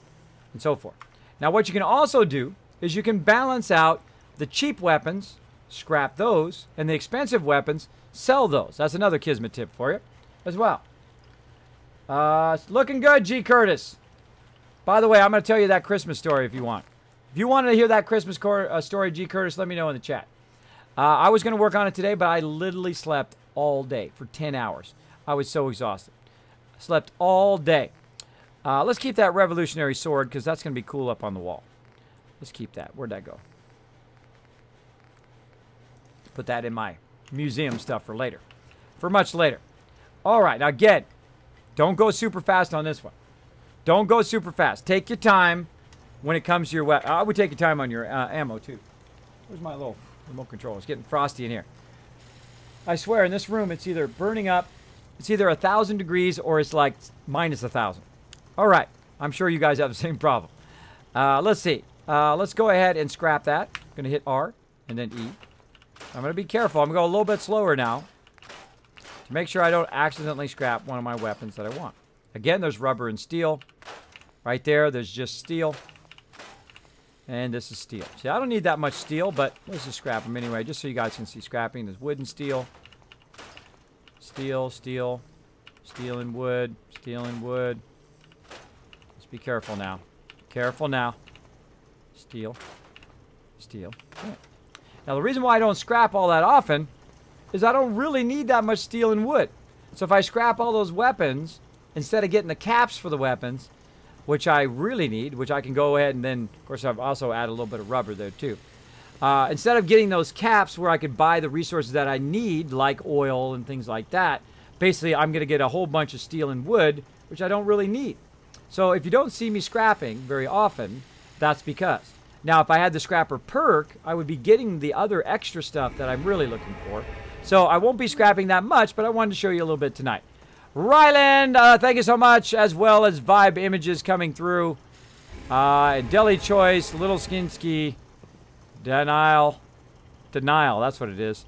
and so forth. Now what you can also do is you can balance out the cheap weapons, scrap those, and the expensive weapons, sell those. That's another Kismet tip for you as well. It's looking good, G. Curtis. By the way, I'm going to tell you that Christmas story if you want. If you wanted to hear that Christmas story, G. Curtis, let me know in the chat. I was going to work on it today, but I literally slept all day for 10 hours. I was so exhausted. I slept all day. Let's keep that revolutionary sword, because that's going to be cool up on the wall. Let's keep that. Where'd that go? Put that in my museum stuff for later. For much later. All right, now again, don't go super fast on this one. Don't go super fast. Take your time when it comes to your weapon. I would take your time on your ammo, too. Where's my little remote control? It's getting frosty in here. I swear, in this room, it's either burning up, it's either 1,000 degrees, or it's like minus 1,000. All right. I'm sure you guys have the same problem. Let's see. Let's go ahead and scrap that. I'm going to hit R. and then E. I'm going to be careful. I'm going to go a little bit slower now to make sure I don't accidentally scrap one of my weapons that I want. Again, there's rubber and steel. Right there, there's just steel. And this is steel. See, I don't need that much steel, but let's just scrap them anyway, just so you guys can see scrapping. There's wood and steel. Steel, steel, steel and wood, steel and wood. Just be careful now. Careful now. Steel, steel. Okay. Now, the reason why I don't scrap all that often is I don't really need that much steel and wood. So if I scrap all those weapons, instead of getting the caps for the weapons, which I really need, which I can go ahead and then, of course, I've also added a little bit of rubber there too. Instead of getting those caps where I could buy the resources that I need, like oil and things like that, basically I'm going to get a whole bunch of steel and wood, which I don't really need. So if you don't see me scrapping very often, that's because. Now, if I had the scrapper perk, I would be getting the other extra stuff that I'm really looking for. So I won't be scrapping that much, but I wanted to show you a little bit tonight. Ryland, thank you so much, as well as Vibe Images coming through. Deli Choice, Little Skinsky, Denial, that's what it is.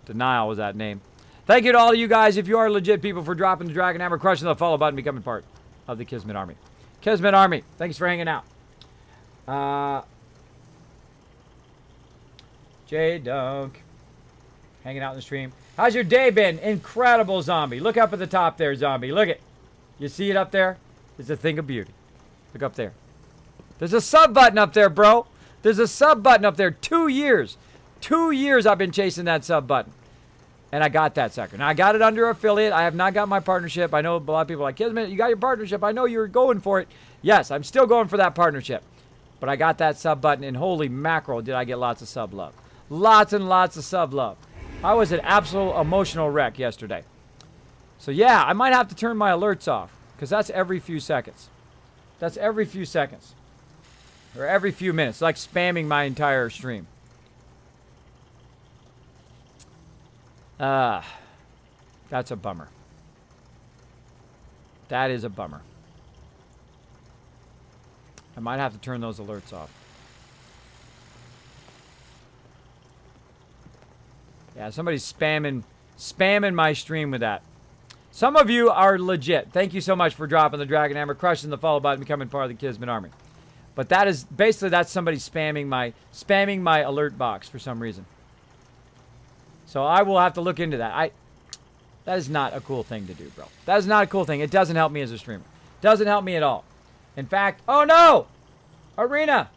Denial was that name. Thank you to all of you guys, if you are legit people, for dropping the Dragon Hammer, crushing the follow button, becoming part of the Kismet Army. Kismet Army, thanks for hanging out. J-Dunk, hanging out in the stream. How's your day been? Incredible, Zombie. Look up at the top there, Zombie. Look it. You see it up there? It's a thing of beauty. Look up there. There's a sub button up there, bro. There's a sub button up there. 2 years. 2 years I've been chasing that sub button. And I got that sucker. Now, I got it under affiliate. I have not got my partnership. I know a lot of people are like, Kismet, you got your partnership. I know you're going for it. Yes, I'm still going for that partnership. But I got that sub button, and holy mackerel, did I get lots of sub love. Lots and lots of sub love. I was an absolute emotional wreck yesterday. So yeah, I might have to turn my alerts off, because that's every few seconds. That's every few seconds. Or every few minutes, like spamming my entire stream. That's a bummer. That is a bummer. I might have to turn those alerts off. Yeah, somebody's spamming my stream with that. Some of you are legit. Thank you so much for dropping the Dragon Hammer, crushing the follow button, becoming part of the Kismet Army. But that is basically, that's somebody spamming my alert box for some reason. So I will have to look into that. That is not a cool thing to do, bro. That is not a cool thing. It doesn't help me as a streamer. Doesn't help me at all. In fact, oh no! Arena!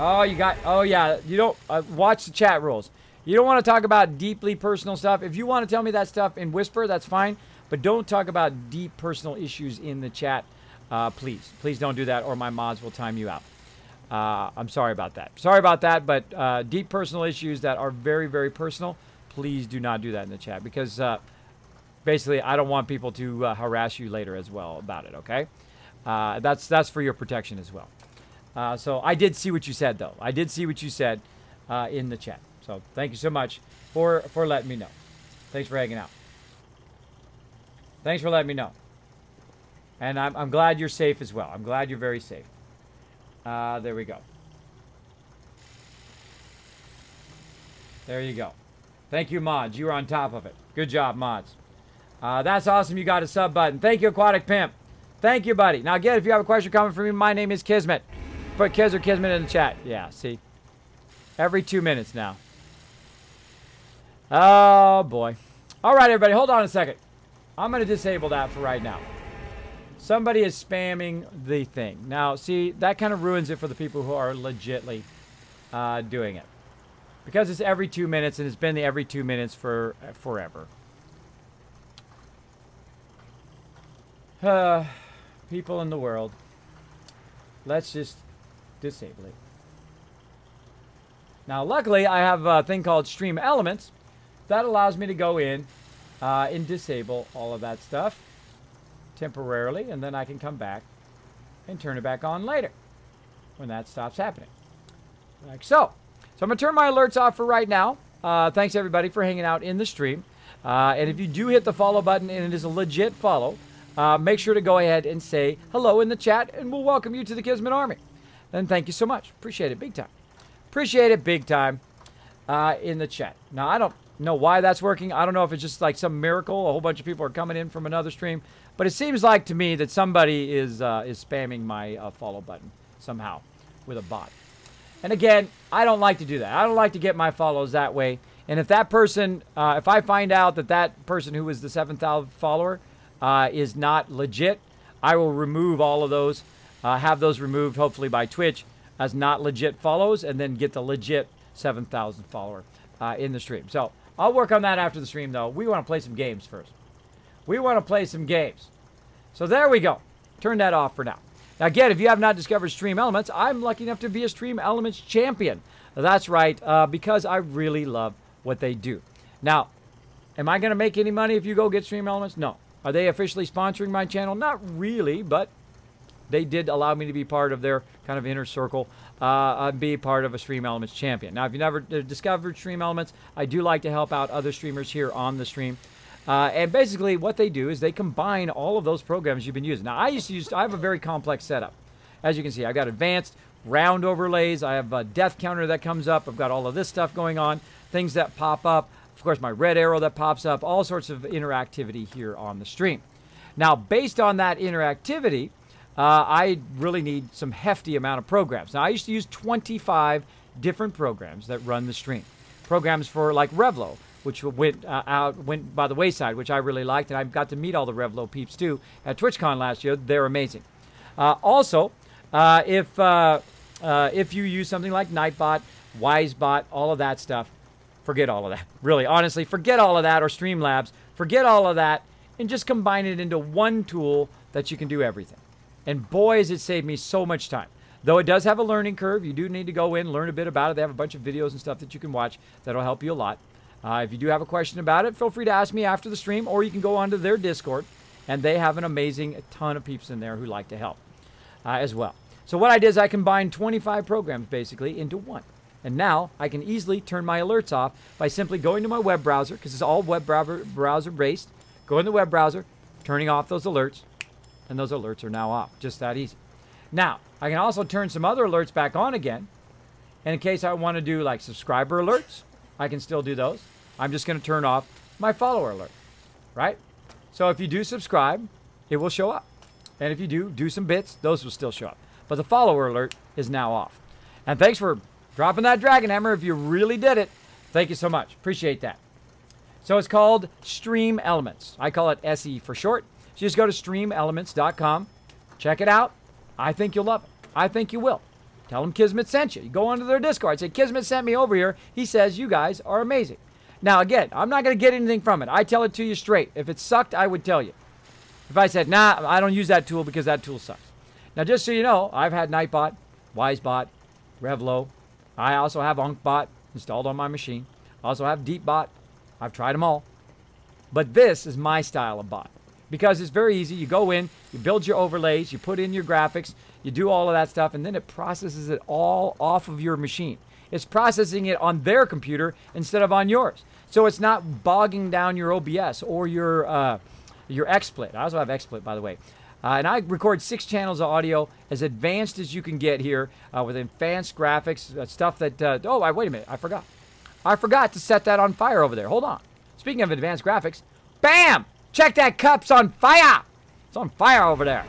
Oh, yeah, you don't, watch the chat rules. You don't want to talk about deeply personal stuff. If you want to tell me that stuff in whisper, that's fine. But don't talk about deep personal issues in the chat, please. Please don't do that, or my mods will time you out. I'm sorry about that. Sorry about that, but deep personal issues that are very, very personal, please do not do that in the chat. Because basically, I don't want people to harass you later as well about it, okay? That's for your protection as well. So I did see what you said, though. I did see what you said in the chat. So thank you so much for letting me know. Thanks for hanging out. Thanks for letting me know. And I'm glad you're safe as well. I'm glad you're very safe. There we go. There you go. Thank you, mods. You were on top of it. Good job, mods. That's awesome. You got a sub button. Thank you, Aquatic Pimp. Thank you, buddy. Now, again, if you have a question coming from me, my name is Kismet. Put Kiz or Kismet in the chat. Yeah, see? Every 2 minutes now. Oh, boy. All right, everybody. Hold on a second. I'm going to disable that for right now. Somebody is spamming the thing. Now, see, that kind of ruins it for the people who are legitly doing it. Because it's every 2 minutes, and it's been the every 2 minutes for forever. People in the world. Let's just disable it. Now, luckily, I have a thing called Stream Elements that allows me to go in and disable all of that stuff temporarily, and then I can come back and turn it back on later when that stops happening. Like so. So I'm going to turn my alerts off for right now. Thanks, everybody, for hanging out in the stream. And if you do hit the follow button and it is a legit follow, make sure to go ahead and say hello in the chat, and we'll welcome you to the Kismet Army. And thank you so much. Appreciate it big time. Appreciate it big time in the chat. Now, I don't know why that's working. I don't know if it's just like some miracle. A whole bunch of people are coming in from another stream. But it seems like to me that somebody is spamming my follow button somehow with a bot. And again, I don't like to do that. I don't like to get my follows that way. And if that person, if I find out that that person who is the 7,000th follower is not legit, I will remove all of those, have those removed hopefully by Twitch as not legit follows, and then get the legit 7,000 follower in the stream. So I'll work on that after the stream, though. We want to play some games first. We want to play some games. So there we go. Turn that off for now. Now, again, if you have not discovered Stream Elements, I'm lucky enough to be a Stream Elements champion. That's right, because I really love what they do. Now, am I going to make any money if you go get Stream Elements? No. Are they officially sponsoring my channel? Not really, but they did allow me to be part of their kind of inner circle and be part of a Stream Elements champion. Now, if you've never discovered Stream Elements, I do like to help out other streamers here on the stream. And basically what they do is they combine all of those programs you've been using. Now, I have a very complex setup. As you can see, I've got advanced round overlays. I have a death counter that comes up. I've got all of this stuff going on, things that pop up. Of course, my red arrow that pops up, all sorts of interactivity here on the stream. Now, based on that interactivity, I really need some hefty amount of programs. Now, I used to use 25 different programs that run the stream. Programs for like Revlo, which went by the wayside, which I really liked, and I got to meet all the Revlo peeps too at TwitchCon last year. They're amazing. Also, if you use something like Nightbot, Wisebot, all of that stuff, forget all of that. Really, honestly, forget all of that, or Streamlabs, forget all of that, and just combine it into one tool that you can do everything. And boy, has it saved me so much time. Though it does have a learning curve, you do need to go in, learn a bit about it. They have a bunch of videos and stuff that you can watch that'll help you a lot. If you do have a question about it, feel free to ask me after the stream, or you can go onto their Discord, and they have an amazing ton of peeps in there who like to help as well. So what I did is I combined 25 programs basically into one. And now I can easily turn my alerts off by simply going to my web browser, because it's all web browser based. Go in the web browser, turning off those alerts, and those alerts are now off. Just that easy. Now, I can also turn some other alerts back on again. And in case I want to do like subscriber alerts, I can still do those. I'm just going to turn off my follower alert, right? So if you do subscribe, it will show up. And if you do some bits, those will still show up. But the follower alert is now off. And thanks for dropping that Dragon Hammer. If you really did it, thank you so much. Appreciate that. So it's called Stream Elements. I call it SE for short. So just go to streamelements.com. Check it out. I think you'll love it. I think you will. Tell them Kismet sent you. You go onto their Discord. Say, Kismet sent me over here. He says you guys are amazing. Now, again, I'm not going to get anything from it. I tell it to you straight. If it sucked, I would tell you. If I said, nah, I don't use that tool because that tool sucks. Now, just so you know, I've had Nightbot, Wisebot, Revlo. I also have UnkBot installed on my machine. I also have DeepBot. I've tried them all. But this is my style of bot. Because it's very easy. You go in, you build your overlays, you put in your graphics, you do all of that stuff, and then it processes it all off of your machine. It's processing it on their computer instead of on yours. So it's not bogging down your OBS or your XSplit. I also have XSplit, by the way. And I record 6 channels of audio, as advanced as you can get here, with advanced graphics, stuff that... oh, wait a minute. I forgot. I forgot to set that on fire over there. Hold on. Speaking of advanced graphics, bam! Check that cup's on fire! It's on fire over there.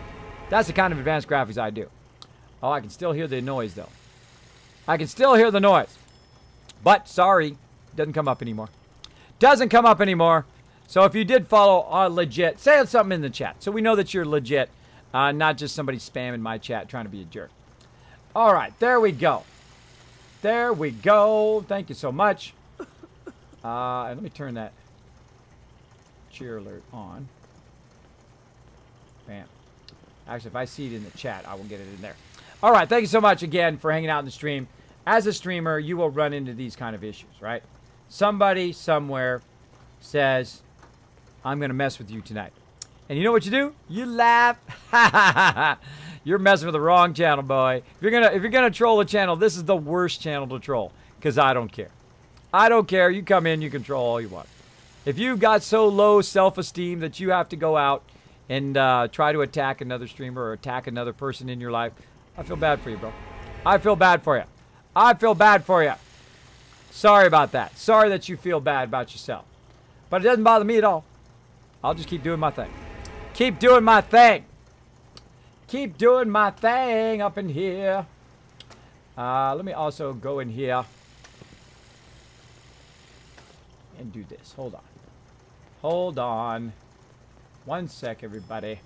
That's the kind of advanced graphics I do. Oh, I can still hear the noise, though. I can still hear the noise. But, sorry, doesn't come up anymore. Doesn't come up anymore. So if you did follow legit, say something in the chat so we know that you're legit, not just somebody spamming my chat trying to be a jerk. All right, there we go. There we go. Thank you so much. And let me turn that cheer alert on. Bam. Actually, if I see it in the chat, I will get it in there. All right, thank you so much again for hanging out in the stream. As a streamer, you will run into these kind of issues, right? Somebody somewhere says, I'm going to mess with you tonight. And you know what you do? You laugh. You're messing with the wrong channel, boy. If you're gonna troll a channel, this is the worst channel to troll, because I don't care. I don't care. You come in, you can troll all you want. If you've got so low self-esteem that you have to go out and try to attack another streamer or attack another person in your life, I feel bad for you, bro. I feel bad for you. I feel bad for you. Sorry about that. Sorry that you feel bad about yourself. But it doesn't bother me at all. I'll just keep doing my thing. Keep doing my thing. Keep doing my thing up in here. Let me also go in here and do this. Hold on. Hold on. One sec, everybody.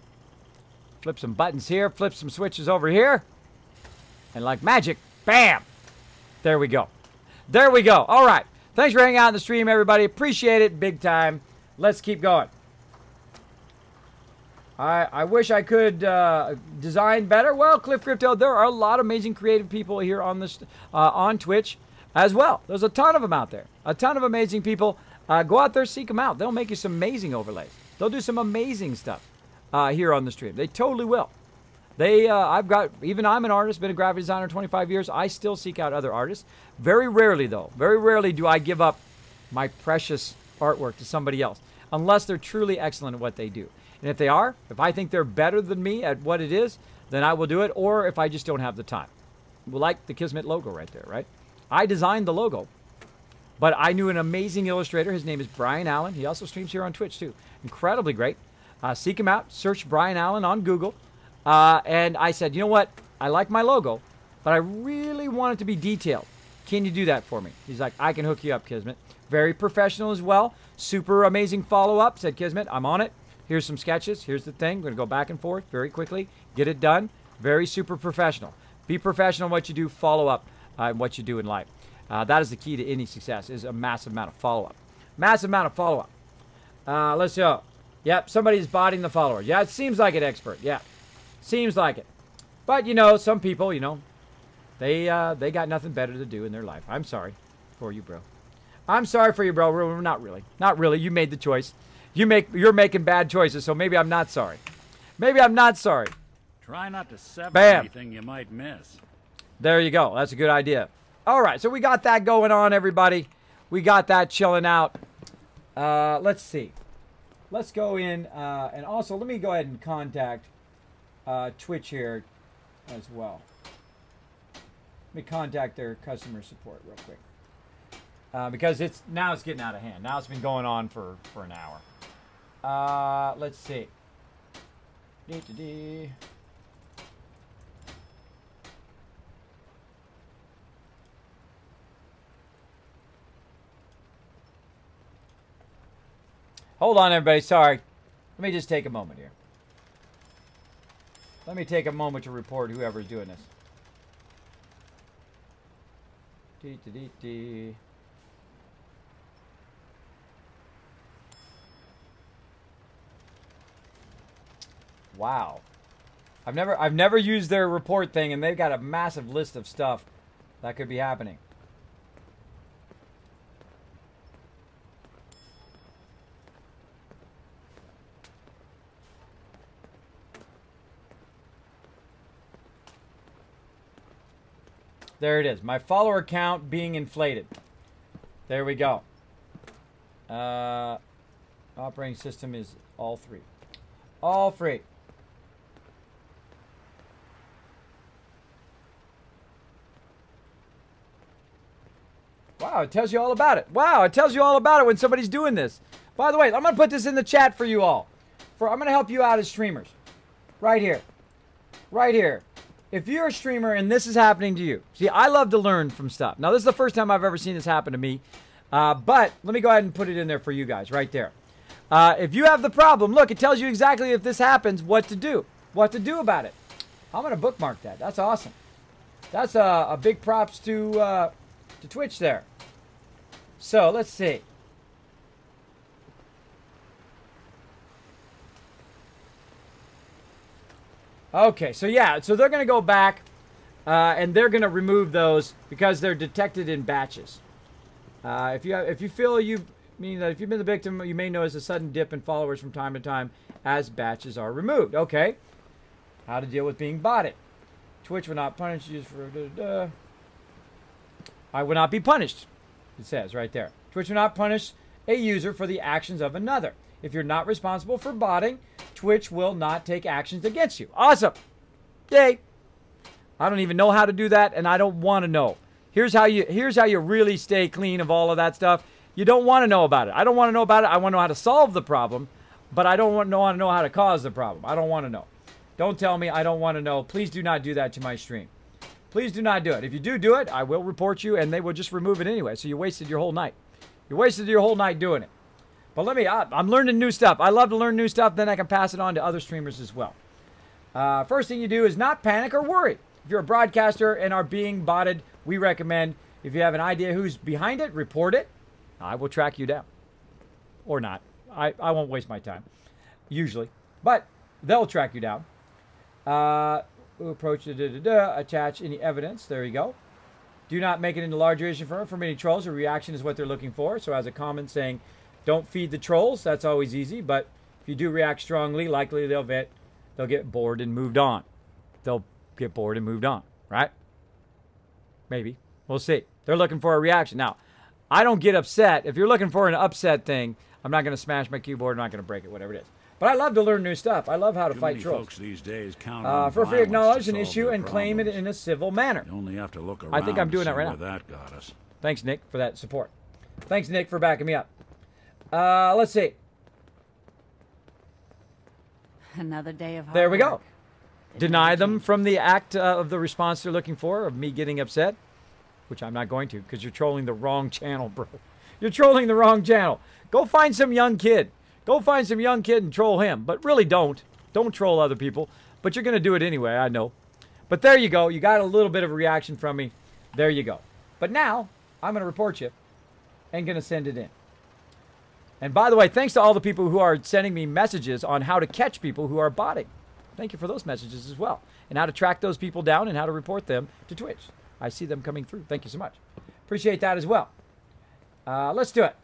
Flip some buttons here. Flip some switches over here. And like magic, bam! There we go. There we go. All right. Thanks for hanging out in the stream, everybody. Appreciate it big time. Let's keep going. I wish I could design better. Well, Cliff Crypto, there are a lot of amazing creative people here on this on Twitch as well. There's a ton of them out there. A ton of amazing people. Go out there, seek them out. They'll make you some amazing overlays. They'll do some amazing stuff here on the stream. They totally will. Even I'm an artist, been a graphic designer 25 years. I still seek out other artists. Very rarely, though, very rarely do I give up my precious artwork to somebody else, unless they're truly excellent at what they do. And if they are, if I think they're better than me at what it is, then I will do it, or if I just don't have the time. Like the Kismet logo right there, right? I designed the logo, but I knew an amazing illustrator. His name is Brian Allen. He also streams here on Twitch, too. Incredibly great. Seek him out. Search Brian Allen on Google. And I said, you know what? I like my logo, but I really want it to be detailed. Can you do that for me? He's like, I can hook you up, Kismet. Very professional as well. Super amazing follow-up. Said, Kismet, I'm on it. Here's some sketches. Here's the thing. We're going to go back and forth very quickly. Get it done. Very super professional. Be professional in what you do. Follow up in what you do in life. That is the key to any success, is a massive amount of follow-up. Massive amount of follow-up. Let's go. Yep, somebody's botting the followers. Yeah, it seems like it, expert. Yeah, seems like it. But, you know, some people, you know, they got nothing better to do in their life. I'm sorry for you, bro. I'm sorry for you, bro. Not really. Not really. You made the choice. You're making bad choices, so maybe I'm not sorry. Maybe I'm not sorry. Try not to sever Bam. anything you might miss. There you go. That's a good idea. All right, so we got that going on, everybody. We got that chilling out. Let's see. Let's go in, and also let me go ahead and contact Twitch here as well. Let me contact their customer support real quick. Because now it's getting out of hand. Now it's been going on for an hour. Let's see. Hold on, everybody. Sorry. Let me just take a moment here. Let me take a moment to report whoever's doing this. Wow. I've never used their report thing, and they've got a massive list of stuff that could be happening. There it is. My follower count being inflated. There we go. Operating system is all three. All three. Wow, it tells you all about it. Wow, it tells you all about it when somebody's doing this. By the way, I'm going to put this in the chat for you all. I'm going to help you out as streamers. Right here. Right here. If you're a streamer and this is happening to you. See, I love to learn from stuff. Now, this is the first time I've ever seen this happen to me. But let me go ahead and put it in there for you guys right there. If you have the problem, look, it tells you exactly if this happens, what to do. What to do about it. I'm going to bookmark that. That's awesome. That's a big props to Twitch there. So, let's see. Okay, so yeah, so they're going to go back and they're going to remove those because they're detected in batches. If you feel if you've been the victim, you may notice a sudden dip in followers from time to time as batches are removed. Okay, how to deal with being botted. Twitch will not punish you for I will not be punished. It says right there. Twitch will not punish a user for the actions of another. If you're not responsible for botting, Twitch will not take actions against you. Awesome. Yay. I don't even know how to do that, and I don't want to know. Here's how you really stay clean of all of that stuff. You don't want to know about it. I don't want to know about it. I want to know how to solve the problem, but I don't want to know how to cause the problem. I don't want to know. Don't tell me I don't want to know. Please do not do that to my stream. Please do not do it. If you do it, I will report you, and they will just remove it anyway. So you wasted your whole night. You wasted your whole night doing it. But I'm learning new stuff. I love to learn new stuff. Then I can pass it on to other streamers as well. First thing you do is not panic or worry. If you're a broadcaster and are being botted, we recommend, if you have an idea who's behind it, report it. I will track you down. Or not. I won't waste my time. Usually. But they'll track you down. Approach, attach any evidence. There you go. Do not make it into larger issue from any trolls. A reaction is what they're looking for. So as a comment saying, don't feed the trolls. That's always easy. But if you do react strongly, likely they'll get bored and moved on. They'll get bored and moved on, right? Maybe. We'll see. They're looking for a reaction. Now, I don't get upset. If you're looking for an upset thing, I'm not going to smash my keyboard. I'm not going to break it, whatever it is. But I love to learn new stuff. I love how to fight trolls. Folks these days count on for free, acknowledge an violence to issue solve and their claim it problems. in a civil manner. You only have to look around I think I'm doing to that right see now. where that got us. Thanks, Nick, for that support. Thanks, Nick, for backing me up. Let's see. Another day of hard There we go. work. Deny them from the act of the response they're looking for, of me getting upset, which I'm not going to, because you're trolling the wrong channel, bro. You're trolling the wrong channel. Go find some young kid. Go find some young kid and troll him. But really don't. Don't troll other people. But you're going to do it anyway, I know. But there you go. You got a little bit of a reaction from me. There you go. But now, I'm going to report you and going to send it in. And by the way, thanks to all the people who are sending me messages on how to catch people who are botting. Thank you for those messages as well. And how to track those people down and how to report them to Twitch. I see them coming through. Thank you so much. Appreciate that as well. Let's do it.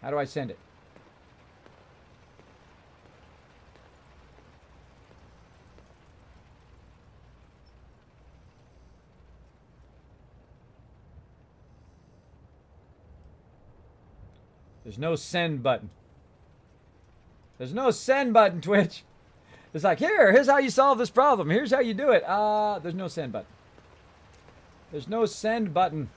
How do I send it? There's no send button. There's no send button, Twitch. It's like, here's how you solve this problem. Here's how you do it. There's no send button. There's no send button.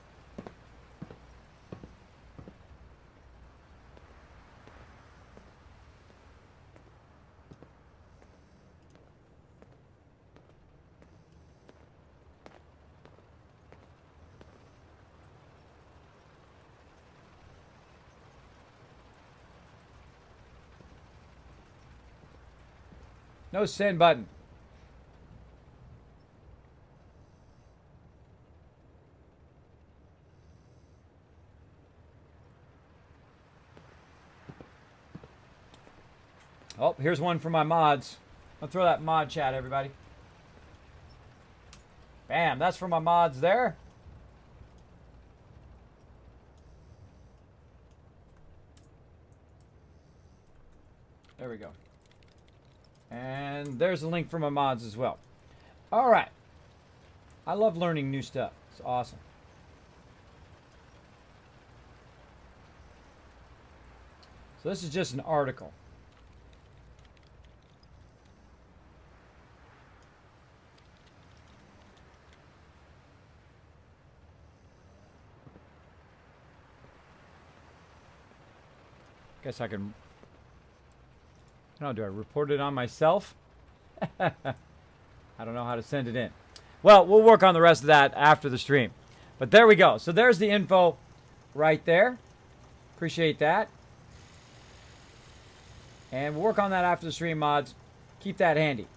No send button. Oh, here's one for my mods. I'll throw that mod chat, everybody. Bam, that's for my mods there. There we go. And there's a link for my mods as well. All right. I love learning new stuff. It's awesome. So this is just an article. Guess I can... I don't know, do I report it on myself? I don't know how to send it in. Well, we'll work on the rest of that after the stream. But there we go. So there's the info right there. Appreciate that. And we'll work on that after the stream, mods. Keep that handy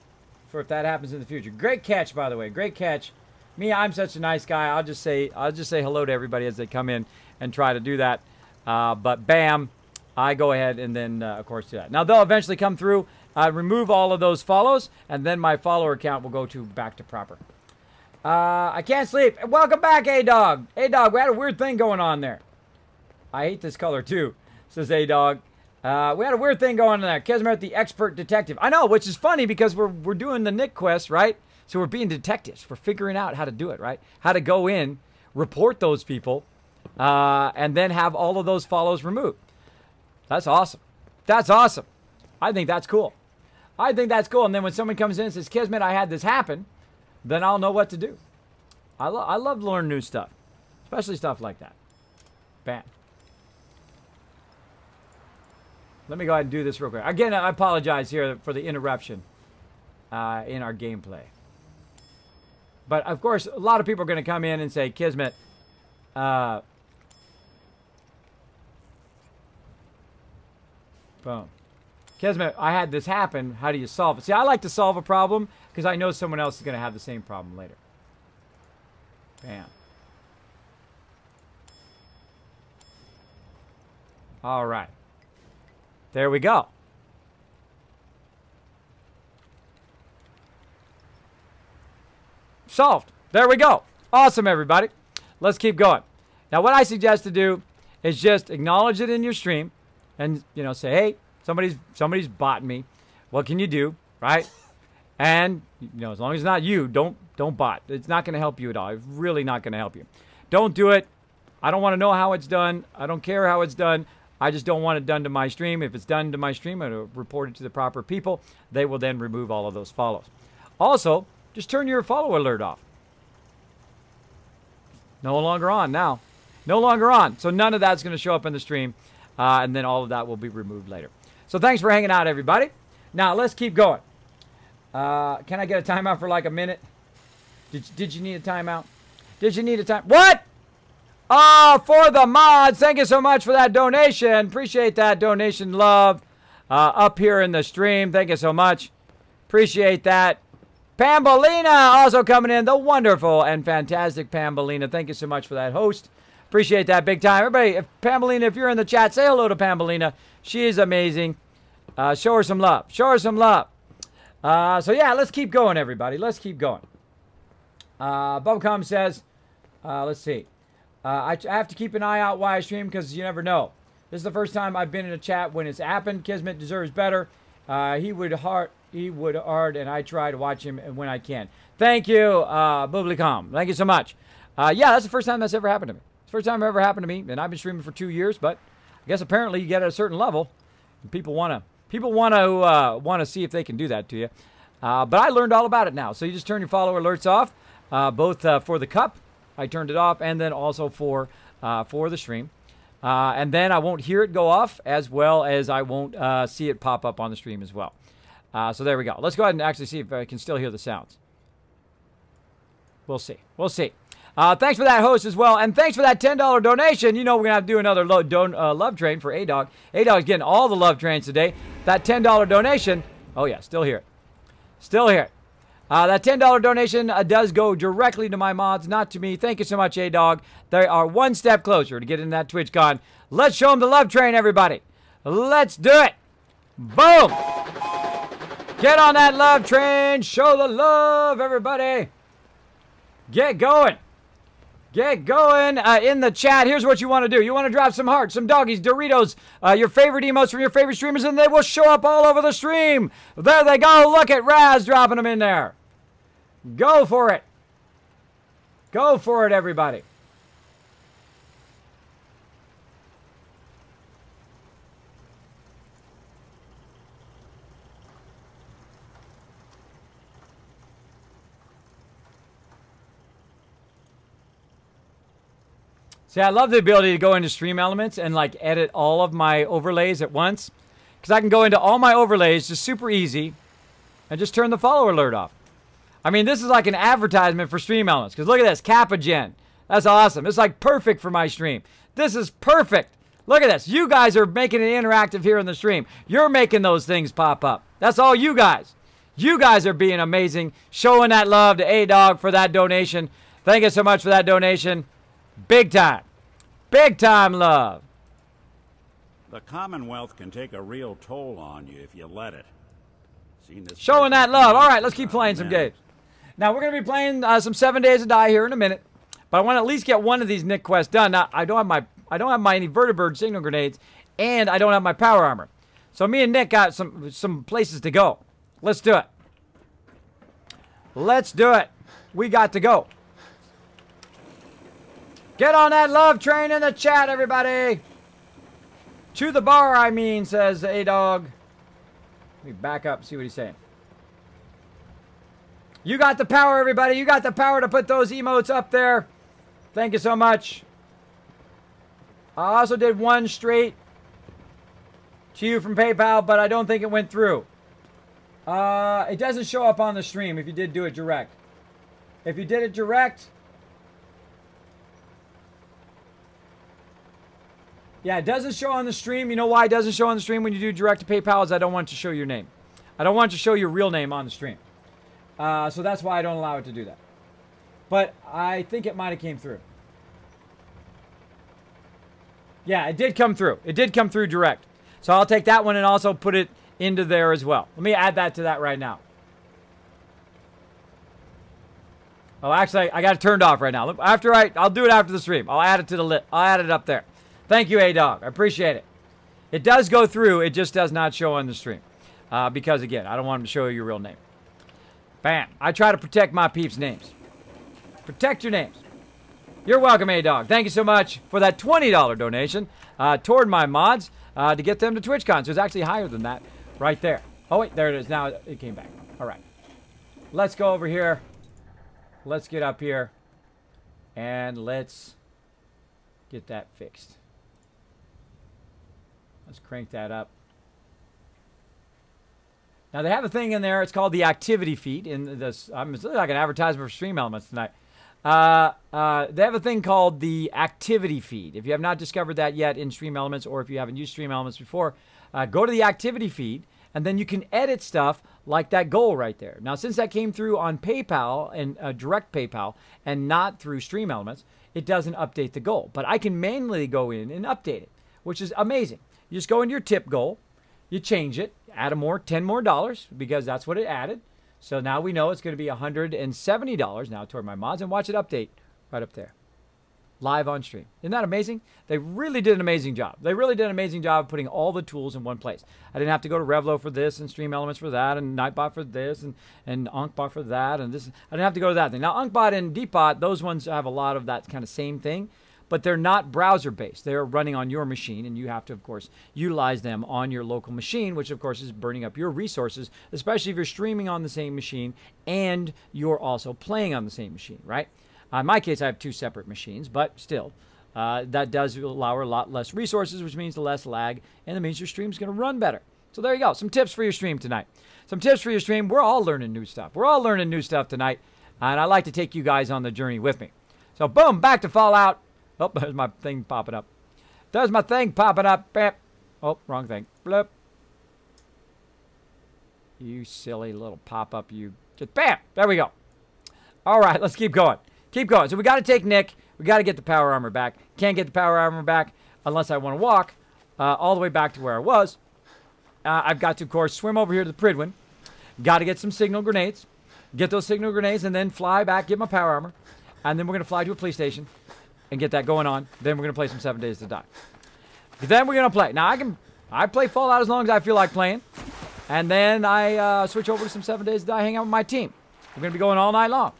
for if that happens in the future. Great catch, by the way. Great catch. Me, I'm such a nice guy. I'll just say hello to everybody as they come in and try to do that. But bam, I go ahead and then, of course, do that. Now, they'll eventually come through, remove all of those follows, and then my follower count will go back to proper. I can't sleep. Welcome back, A-Dog. A-Dog, we had a weird thing going on there. I hate this color, too, says A-Dog. We had a weird thing going on there. Kismet, the expert detective. I know, which is funny because we're doing the Nick quest, right? So we're being detectives. We're figuring out how to do it, right? How to go in, report those people, and then have all of those follows removed. That's awesome. That's awesome. I think that's cool. I think that's cool. And then when someone comes in and says, Kismet, I had this happen, then I'll know what to do. I love to learn new stuff, especially stuff like that. Bam. Let me go ahead and do this real quick. Again, I apologize here for the interruption in our gameplay. But, of course, a lot of people are going to come in and say, Kismet, boom. Kismet, I had this happen. How do you solve it? See, I like to solve a problem because I know someone else is going to have the same problem later. Bam. All right. There we go. Solved. There we go. Awesome, everybody. Let's keep going. Now, what I suggest to do is just acknowledge it in your stream and, you know, say, hey, somebody's bought me. What can you do, right? And, you know, as long as it's not you, don't bot. It's not going to help you at all. It's really not going to help you. Don't do it. I don't want to know how it's done. I don't care how it's done. I just don't want it done to my stream. If it's done to my stream, I'm going to report it to the proper people. They will then remove all of those follows. Also, just turn your follow alert off. No longer on now. No longer on. So none of that's going to show up in the stream. And then all of that will be removed later. So thanks for hanging out, everybody. Now, let's keep going. Can I get a timeout for like a minute? Did you need a timeout? Did you need a time? What? Oh, for the mods. Thank you so much for that donation. Appreciate that donation, love. Up here in the stream. Thank you so much. Appreciate that. Pambolina also coming in. The wonderful and fantastic Pambolina. Thank you so much for that host. Appreciate that big time. Everybody, Pambolina, if you're in the chat, say hello to Pambolina. She is amazing. Show her some love. Show her some love. So, yeah, let's keep going, everybody. Let's keep going. Bubblegum says, let's see. I have to keep an eye out while I stream because you never know. This is the first time I've been in a chat when it's happened. Kismet deserves better. He would hard, and I try to watch him when I can. Thank you, Bubblegum. Thank you so much. Yeah, that's the first time that's ever happened to me. It's the first time it ever happened to me, and I've been streaming for 2 years, but I guess apparently you get at a certain level, and people want to see if they can do that to you. But I learned all about it now. So you just turn your follower alerts off, both for the cup. I turned it off, and then also for the stream. And then I won't hear it go off, as well as I won't see it pop up on the stream as well. So there we go. Let's go ahead and actually see if I can still hear the sounds. We'll see. We'll see. Thanks for that, host, as well. And thanks for that $10 donation. You know we're going to have to do another love train for A-Dog. A-Dog's getting all the love trains today. That $10 donation. Oh, yeah, still here. Still here. That $10 donation does go directly to my mods, not to me. Thank you so much, A-Dog. They are one step closer to getting that TwitchCon. Let's show them the love train, everybody. Let's do it. Boom. Get on that love train. Show the love, everybody. Get going. Get going in the chat. Here's what you want to do. You want to drop some hearts, some doggies, Doritos, your favorite emotes from your favorite streamers, and they will show up all over the stream. There they go. Look at Raz dropping them in there. Go for it. Go for it, everybody. See, I love the ability to go into Stream Elements and like edit all of my overlays at once. Because I can go into all my overlays just super easy and just turn the follow alert off. I mean, this is like an advertisement for Stream Elements. Because look at this, Kappa Gen. That's awesome. It's like perfect for my stream. This is perfect. Look at this. You guys are making it interactive here in the stream. You're making those things pop up. That's all you guys. You guys are being amazing. Showing that love to A-Dog for that donation. Thank you so much for that donation. Big time. Big time love. The Commonwealth can take a real toll on you if you let it. Showing that love. All right, let's keep playing some games. Now, we're going to be playing some 7 Days to Die here in a minute. But I want to at least get one of these Nick quests done. Now, I don't have my any vertibird signal grenades, and I don't have my power armor. So me and Nick got some places to go. Let's do it. Let's do it. We got to go. Get on that love train in the chat, everybody. To the bar, I mean, says A-Dog. Let me back up, see what he's saying. You got the power, everybody. You got the power to put those emotes up there. Thank you so much. I also did one straight to you from PayPal, but I don't think it went through. It doesn't show up on the stream if you did do it direct. If you did it direct... Yeah, it doesn't show on the stream. You know why it doesn't show on the stream when you do direct to PayPal is I don't want to show your name. I don't want to show your real name on the stream. So that's why I don't allow it to do that. But I think it might have came through. Yeah, it did come through. It did come through direct. So I'll take that one and also put it into there as well. Let me add that to that right now. Oh, actually, I got it turned off right now. I'll do it after the stream. I'll add it to the list. I'll add it up there. Thank you, A-Dog. I appreciate it. It does go through. It just does not show on the stream. Because, again, I don't want them to show you your real name. Bam. I try to protect my peeps' names. Protect your names. You're welcome, A-Dog. Thank you so much for that $20 donation toward my mods to get them to TwitchCon. So it's actually higher than that right there. Oh, wait. There it is. Now it came back. All right. Let's go over here. Let's get up here. And let's get that fixed. Let's crank that up. Now, they have a thing in there. It's called the activity feed. It's like an advertisement for Stream Elements tonight. They have a thing called the activity feed. If you have not discovered that yet in Stream Elements, or if you haven't used Stream Elements before, go to the activity feed, and then you can edit stuff like that goal right there. Now, since that came through on PayPal, and direct PayPal, and not through Stream Elements, it doesn't update the goal. But I can manually go in and update it, which is amazing. You just go into your tip goal, you change it, add $10 more, because that's what it added. So now we know it's going to be $170 now toward my mods, and watch it update right up there. Live on stream. Isn't that amazing? They really did an amazing job. They really did an amazing job of putting all the tools in one place. I didn't have to go to Revlo for this, and Stream Elements for that, and Nightbot for this, and UnkBot for that, and this. I didn't have to go to that thing. Now, UnkBot and DeepBot, those ones have a lot of that kind of same thing, but they're not browser-based. They're running on your machine, and you have to, of course, utilize them on your local machine, which, of course, is burning up your resources, especially if you're streaming on the same machine and you're also playing on the same machine, right? In my case, I have two separate machines, but still, that does allow a lot less resources, which means less lag, and it means your stream's going to run better. So there you go. Some tips for your stream tonight. Some tips for your stream. We're all learning new stuff. We're all learning new stuff tonight, and I like to take you guys on the journey with me. So, boom, back to Fallout. Oh, there's my thing popping up. There's my thing popping up. Bam. Oh, wrong thing. Bloop. You silly little pop-up. You just bam. There we go. All right, let's keep going. Keep going. So we got to take Nick. We got to get the power armor back. Can't get the power armor back unless I want to walk all the way back to where I was. I've got to, of course, swim over here to the Pridwin. Got to get some signal grenades. Get those signal grenades and then fly back, get my power armor. And then we're going to fly to a police station and get that going on. Then we're going to play some 7 Days to Die. Then we're going to play. Now, I play Fallout as long as I feel like playing. And then I switch over to some 7 Days to Die, hang out with my team. We're going to be going all night long.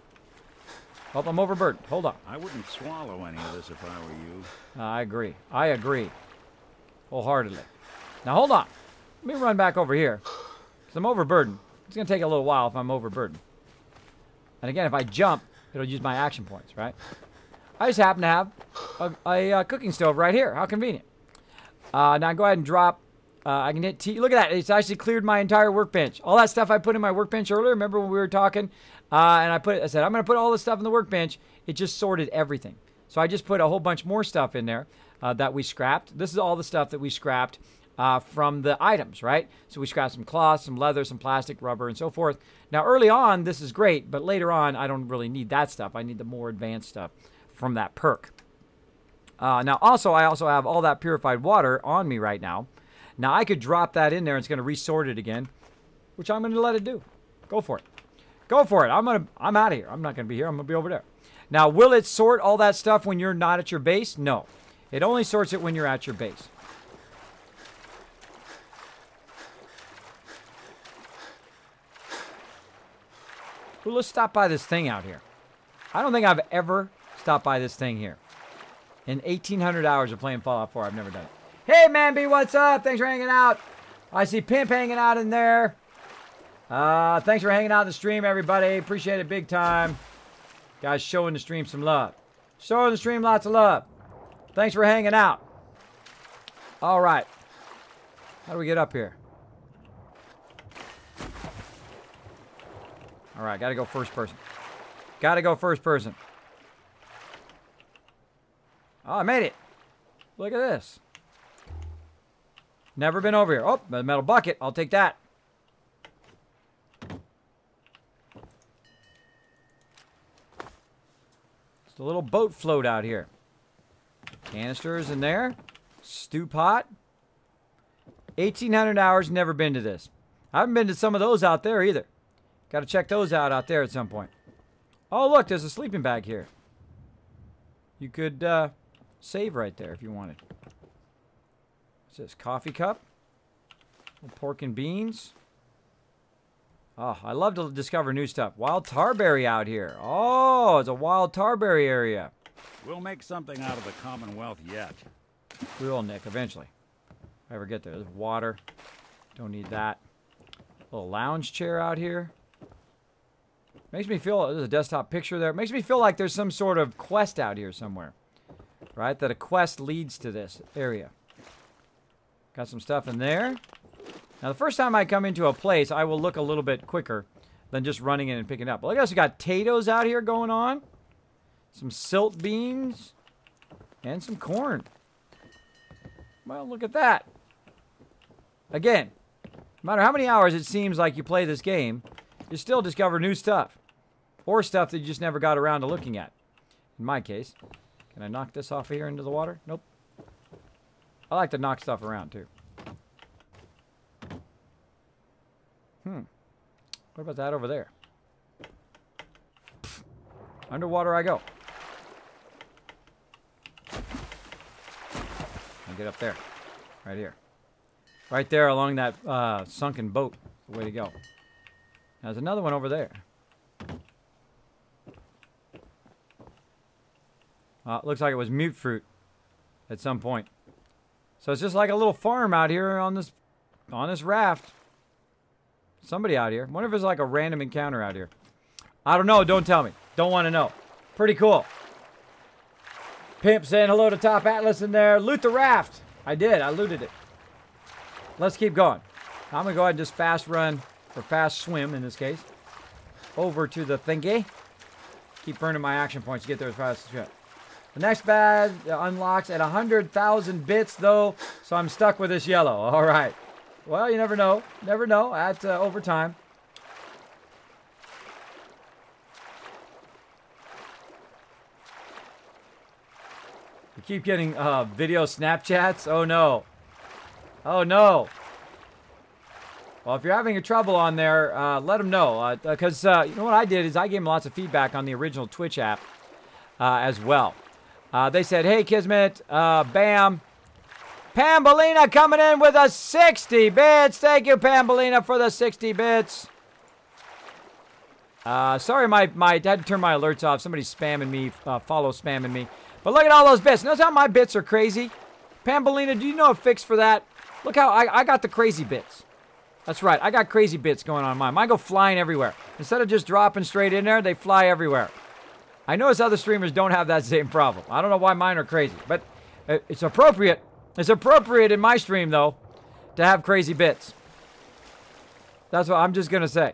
Oh, I'm overburdened. Hold on. I wouldn't swallow any of this if I were you. I agree. I agree. Wholeheartedly. Now, hold on. Let me run back over here. Because I'm overburdened. It's going to take a little while if I'm overburdened. And again, if I jump, it'll use my action points, right? I just happen to have a cooking stove right here. How convenient. Now, go ahead and drop. I can hit T. Look at that. It's actually cleared my entire workbench. All that stuff I put in my workbench earlier. Remember when we were talking? And I said, I'm going to put all this stuff in the workbench. It just sorted everything. So I just put a whole bunch more stuff in there that we scrapped. This is all the stuff that we scrapped from the items, right? So we scrapped some cloth, some leather, some plastic, rubber, and so forth. Now, early on, this is great. But later on, I don't really need that stuff. I need the more advanced stuff from that perk. Now, also, I also have all that purified water on me right now. Now, I could drop that in there. It's going to resort it again, which I'm going to let it do. Go for it. Go for it. I'm out of here. I'm not going to be here. I'm going to be over there. Now, will it sort all that stuff when you're not at your base? No. It only sorts it when you're at your base. Ooh, let's stop by this thing out here. I don't think I've ever stopped by this thing here. In 1,800 hours of playing Fallout 4, I've never done it. Hey, Manby, what's up? Thanks for hanging out. I see Pimp hanging out in there. Thanks for hanging out in the stream, everybody. Appreciate it big time. Guys, showing the stream some love. Showing the stream lots of love. Thanks for hanging out. All right. How do we get up here? All right, got to go first person. Got to go first person. Oh, I made it. Look at this. Never been over here. Oh, a metal bucket. I'll take that. Just a little boat float out here. Canisters in there. Stew pot. 1,800 hours, never been to this. I haven't been to some of those out there either. Got to check those out there at some point. Oh, look, there's a sleeping bag here. You could save right there if you wanted. What's this? Coffee cup? Pork and beans? Oh, I love to discover new stuff. Wild tarberry out here. Oh, it's a wild tarberry area. We'll make something out of the Commonwealth yet. We will, Nick, eventually. If I ever get there. There's water. Don't need that. Little lounge chair out here. Makes me feel, there's a desktop picture there. Makes me feel like there's some sort of quest out here somewhere. Right? That a quest leads to this area. Got some stuff in there. Now, the first time I come into a place, I will look a little bit quicker than just running in and picking it up. Look at us, we got potatoes out here going on. Some silt beans. And some corn. Well, look at that. Again, no matter how many hours it seems like you play this game, you still discover new stuff. Or stuff that you just never got around to looking at. In my case. Can I knock this off of here into the water? Nope. I like to knock stuff around, too. What about that over there? Pfft. Underwater I go. I'll get up there. Right here. Right there along that sunken boat. The way to go. There's another one over there. It looks like it was mute fruit at some point. So it's just like a little farm out here on this raft. Somebody out here. I wonder if it's like a random encounter out here. I don't know. Don't tell me. Don't want to know. Pretty cool. Pimp saying hello to Top Atlas in there. Loot the raft. I did. I looted it. Let's keep going. I'm going to go ahead and just fast run, or fast swim in this case, over to the thingy. Keep burning my action points to get there as fast as I can. The next bag unlocks at 100,000 bits, though, so I'm stuck with this yellow. All right. Well, you never know. Never know at over time. We keep getting video Snapchats. Oh, no. Oh, no. Well, if you're having trouble on there, let them know. Because you know what I did is I gave them lots of feedback on the original Twitch app as well. They said, hey, Kismet, bam. Pambolina coming in with a 60 bits. Thank you, Pambolina, for the 60 bits. Sorry, I had to turn my alerts off. Somebody's spamming me, follow spamming me. But look at all those bits. Notice how my bits are crazy? Pambolina, do you know a fix for that? Look how I got the crazy bits. That's right. I got crazy bits going on mine. Mine go flying everywhere. Instead of just dropping straight in there, they fly everywhere. I notice other streamers don't have that same problem. I don't know why mine are crazy, but it's appropriate. It's appropriate in my stream, though, to have crazy bits. That's what I'm just going to say.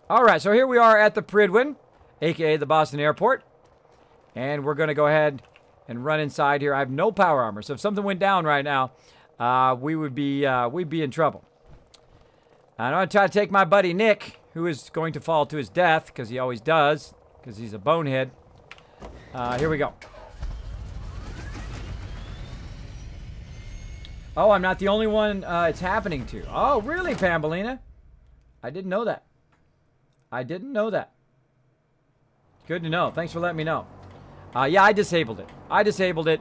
All right, so here we are at the Pridwin, a.k.a. the Boston Airport. And we're going to go ahead and run inside here. I have no power armor, so if something went down right now, we'd be in trouble. I'm going to try to take my buddy Nick, who is going to fall to his death, because he always does, because he's a bonehead. Here we go. Oh, I'm not the only one it's happening to. Oh, really, Pambolina? I didn't know that. I didn't know that. Good to know. Thanks for letting me know. Yeah, I disabled it. I disabled it.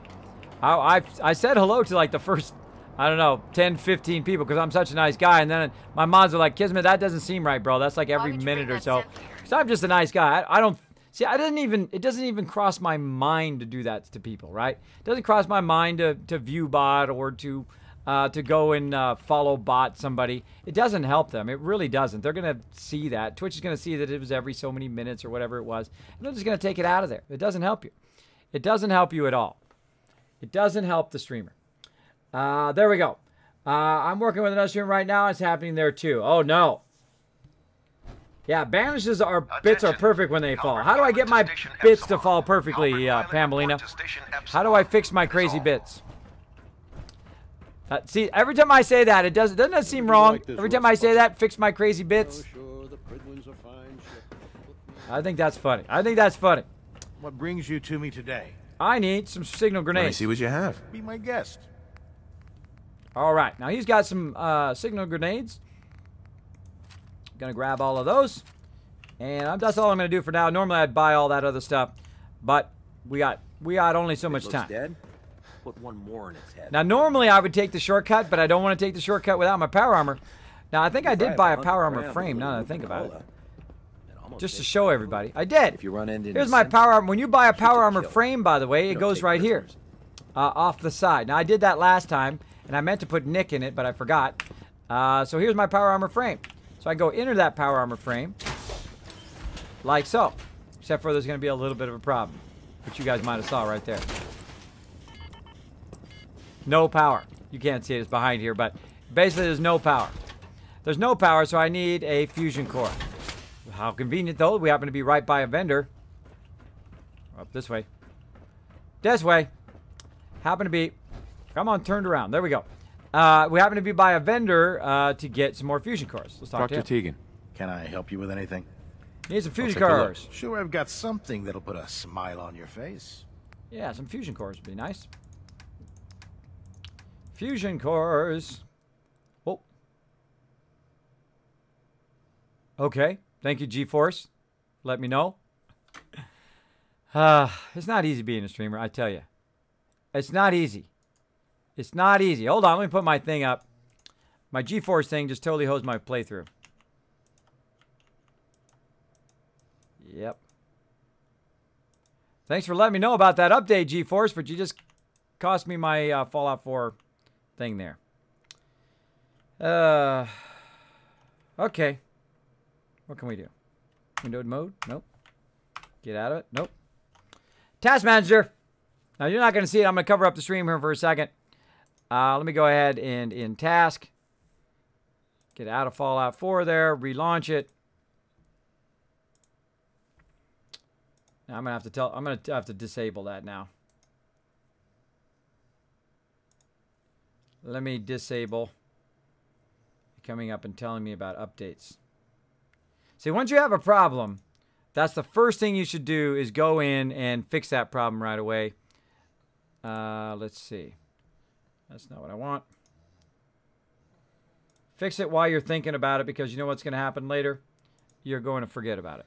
I said hello to like the first, I don't know, 10, 15 people because I'm such a nice guy. And then my mods are like, Kismet, that doesn't seem right, bro. That's like every minute or so. Because I'm just a nice guy. I don't see. It doesn't even cross my mind to do that to people, right? It doesn't cross my mind to view bot or to go and follow bot somebody. It doesn't help them. It really doesn't. They're gonna see that. Twitch is gonna see that it was every so many minutes or whatever it was, and they're just gonna take it out of there. It doesn't help you. It doesn't help you at all. It doesn't help the streamer. There we go. I'm working with another streamer right now. It's happening there too. Oh no. Yeah, banishes are bits are perfect when they fall. How do I get my bits to fall perfectly, Pamelina? How do I fix my crazy bits? See, every time I say that, doesn't that seem wrong? Every time I say that, fix my crazy bits. I think that's funny. I think that's funny. What brings you to me today? I need some signal grenades. Let me see what you have. Be my guest. All right, now he's got some signal grenades. Gonna grab all of those, and that's all I'm gonna do for now. Normally I'd buy all that other stuff, but we got only so much time. Dead. Put one more in its head. Now normally I would take the shortcut, but I don't want to take the shortcut without my power armor. Now I think I did buy a power armor frame. Now that I think about it, just to show everybody, I did. If you run into Here's my power armor. When you buy a power armor frame, by the way, it goes right here, off the side. Now I did that last time, and I meant to put Nick in it, but I forgot. So here's my power armor frame. So I go enter that power armor frame, like so. Except for there's going to be a little bit of a problem, which you guys might have saw right there. No power. You can't see it, it's behind here, but basically there's no power. There's no power, so I need a fusion core. How convenient, though. We happen to be right by a vendor. Up this way. This way. Happen to be... Come on, turned around. There we go. We happen to be by a vendor to get some more fusion cores. Let's talk to him. Dr. Tegan, can I help you with anything? Need some fusion cores. Sure, I've got something that'll put a smile on your face. Yeah, some fusion cores would be nice. Fusion cores. Oh. Okay. Thank you, G-Force. Let me know. It's not easy being a streamer, I tell you. It's not easy. It's not easy. Hold on, let me put my thing up. My G-Force thing just totally hosed my playthrough. Yep. Thanks for letting me know about that update, G-Force, but you just cost me my Fallout 4 thing there. Okay. What can we do? Windowed mode? Nope. Get out of it? Nope. Task Manager. Now, you're not going to see it. I'm going to cover up the stream here for a second. Let me go ahead and in task, get out of Fallout 4 there, relaunch it. Now I'm gonna have to disable that now. Let me disable coming up and telling me about updates. See, once you have a problem, that's the first thing you should do is go in and fix that problem right away. Let's see. That's not what I want. Fix it while you're thinking about it, because you know what's going to happen later? You're going to forget about it.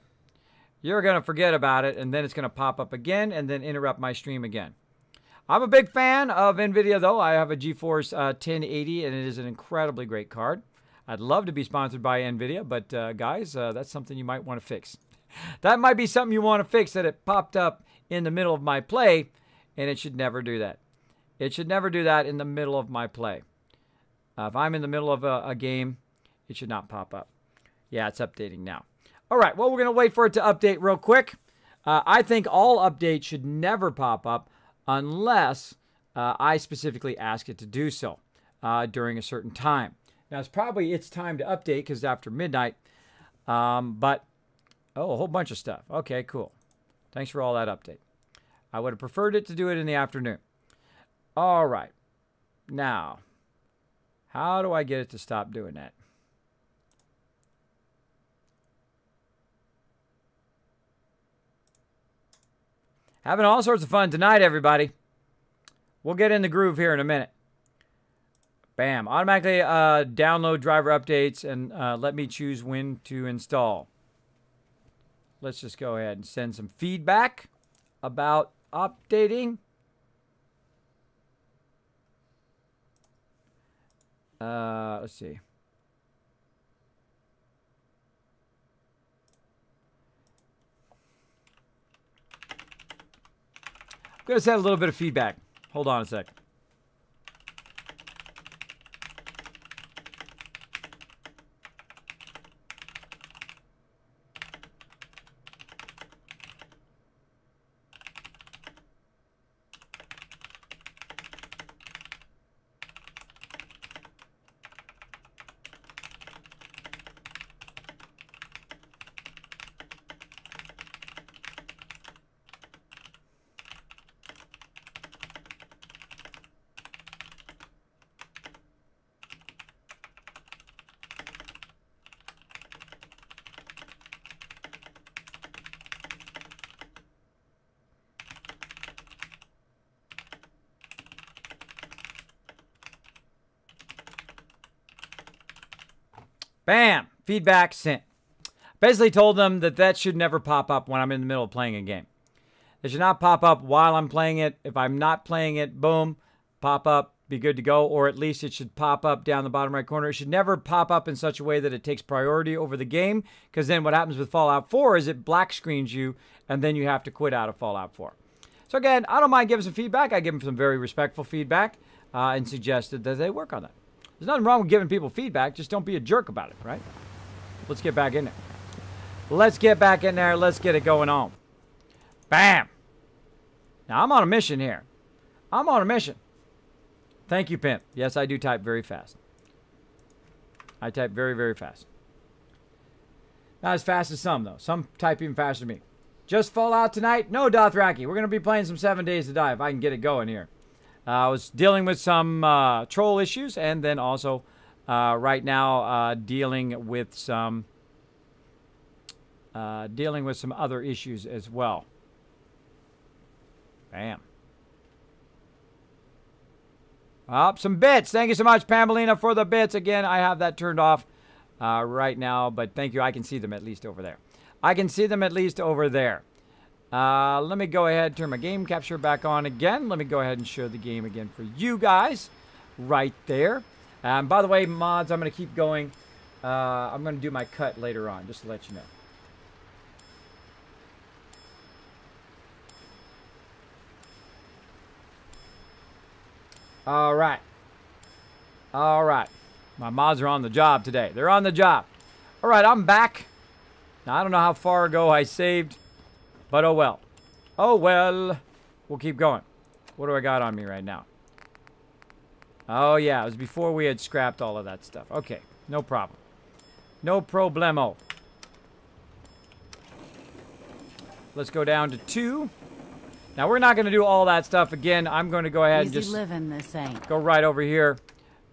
You're going to forget about it, and then it's going to pop up again and then interrupt my stream again. I'm a big fan of NVIDIA, though. I have a GeForce 1080, and it is an incredibly great card. I'd love to be sponsored by NVIDIA, but guys, that's something you might want to fix. That might be something you want to fix, that it popped up in the middle of my play, and it should never do that. It should never do that in the middle of my play. If I'm in the middle of a game, it should not pop up. Yeah, it's updating now. All right, well, we're going to wait for it to update real quick. I think all updates should never pop up unless I specifically ask it to do so during a certain time. Now, it's time to update because it's after midnight. But, oh, a whole bunch of stuff. Okay, cool. Thanks for all that update. I would have preferred it to do it in the afternoon. All right. Now, how do I get it to stop doing that? Having all sorts of fun tonight, everybody. We'll get in the groove here in a minute. Bam. Automatically download driver updates and let me choose when to install. Let's just go ahead and send some feedback about updating. Let's see. going to send a little bit of feedback. Hold on a sec. Bam! Feedback sent. Basically told them that that should never pop up when I'm in the middle of playing a game. It should not pop up while I'm playing it. If I'm not playing it, boom, pop up, be good to go. Or at least it should pop up down the bottom right corner. It should never pop up in such a way that it takes priority over the game. Because then what happens with Fallout 4 is it black screens you, and then you have to quit out of Fallout 4. So again, I don't mind giving some feedback. I give them some very respectful feedback and suggested that they work on that. There's nothing wrong with giving people feedback. Just don't be a jerk about it, right? Let's get back in there. Let's get back in there. Let's get it going on. Bam. Now, I'm on a mission here. I'm on a mission. Thank you, Pimp. Yes, I do type very fast. I type very, very fast. Not as fast as some, though. Some type even faster than me. Just Fallout tonight? No, Dothraki. We're going to be playing some 7 Days to Die if I can get it going here. I was dealing with some troll issues, and then also right now dealing with some other issues as well. Bam. Up some bits. Thank you so much, Pamela, for the bits. Again, I have that turned off right now, but thank you. I can see them at least over there. I can see them at least over there. Let me go ahead and turn my game capture back on again. Let me go ahead and show the game again for you guys right there. By the way, mods, I'm going to keep going. I'm going to do my cut later on, just to let you know. All right. All right. My mods are on the job today. They're on the job. All right, I'm back. Now, I don't know how far ago I saved. But oh well. Oh well. We'll keep going. What do I got on me right now? Oh yeah, it was before we had scrapped all of that stuff. Okay, no problem. No problemo. Let's go down to 2. Now we're not going to do all that stuff again. I'm going to go ahead and just living this ain't. go right over here.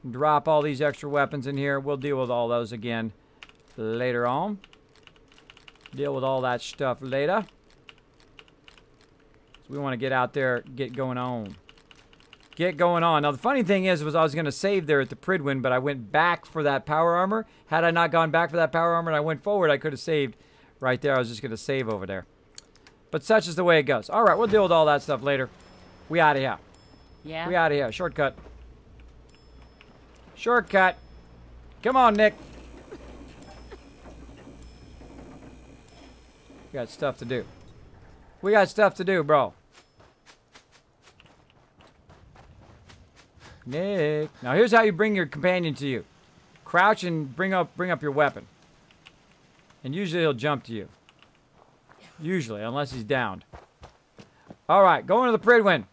Drop all these extra weapons in here. We'll deal with all those again later on. Deal with all that stuff later. We want to get out there, get going on. Get going on. Now, the funny thing is, I was going to save there at the Pridwin, but I went back for that power armor. Had I not gone back for that power armor and I went forward, I could have saved right there. I was just going to save over there. But such is the way it goes. All right, we'll deal with all that stuff later. We out of here. Yeah? We out of here. Shortcut. Shortcut. Come on, Nick. We got stuff to do. We got stuff to do, bro. Nick. Now here's how you bring your companion to you. Crouch and bring up your weapon. And usually he'll jump to you. Usually, unless he's downed. Alright, going to the Pridwin.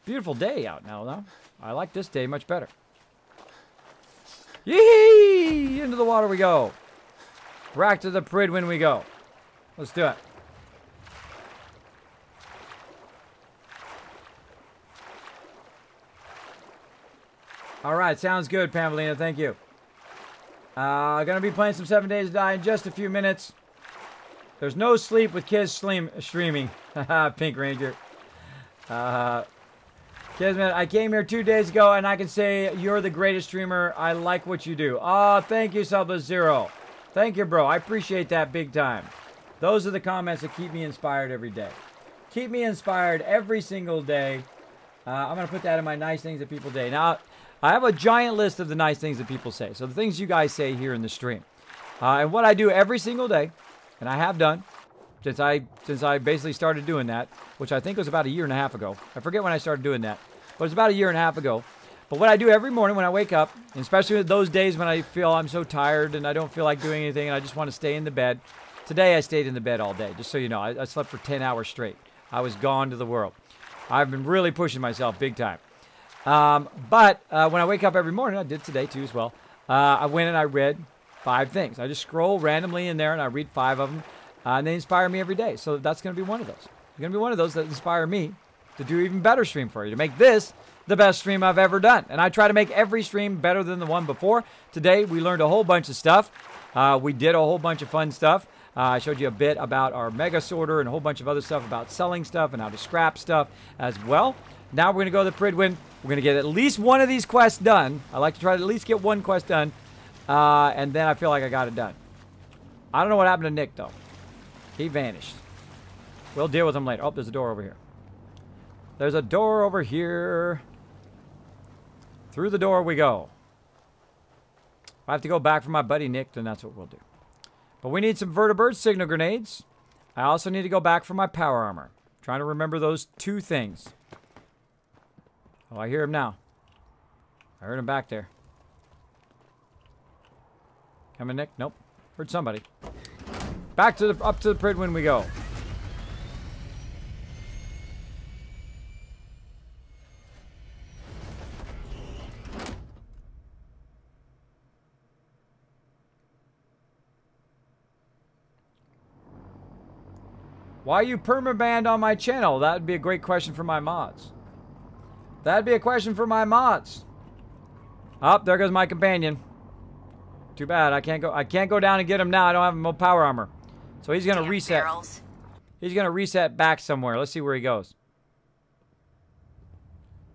Beautiful day out now, though. I like this day much better. Yee! Into the water we go. Back to the Pridwin we go. Let's do it. All right, sounds good, Pamelina. Thank you. Gonna be playing some 7 Days to Die in just a few minutes. There's no sleep with kids streaming. Pink Ranger. Kismet, I came here 2 days ago, and I can say you're the greatest streamer. I like what you do. Oh, thank you, Subless0. Thank you, bro. I appreciate that big time. Those are the comments that keep me inspired every day. Keep me inspired every single day. I'm going to put that in my nice things that people say. Now, I have a giant list of the nice things that people say. So the things you guys say here in the stream. And what I do every single day, and I have done, since I basically started doing that, which I think was about 1.5 years ago. I forget when I started doing that, but it's about 1.5 years ago. But what I do every morning when I wake up, and especially those days when I feel I'm so tired and I don't feel like doing anything and I just want to stay in the bed. Today I stayed in the bed all day, just so you know. I slept for 10 hours straight. I was gone to the world. I've been really pushing myself big time. But when I wake up every morning, I did today too as well, I went and I read 5 things. I just scroll randomly in there and I read 5 of them, and they inspire me every day. So that's going to be one of those. It's going to be one of those that inspire me to do even better stream for you, to make this the best stream I've ever done. And I try to make every stream better than the one before. Today, we learned a whole bunch of stuff. We did a whole bunch of fun stuff. I showed you a bit about our mega sorter and a whole bunch of other stuff about selling stuff and how to scrap stuff as well. Now we're going to go to the Pridwin. We're going to get at least one of these quests done. I like to try to at least get one quest done. And then I feel like I got it done. I don't know what happened to Nick, though. He vanished. We'll deal with him later. Oh, there's a door over here. There's a door over here. Through the door we go. If I have to go back for my buddy Nick, then that's what we'll do. But we need some vertibird signal grenades. I also need to go back for my power armor. Trying to remember those 2 things. Oh, I hear him now. I heard him back there. Coming, Nick? Nope. Heard somebody. Back to up to the Pridwin we go. Why are you permabanned on my channel? That would be a great question for my mods. That'd be a question for my mods. Oh, there goes my companion. Too bad. I can't go down and get him now. I don't have no power armor. So he's gonna reset. Barrels. He's gonna reset back somewhere. Let's see where he goes.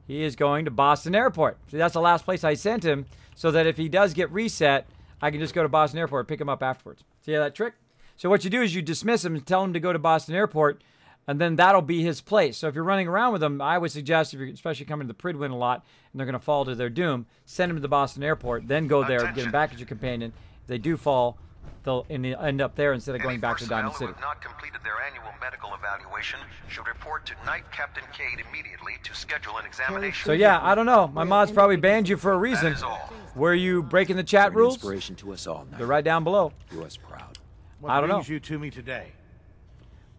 He is going to Boston Airport. See, that's the last place I sent him, so that if he does get reset, I can just go to Boston Airport and pick him up afterwards. See that trick? So what you do is you dismiss him and tell him to go to Boston Airport, and then that'll be his place. So if you're running around with him, I would suggest, if you're especially coming to the Pridwin a lot, and they're going to fall to their doom, send him to the Boston Airport, then go there, get him back as your companion. If they do fall, they'll end up there instead of going back to Diamond City. Who have not completed their annual medical evaluation should report to Night Captain Cade immediately to schedule an examination. So yeah, I don't know. My mods probably banned you for a reason. That is all. Were you breaking the chat rules? Inspiration to us all. They're right down below. Do us proud. What I don't know. brings you to me today?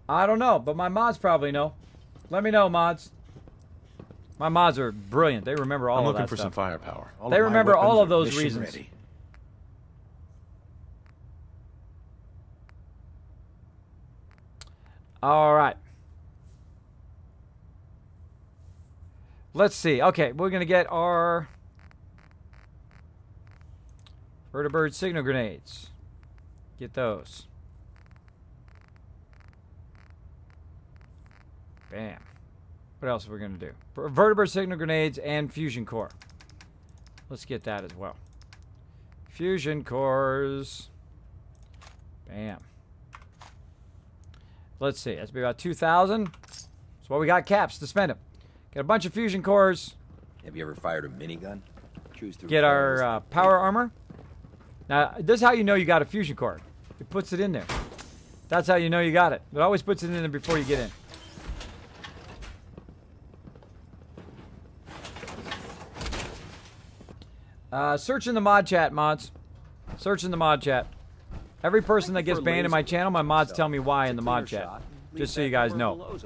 I don't know, but my mods probably know. Let me know, mods. My mods are brilliant. They remember all I'm of looking that for stuff. some firepower. All They of my remember all weapons of are those mission reasons. ready. All right. Let's see. Okay, we're going to get our vertibird signal grenades. Get those. Bam. What else are we going to do? Vertibird signal grenades and fusion core. Let's get that as well. Fusion cores. Bam. Let's see. That's be about 2,000. That's what we got caps to spend them. Get a bunch of fusion cores. Have you ever fired a minigun? Choose through Get our power armor. Now, this is how you know you got a fusion core. It puts it in there. That's how you know you got it. It always puts it in there before you get in. Search in the mod chat, mods. Search in the mod chat. Every person that gets banned in my channel, my mods tell me why in the mod chat. Just so you guys know.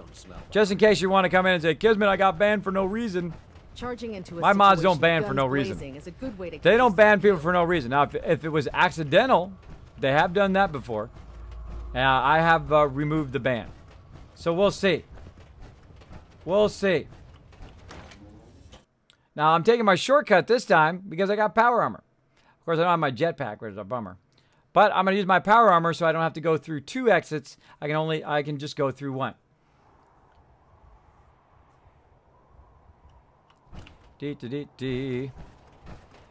Just in case you want to come in and say, Kismet, I got banned for no reason. Charging into a My mods don't situation ban with for no guns reason. blazing is a good way to They keep don't ban yourself people busy. for no reason. Now, if it was accidental, they have done that before. I have removed the ban. So we'll see. We'll see. Now, I'm taking my shortcut this time because I got power armor. Of course, I don't have my jetpack, which is a bummer. But I'm going to use my power armor so I don't have to go through 2 exits. I can just go through 1.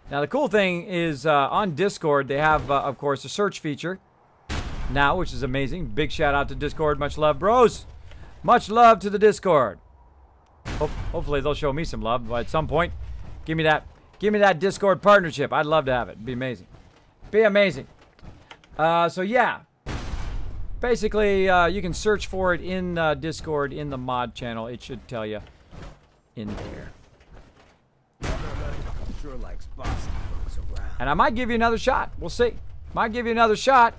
Now, the cool thing is on Discord, they have, of course, a search feature now, which is amazing. Big shout out to Discord. Much love, bros. Much love to the Discord. Hopefully, they'll show me some love at some point. Give me that Discord partnership. I'd love to have it. It'd be amazing. Be amazing. So, yeah. Basically, you can search for it in Discord in the mod channel. It should tell you in there. Sure likes bossy folks around. And I might give you another shot. We'll see. Might give you another shot.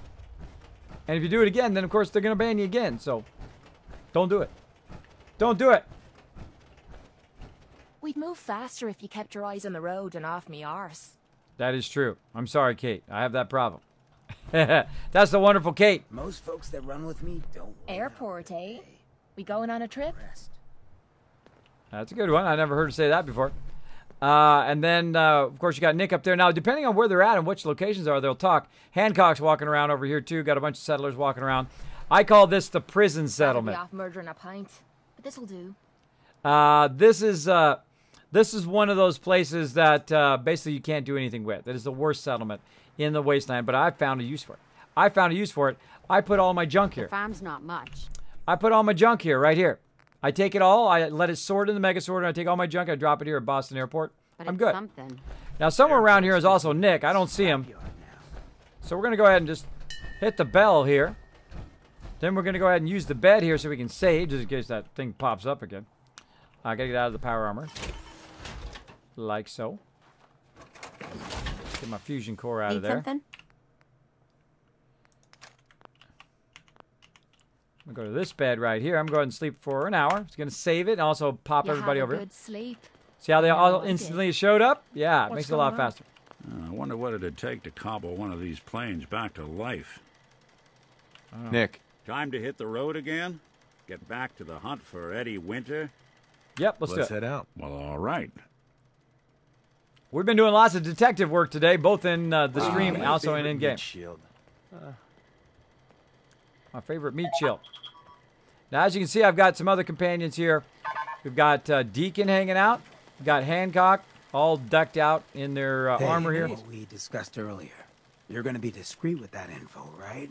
And if you do it again, then of course they're going to ban you again. So don't do it. Don't do it. We'd move faster if you kept your eyes on the road and off me arse. That is true. I'm sorry, Kate. I have that problem. That's the wonderful Kate. Most folks that run with me don't. Airport, eh? We going on a trip? That's a good one. I never heard her say that before. And then, of course, you got Nick up there. Now, depending on where they're at and which locations are, they'll talk. Hancock's walking around over here, too. Got a bunch of settlers walking around. I call this the prison settlement. Off murdering a pint, but this'll do. This is one of those places that basically you can't do anything with. It is the worst settlement in the wasteland, but I found a use for it. I put all my junk here. The farm's not much. I put all my junk here, right here. I take it all, I let it sort in the mega sorter, I take all my junk, I drop it here at Boston Airport. But I'm it's good. something. Now, somewhere around here is also Nick. I don't see him. So we're going to go ahead and just hit the bell here. Then we're going to go ahead and use the bed here so we can save, just in case that thing pops up again. I got to get out of the power armor. Like so. Get my fusion core out of there. Something? I'm going to go to this bed right here. I'm going to sleep for an hour. It's going to save it and also pop everybody over. Good sleep. See how they all instantly showed up? Yeah, it makes it a lot faster. I wonder what it'd take to cobble one of these planes back to life. Nick. Time to hit the road again? Get back to the hunt for Eddie Winter? Yep, let's do it. Head out. Well, all right. We've been doing lots of detective work today, both in the stream and also in in-game. My favorite meat shield. Now, as you can see, I've got some other companions here. We've got Deacon hanging out. We've got Hancock, all decked out in their armor here. What we discussed earlier. You're going to be discreet with that info, right?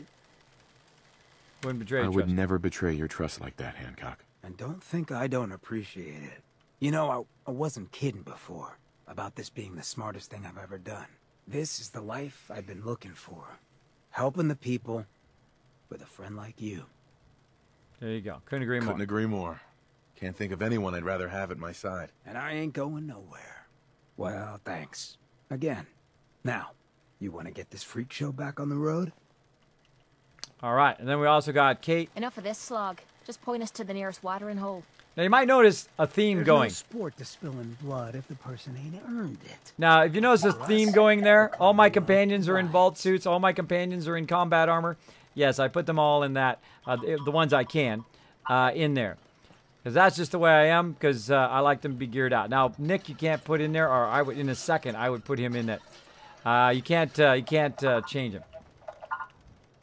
Wouldn't betray your I would trust. never betray your trust like that, Hancock. And don't think I don't appreciate it. You know, I wasn't kidding before about this being the smartest thing I've ever done. This is the life I've been looking for. Helping the people with a friend like you. There you go. Couldn't agree more. Couldn't agree more. Can't think of anyone I'd rather have at my side. And I ain't going nowhere. Well, thanks. Again. Now, you want to get this freak show back on the road? All right, and then we also got Kate. Enough of this slog. Just point us to the nearest watering hole. Now, you might notice a theme There's going. no sport to spilling blood if the person ain't earned it. Now, if you notice a theme going there, all my companions are in vault suits. All my companions are in combat armor. Yes, I put them all in that, the ones I can, in there. Because that's just the way I am, because I like them to be geared out. Now, Nick, you can't put in there, or I would, in a second, I would put him in that. You can't change him.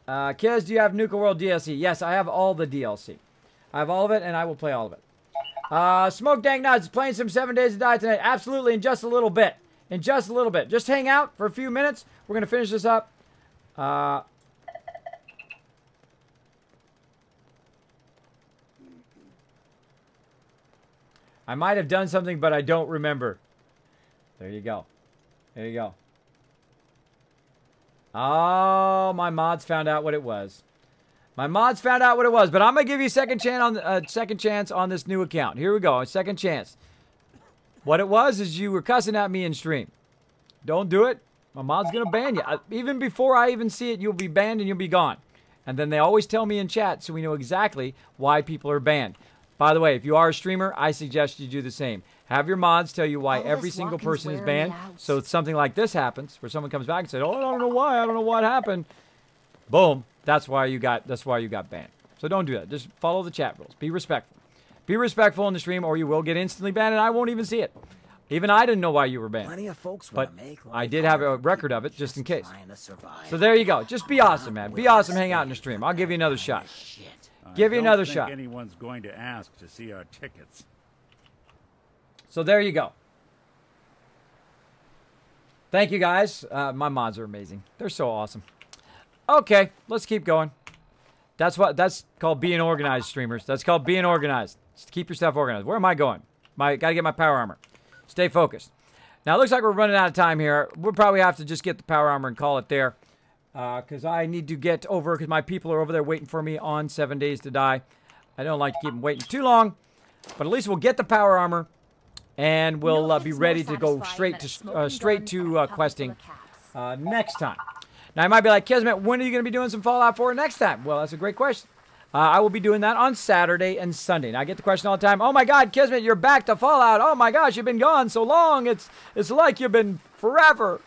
Kez, do you have Nuka World DLC? Yes, I have all the DLC. I have all of it, and I will play all of it. Smoke Dank Nuts, playing some 7 Days to Die tonight. Absolutely, in just a little bit. In just a little bit. Just hang out for a few minutes. We're going to finish this up. I might have done something, but I don't remember. There you go. There you go. Oh, my mods found out what it was. My mods found out what it was, but I'm gonna give you a second chance on this new account. Here we go, a second chance. What it was is you were cussing at me in stream. Don't do it. My mod's gonna ban you. Even before I even see it, you'll be banned and you'll be gone. And then they always tell me in chat, so we know exactly why people are banned. By the way, if you are a streamer, I suggest you do the same. Have your mods tell you why every single person is banned. So if something like this happens, where someone comes back and says, "Oh, I don't know why. I don't know what happened." Boom. That's why you got banned. So don't do that. Just follow the chat rules. Be respectful. Be respectful in the stream, or you will get instantly banned, and I won't even see it. Even I didn't know why you were banned. Plenty of folks but make I did have a record of it just in case. So there you go. Just be awesome, man. Be awesome. Hang out in the stream. I'll give you another shot. Give you another shot. I don't think anyone's going to ask to see our tickets. So there you go. Thank you, guys. My mods are amazing. They're so awesome. Okay, let's keep going. That's called being organized, streamers. That's called being organized. Just keep your stuff organized. Where am I going? Gotta get my power armor. Stay focused. Now, it looks like we're running out of time here. We'll probably have to just get the power armor and call it there. because I need to get over, because my people are over there waiting for me on 7 Days to Die. I don't like to keep them waiting too long, but at least we'll get the power armor, and we'll be ready to go straight to questing next time. Now, I might be like, Kismet, when are you going to be doing some Fallout 4 next time? Well, that's a great question. I will be doing that on Saturday and Sunday. Now, I get the question all the time, oh my God, Kismet, you're back to Fallout. Oh my gosh, you've been gone so long. It's like you've been forever.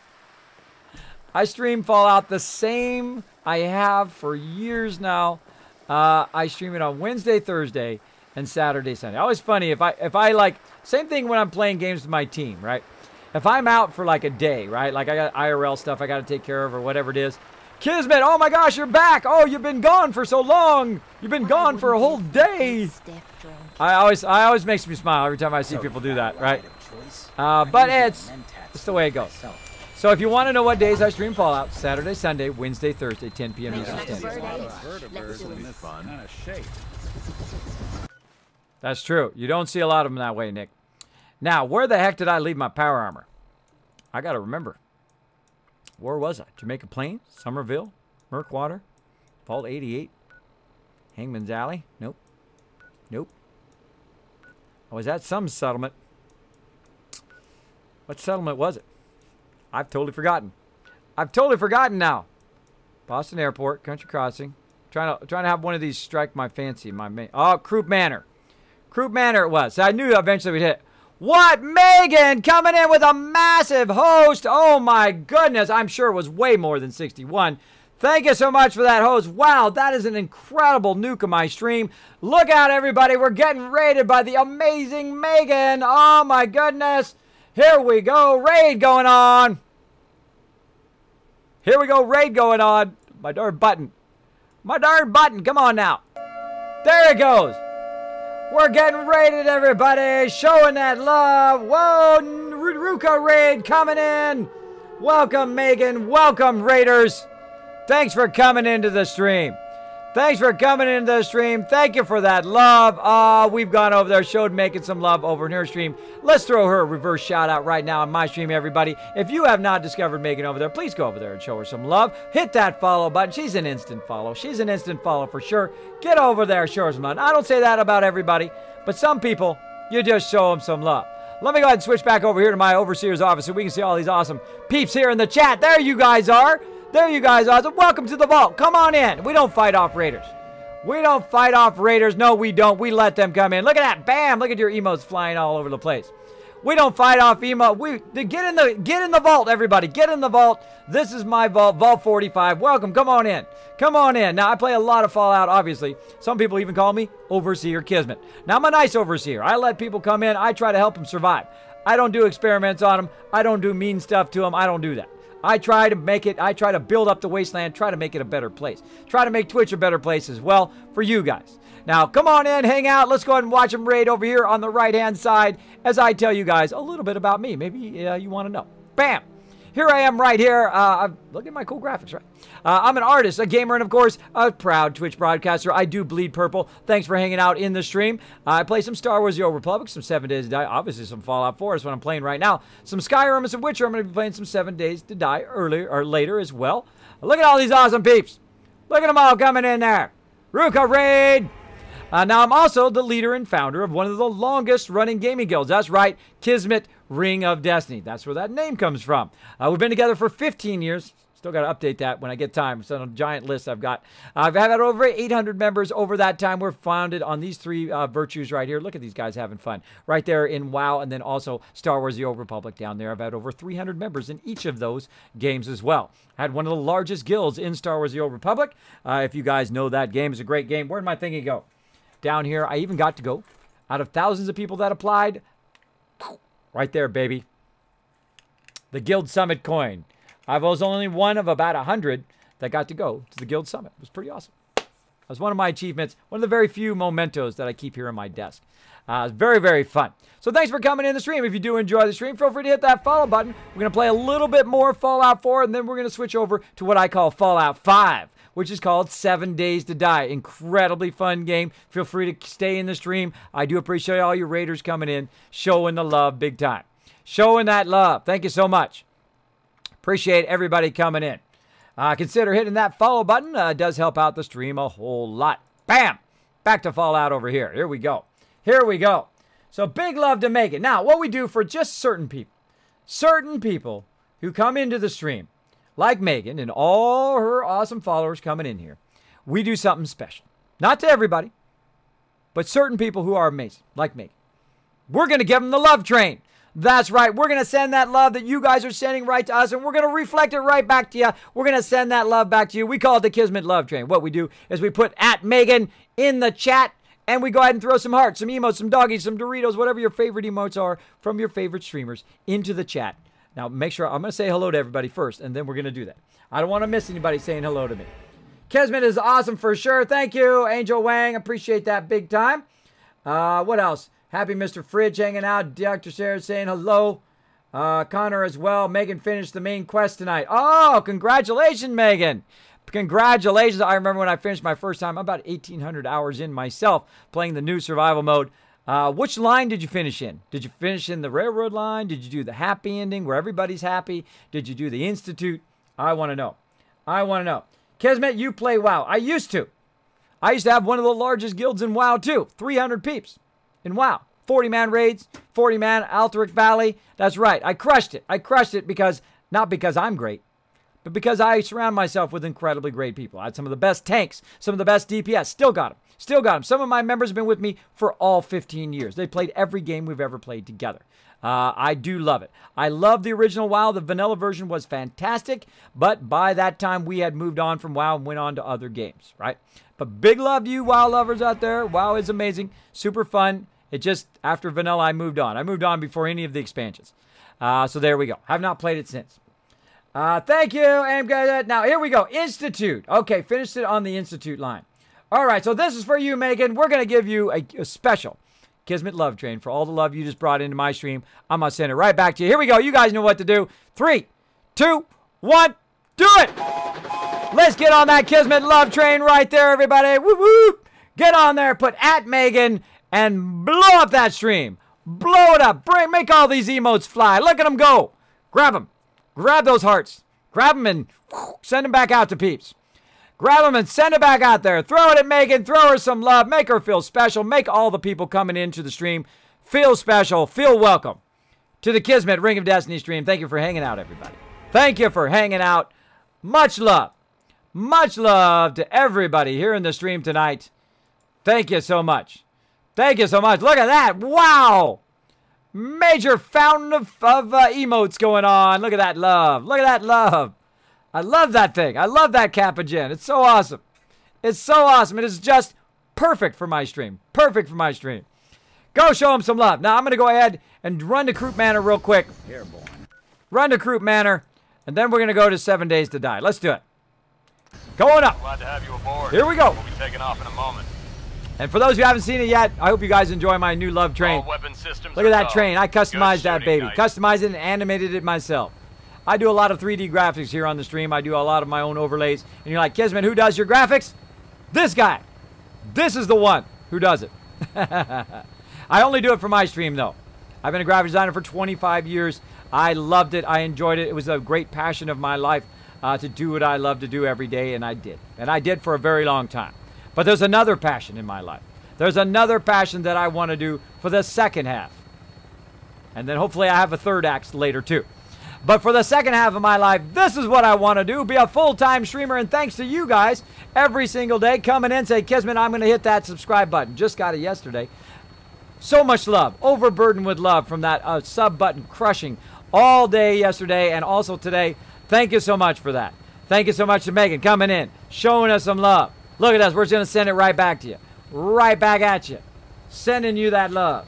I stream Fallout the same I have for years now. I stream it on Wednesday, Thursday, and Saturday, Sunday. Always funny if I like, same thing when I'm playing games with my team, right? If I'm out for like a day, right? Like I got IRL stuff I got to take care of or whatever it is. Kismet, oh my gosh, you're back. Oh, you've been gone for so long. You've been gone for a whole day. I always makes me smile every time I see people do that, right? But it's the way it goes. So if you want to know what days I stream Fallout, Saturday, Sunday, Wednesday, Thursday, 10 p.m. Eastern Standard Time. That's true. You don't see a lot of them that way, Nick. Now, where the heck did I leave my power armor? I got to remember. Where was I? Jamaica Plain? Somerville? Murkwater? Vault 88? Hangman's Alley? Nope. Nope. I was at some settlement. What settlement was it? I've totally forgotten. I've totally forgotten now. Boston Airport, Country Crossing. Trying to have one of these strike my fancy. Oh, Croup Manor. Croup Manor it was. So I knew eventually we'd hit. What? Megan coming in with a massive host. Oh my goodness. I'm sure it was way more than 61. Thank you so much for that host. Wow, that is an incredible nuke of my stream. Look out, everybody. We're getting raided by the amazing Megan. Oh my goodness. Here we go. Raid going on. Here we go. Raid going on. My darn button. My darn button. Come on now. There it goes. We're getting raided, everybody. Showing that love. Whoa, Ruka raid coming in. Welcome, Megan. Welcome, raiders. Thanks for coming into the stream. Thanks for coming into the stream. Thank you for that love. We've gone over there, showed making some love over in her stream. Let's throw her a reverse shout out right now on my stream, everybody. If you have not discovered Megan over there, please go over there and show her some love. Hit that follow button. She's an instant follow. She's an instant follow for sure. Get over there, show her some love. I don't say that about everybody, but some people, you just show them some love. Let me go ahead and switch back over here to my overseer's office so we can see all these awesome peeps here in the chat. There you guys are. There you guys are. Welcome to the vault. Come on in. We don't fight off raiders. We don't fight off raiders. No, we don't. We let them come in. Look at that. Bam. Look at your emotes flying all over the place. We don't fight off emo. Get in the vault, everybody. Get in the vault. This is my vault, Vault 45. Welcome. Come on in. Come on in. Now, I play a lot of Fallout, obviously. Some people even call me Overseer Kismet. Now, I'm a nice overseer. I let people come in. I try to help them survive. I don't do experiments on them. I don't do mean stuff to them. I don't do that. I try to build up the wasteland, try to make it a better place. Try to make Twitch a better place as well for you guys. Now, come on in, hang out. Let's go ahead and watch them raid over here on the right-hand side as I tell you guys a little bit about me. Maybe you want to know. Bam! Here I am right here. Look at my cool graphics, right? I'm an artist, a gamer, and of course, a proud Twitch broadcaster. I do bleed purple. Thanks for hanging out in the stream. I play some Star Wars The Old Republic, some 7 Days to Die, obviously some Fallout 4 is what I'm playing right now. Some Skyrim and some Witcher. I'm going to be playing some 7 Days to Die earlier or later as well. Look at all these awesome peeps. Look at them all coming in there. Ruka Raid. Now, I'm also the leader and founder of one of the longest running gaming guilds. That's right, Kismet Ring of Destiny. That's where that name comes from. We've been together for 15 years. Still got to update that when I get time. It's on a giant list I've got. I've had over 800 members over that time. We're founded on these three virtues right here. Look at these guys having fun. Right there in WoW and then also Star Wars The Old Republic down there. I've had over 300 members in each of those games as well. I had one of the largest guilds in Star Wars The Old Republic. If you guys know that game, it's a great game. Where'd my thingy go? Down here, I even got to go. Out of thousands of people that applied, right there, baby. The Guild Summit coin. I was only one of about 100 that got to go to the Guild Summit. It was pretty awesome. That was one of my achievements, one of the very few mementos that I keep here on my desk. It's very, very fun. So thanks for coming in the stream. If you do enjoy the stream, feel free to hit that follow button. We're going to play a little bit more Fallout 4, and then we're going to switch over to what I call Fallout 5, which is called 7 Days to Die. Incredibly fun game. Feel free to stay in the stream. I do appreciate all you raiders coming in, showing the love big time. Showing that love. Thank you so much. Appreciate everybody coming in. Consider hitting that follow button. It does help out the stream a whole lot. Bam! Back to Fallout over here. Here we go. Here we go. So big love to Megan. Now, what we do for just certain people who come into the stream, like Megan and all her awesome followers coming in here, we do something special. Not to everybody, but certain people who are amazing, like Megan. We're going to give them the love train. That's right. We're going to send that love that you guys are sending right to us, and we're going to reflect it right back to you. We're going to send that love back to you. We call it the Kismet Love Train. What we do is we put @Megan in the chat, and we go ahead and throw some hearts, some emotes, some doggies, some Doritos, whatever your favorite emotes are from your favorite streamers into the chat. Now, make sure I'm going to say hello to everybody first, and then we're going to do that. I don't want to miss anybody saying hello to me. Kismet is awesome for sure. Thank you, Angel Wang. Appreciate that big time. What else? Happy Mr. Fridge hanging out. Dr. Sarah saying hello. Connor as well. Megan finished the main quest tonight. Oh, congratulations, Megan. Congratulations. I remember when I finished my first time, I'm about 1,800 hours in myself playing the new survival mode. Which line did you finish in? Did you finish in the railroad line? Did you do the happy ending where everybody's happy? Did you do the Institute? I want to know. I want to know. Kismet, you play WoW. I used to. I used to have one of the largest guilds in WoW too. 300 peeps in WoW. 40-man raids, 40-man Alteric Valley. That's right. I crushed it. I crushed it because, not because I'm great, but because I surround myself with incredibly great people. I had some of the best tanks, some of the best DPS. Still got them. Still got them. Some of my members have been with me for all 15 years. They played every game we've ever played together. I do love it. I love the original WoW. The vanilla version was fantastic, but by that time we had moved on from WoW and went on to other games, right? But big love to you WoW lovers out there. WoW is amazing. Super fun. It just, after vanilla, I moved on. I moved on before any of the expansions. So there we go. Have not played it since. Thank you. Now, here we go. Institute. Okay, finished it on the Institute line. All right, so this is for you, Megan. We're going to give you a special Kismet Love Train for all the love you just brought into my stream. I'm going to send it right back to you. Here we go. You guys know what to do. 3, 2, 1, do it. Let's get on that Kismet Love Train right there, everybody. Whoop, whoop. Get on there. Put @Megan and blow up that stream. Blow it up. Make all these emotes fly. Look at them go. Grab them. Grab those hearts. Grab them and send them back out to peeps. Grab them and send it back out there. Throw it at Megan. Throw her some love. Make her feel special. Make all the people coming into the stream feel special. Feel welcome to the Kismet Ring of Destiny stream. Thank you for hanging out, everybody. Thank you for hanging out. Much love. Much love to everybody here in the stream tonight. Thank you so much. Thank you so much. Look at that. Wow. Major fountain of emotes going on. Look at that love. Look at that love. I love that thing. I love that Kappa-Gen. It's so awesome. It's so awesome. It is just perfect for my stream. Perfect for my stream. Go show them some love. Now, I'm going to go ahead and run to Croup Manor real quick. Here, boy. Run to Croup Manor, and then we're going to go to 7 Days to Die. Let's do it. Going up. Glad to have you aboard. Here we go. We'll be taking off in a moment. And for those who haven't seen it yet, I hope you guys enjoy my new love train. All weapon systems Look at that are train. I customized that shooting baby. night. Customized it and animated it myself. I do a lot of 3D graphics here on the stream. I do a lot of my own overlays. And you're like, Kismet, who does your graphics? This guy. This is the one who does it. I only do it for my stream, though. I've been a graphic designer for 25 years. I loved it. I enjoyed it. It was a great passion of my life to do what I love to do every day, and I did. And I did for a very long time. But there's another passion in my life. There's another passion that I want to do for the second half. And then hopefully I have a third act later, too. But for the second half of my life, this is what I want to do. Be a full-time streamer. And thanks to you guys every single day coming in, say, Kismet, I'm going to hit that subscribe button. Just got it yesterday. So much love. Overburdened with love from that sub button crushing all day yesterday and also today. Thank you so much for that. Thank you so much to Megan coming in, showing us some love. Look at us. We're just going to send it right back to you. Right back at you. Sending you that love.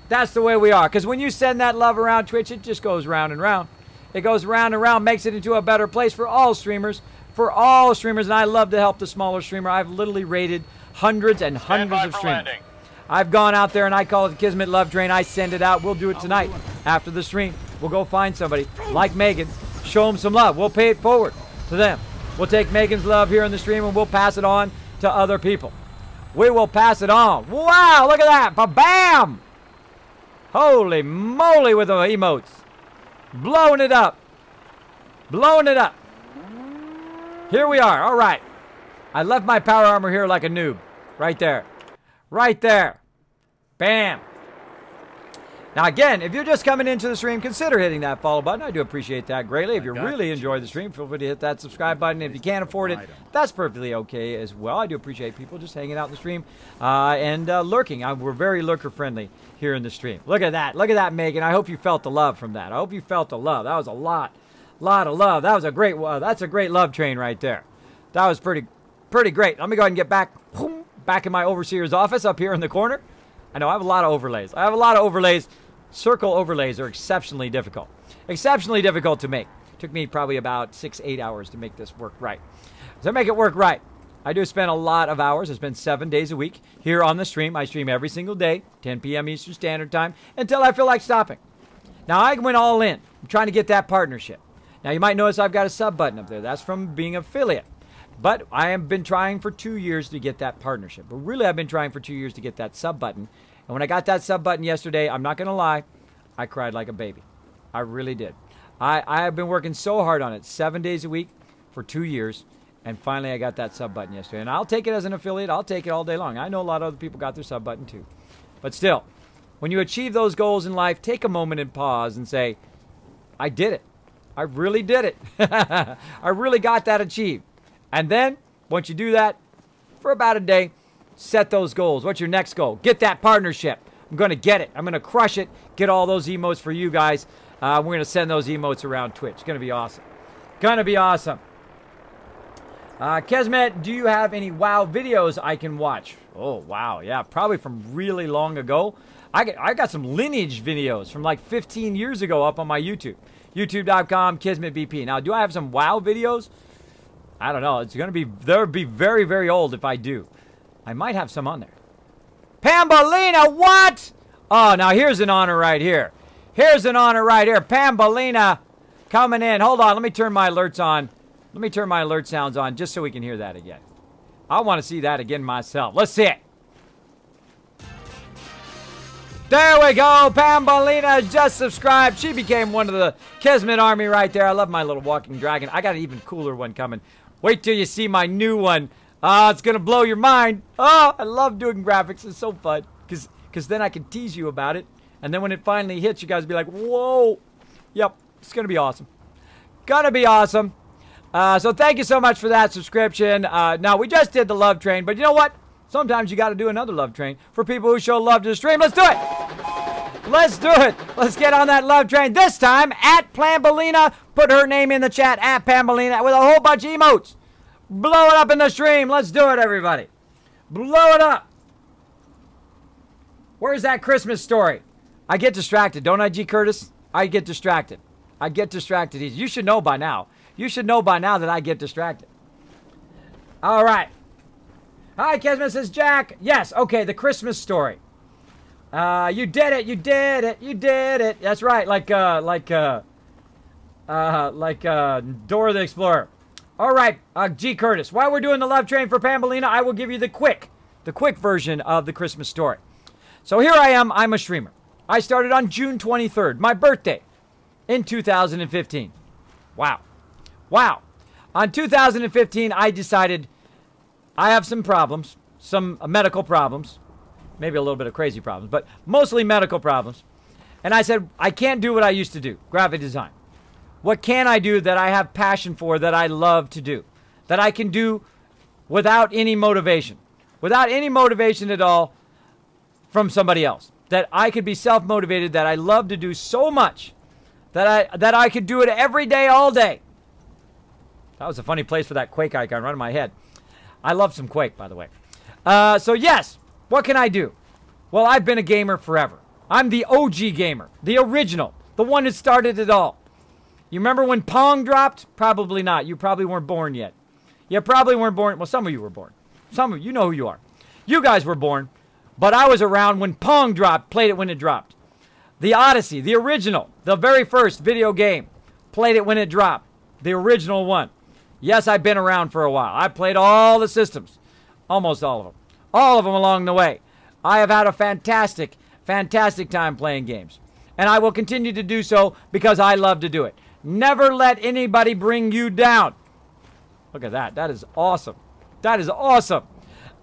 That's the way we are. Because when you send that love around Twitch, it just goes round and round. It goes round and round, makes it into a better place for all streamers. For all streamers, and I love to help the smaller streamer. I've literally rated hundreds and hundreds of streamers. Landing. I've gone out there and I call it the Kismet Love Train. I send it out. We'll do it tonight after the stream. We'll go find somebody like Megan. Show them some love. We'll pay it forward to them. We'll take Megan's love here in the stream and we'll pass it on to other people. We will pass it on. Wow, look at that. Ba-bam! Holy moly with the emotes. Blowing it up. Blowing it up. Here we are. All right. I left my power armor here like a noob. Right there. Right there. Bam. Now, again, if you're just coming into the stream, consider hitting that follow button. I do appreciate that greatly. If you really enjoy the stream, feel free to hit that subscribe button. If you can't afford it, that's perfectly okay as well. I do appreciate people just hanging out in the stream and lurking. We're very lurker-friendly here in the stream. Look at that. Look at that, Megan. I hope you felt the love from that. I hope you felt the love. That was a lot of love. That was a great, that's a great love train right there. That was pretty great. Let me go ahead and get back in my overseer's office up here in the corner. I know I have a lot of overlays. Circle overlays are exceptionally difficult. Exceptionally difficult to make. It took me probably about 6-8 hours to make this work right. To make it work right, I do spend a lot of hours. I spend 7 days a week here on the stream. I stream every single day, 10 p.m. Eastern Standard Time, until I feel like stopping. Now, I went all in. I'm trying to get that partnership. Now, you might notice I've got a sub button up there. That's from being an affiliate. But I have been trying for 2 years to get that partnership. But really, I've been trying for 2 years to get that sub button. And when I got that sub button yesterday, I'm not going to lie, I cried like a baby. I really did. I have been working so hard on it, 7 days a week for 2 years. And finally, I got that sub button yesterday. And I'll take it as an affiliate. I'll take it all day long. I know a lot of other people got their sub button too. But still, when you achieve those goals in life, take a moment and pause and say, I did it. I really did it. I really got that achieved. And then, once you do that, for about a day, set those goals. What's your next goal? Get that partnership. I'm going to get it. I'm going to crush it. Get all those emotes for you guys. We're going to send those emotes around Twitch. It's going to be awesome. Going to be awesome. Kismet, do you have any WoW videos I can watch? Oh, wow. Yeah, probably from really long ago. I got some lineage videos from like 15 years ago up on my YouTube. YouTube.com, KismetBP. Now, do I have some WoW videos? I don't know. It's going to be, they'll be very, very old if I do. I might have some on there. Pambolina, what? Oh, now here's an honor right here. Here's an honor right here. Pambolina coming in. Hold on. Let me turn my alerts on. Let me turn my alert sounds on just so we can hear that again. I want to see that again myself. Let's see it. There we go. Pambolina just subscribed. She became one of the Kismet army right there. I love my little walking dragon. I got an even cooler one coming. Wait till you see my new one. It's going to blow your mind. Oh, I love doing graphics. It's so fun. Because then I can tease you about it. And then when it finally hits, you guys will be like, whoa. Yep, it's going to be awesome. Gonna be awesome. So thank you so much for that subscription. Now, we just did the love train. But you know what? Sometimes you got to do another love train for people who show love to the stream. Let's do it. Let's do it. Let's get on that love train. This time, at Pambolina. Put her name in the chat, at Pambolina, with a whole bunch of emotes. Blow it up in the stream. Let's do it, everybody. Blow it up. Where's that Christmas story? I get distracted, don't I, G. Curtis? I get distracted. I get distracted. You should know by now. You should know by now that I get distracted. All right. Hi, Kismet, says Jack. Yes, okay, the Christmas story. You did it. You did it. You did it. That's right, like Dora the Explorer. All right, G. Curtis, while we're doing the love train for Pambolina, I will give you the quick version of the Christmas story. So here I am. I'm a streamer. I started on June 23rd, my birthday, in 2015. Wow. Wow. On 2015, I decided I have some problems, some medical problems, maybe a little bit of crazy problems, but mostly medical problems. And I said, I can't do what I used to do, graphic design. What can I do that I have passion for, that I love to do, that I can do without any motivation at all from somebody else, that I could be self-motivated, that I love to do so much that I could do it every day, all day. That was a funny place for that Quake icon right in my head. I love some Quake, by the way. So yes, what can I do? Well, I've been a gamer forever. I'm the OG gamer, the original, the one that started it all. You remember when Pong dropped? Probably not. You probably weren't born yet. You probably weren't born. Well, some of you were born. Some of you know who you are. You guys were born. But I was around when Pong dropped, played it when it dropped. The Odyssey, the original, the very first video game, played it when it dropped. The original one. Yes, I've been around for a while. I played all the systems. Almost all of them. All of them along the way. I have had a fantastic, fantastic time playing games. And I will continue to do so because I love to do it. Never let anybody bring you down. Look at that. That is awesome. That is awesome.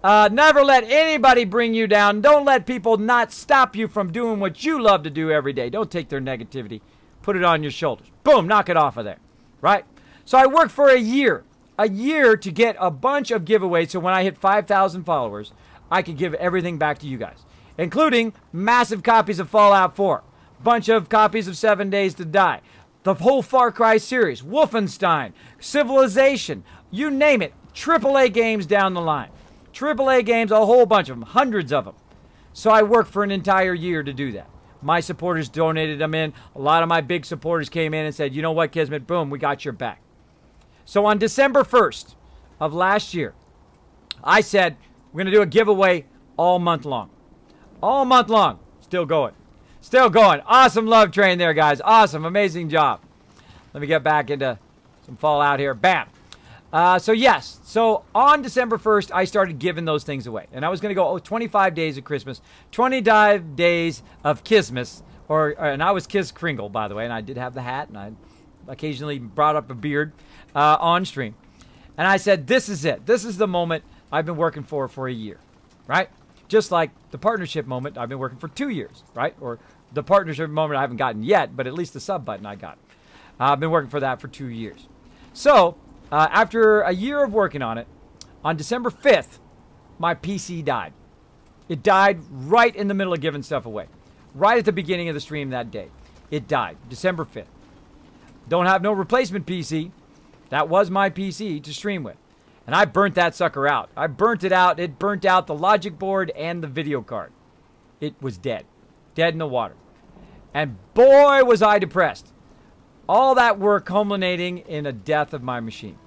Never let anybody bring you down. Don't let people not stop you from doing what you love to do every day. Don't take their negativity. Put it on your shoulders. Boom, knock it off of there. Right? So I worked for a year to get a bunch of giveaways. So when I hit 5,000 followers, I could give everything back to you guys, including massive copies of Fallout 4, bunch of copies of 7 Days to Die, the whole Far Cry series, Wolfenstein, Civilization, you name it, AAA games down the line. AAA games, a whole bunch of them, hundreds of them. So I worked for an entire year to do that. My supporters donated them in. A lot of my big supporters came in and said, you know what, Kismet, boom, we got your back. So on December 1st of last year, I said, we're going to do a giveaway all month long. All month long. Still going. Still going. Awesome love train there, guys. Awesome. Amazing job. Let me get back into some Fallout here. Bam. So yes. So on December 1st, I started giving those things away. And I was going to go 25 days of Christmas, 25 days of Kismet. And I was Kiss Kringle, by the way. And I did have the hat. And I occasionally brought up a beard on stream. And I said, this is it. This is the moment I've been working for a year. Right? Just like the partnership moment, I've been working for 2 years. Right? Or the partnership moment I haven't gotten yet, but at least the sub button I got. I've been working for that for 2 years. So, after a year of working on it, on December 5th, my PC died. It died right in the middle of giving stuff away. Right at the beginning of the stream that day. It died, December 5th. Don't have no replacement PC. That was my PC to stream with. And I burnt that sucker out. I burnt it out. It burnt out the logic board and the video card. It was dead. Dead in the water. And boy, was I depressed. All that work culminating in a death of my machine.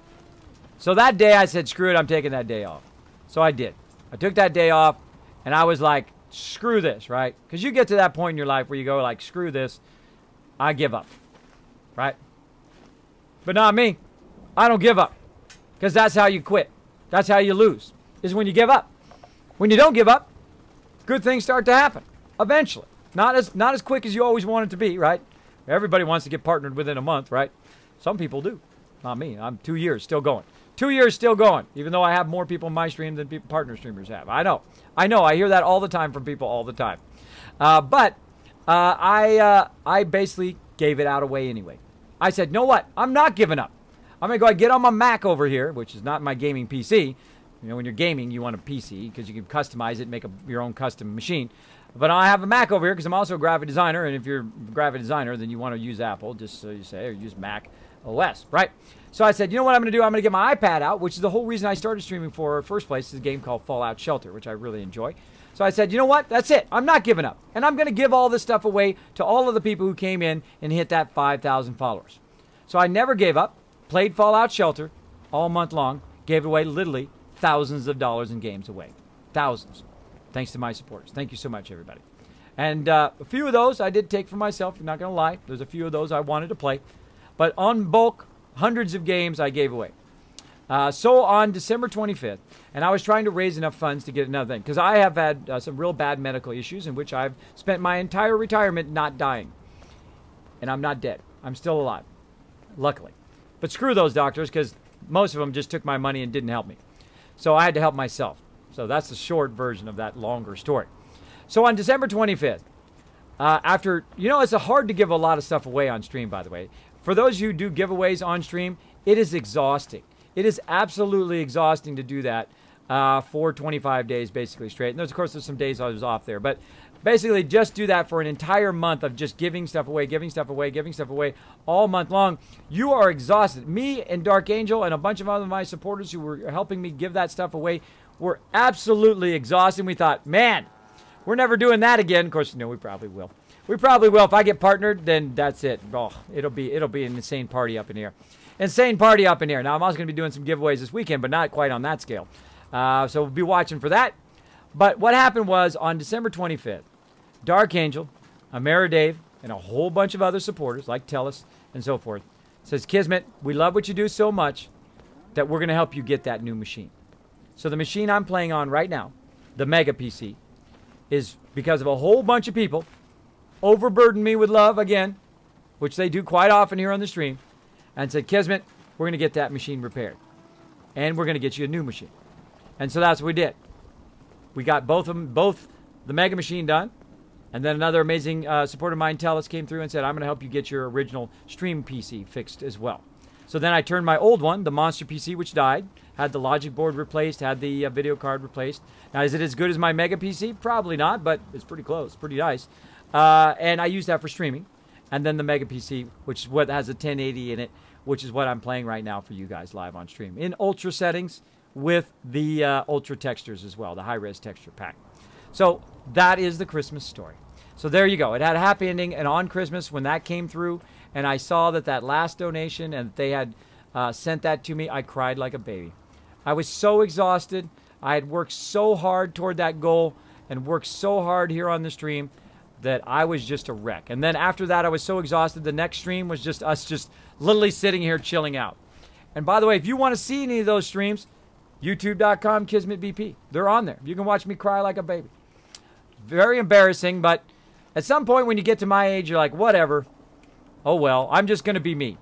So that day I said, screw it, I'm taking that day off. So I did. I took that day off, and I was like, screw this, right? Because you get to that point in your life where you go like, screw this, I give up, right? But not me. I don't give up. Because that's how you quit. That's how you lose, is when you give up. When you don't give up, good things start to happen, eventually. Not as quick as you always want it to be, right? Everybody wants to get partnered within a month, right? Some people do. Not me. I'm 2 years still going. 2 years still going, even though I have more people in my stream than partner streamers have. I know. I hear that all the time from people all the time. But I basically gave it out away anyway. I said, know what? I'm not giving up. I'm going to go get on my Mac over here, which is not my gaming PC. You know, when you're gaming, you want a PC because you can customize it, make your own custom machine. But I have a Mac over here because I'm also a graphic designer, and if you're a graphic designer, then you want to use Apple, just so you say, or use Mac OS, right? So I said, you know what I'm going to do? I'm going to get my iPad out, which is the whole reason I started streaming for in the first place, is a game called Fallout Shelter, which I really enjoy. So I said, you know what? That's it. I'm not giving up. And I'm going to give all this stuff away to all of the people who came in and hit that 5,000 followers. So I never gave up, played Fallout Shelter all month long, gave away literally thousands of dollars in games away. Thousands. Thanks to my supporters. Thank you so much, everybody. And a few of those I did take for myself. I'm not going to lie. There's a few of those I wanted to play. But on bulk, hundreds of games I gave away. So on December 25th, and I was trying to raise enough funds to get another thing, because I have had some real bad medical issues in which I've spent my entire retirement not dying. And I'm not dead. I'm still alive, luckily. But screw those doctors, because most of them just took my money and didn't help me. So I had to help myself. So that's the short version of that longer story. So on December 25th, after, you know, it's hard to give a lot of stuff away on stream, by the way. For those who do giveaways on stream, it is exhausting. It is absolutely exhausting to do that for 25 days, basically straight. And there's, of course, there's some days I was off there. But basically, just do that for an entire month of just giving stuff away, giving stuff away, giving stuff away all month long. You are exhausted. Me and Dark Angel and a bunch of other my supporters who were helping me give that stuff away were absolutely exhausted. We thought, man, we're never doing that again. Of course, no, we probably will. We probably will. If I get partnered, then that's it. Oh, it'll be an insane party up in here. Insane party up in here. Now, I'm also going to be doing some giveaways this weekend, but not quite on that scale. So we'll be watching for that. But what happened was on December 25th, Dark Angel, Amara Dave, and a whole bunch of other supporters like Tellus and so forth says, Kismet, we love what you do so much that we're going to help you get that new machine. So the machine I'm playing on right now, the Mega PC, is because of a whole bunch of people overburdened me with love again, which they do quite often here on the stream, and said, Kismet, we're going to get that machine repaired. and we're going to get you a new machine. And so that's what we did. We got both the Mega Machine done, and then another amazing supporter of mine, Telus, came through and said, I'm going to help you get your original Stream PC fixed as well. So then I turned my old one, the Monster PC, which died, had the logic board replaced, had the video card replaced. Now, is it as good as my Mega PC? Probably not, but it's pretty close, pretty nice. And I use that for streaming. And then the Mega PC, which is what has a 1080 in it, which is what I'm playing right now for you guys live on stream. In ultra settings with the ultra textures as well, the high-res texture pack. So that is the Christmas story. So there you go. It had a happy ending, and on Christmas when that came through and I saw that last donation and they had sent that to me, I cried like a baby. I was so exhausted. I had worked so hard toward that goal and worked so hard here on the stream that I was just a wreck. And then after that, I was so exhausted, the next stream was just us just literally sitting here chilling out. And by the way, if you want to see any of those streams, youtube.com KismetBP. They're on there. You can watch me cry like a baby. Very embarrassing, but at some point when you get to my age, you're like, whatever. Oh well, I'm just going to be me.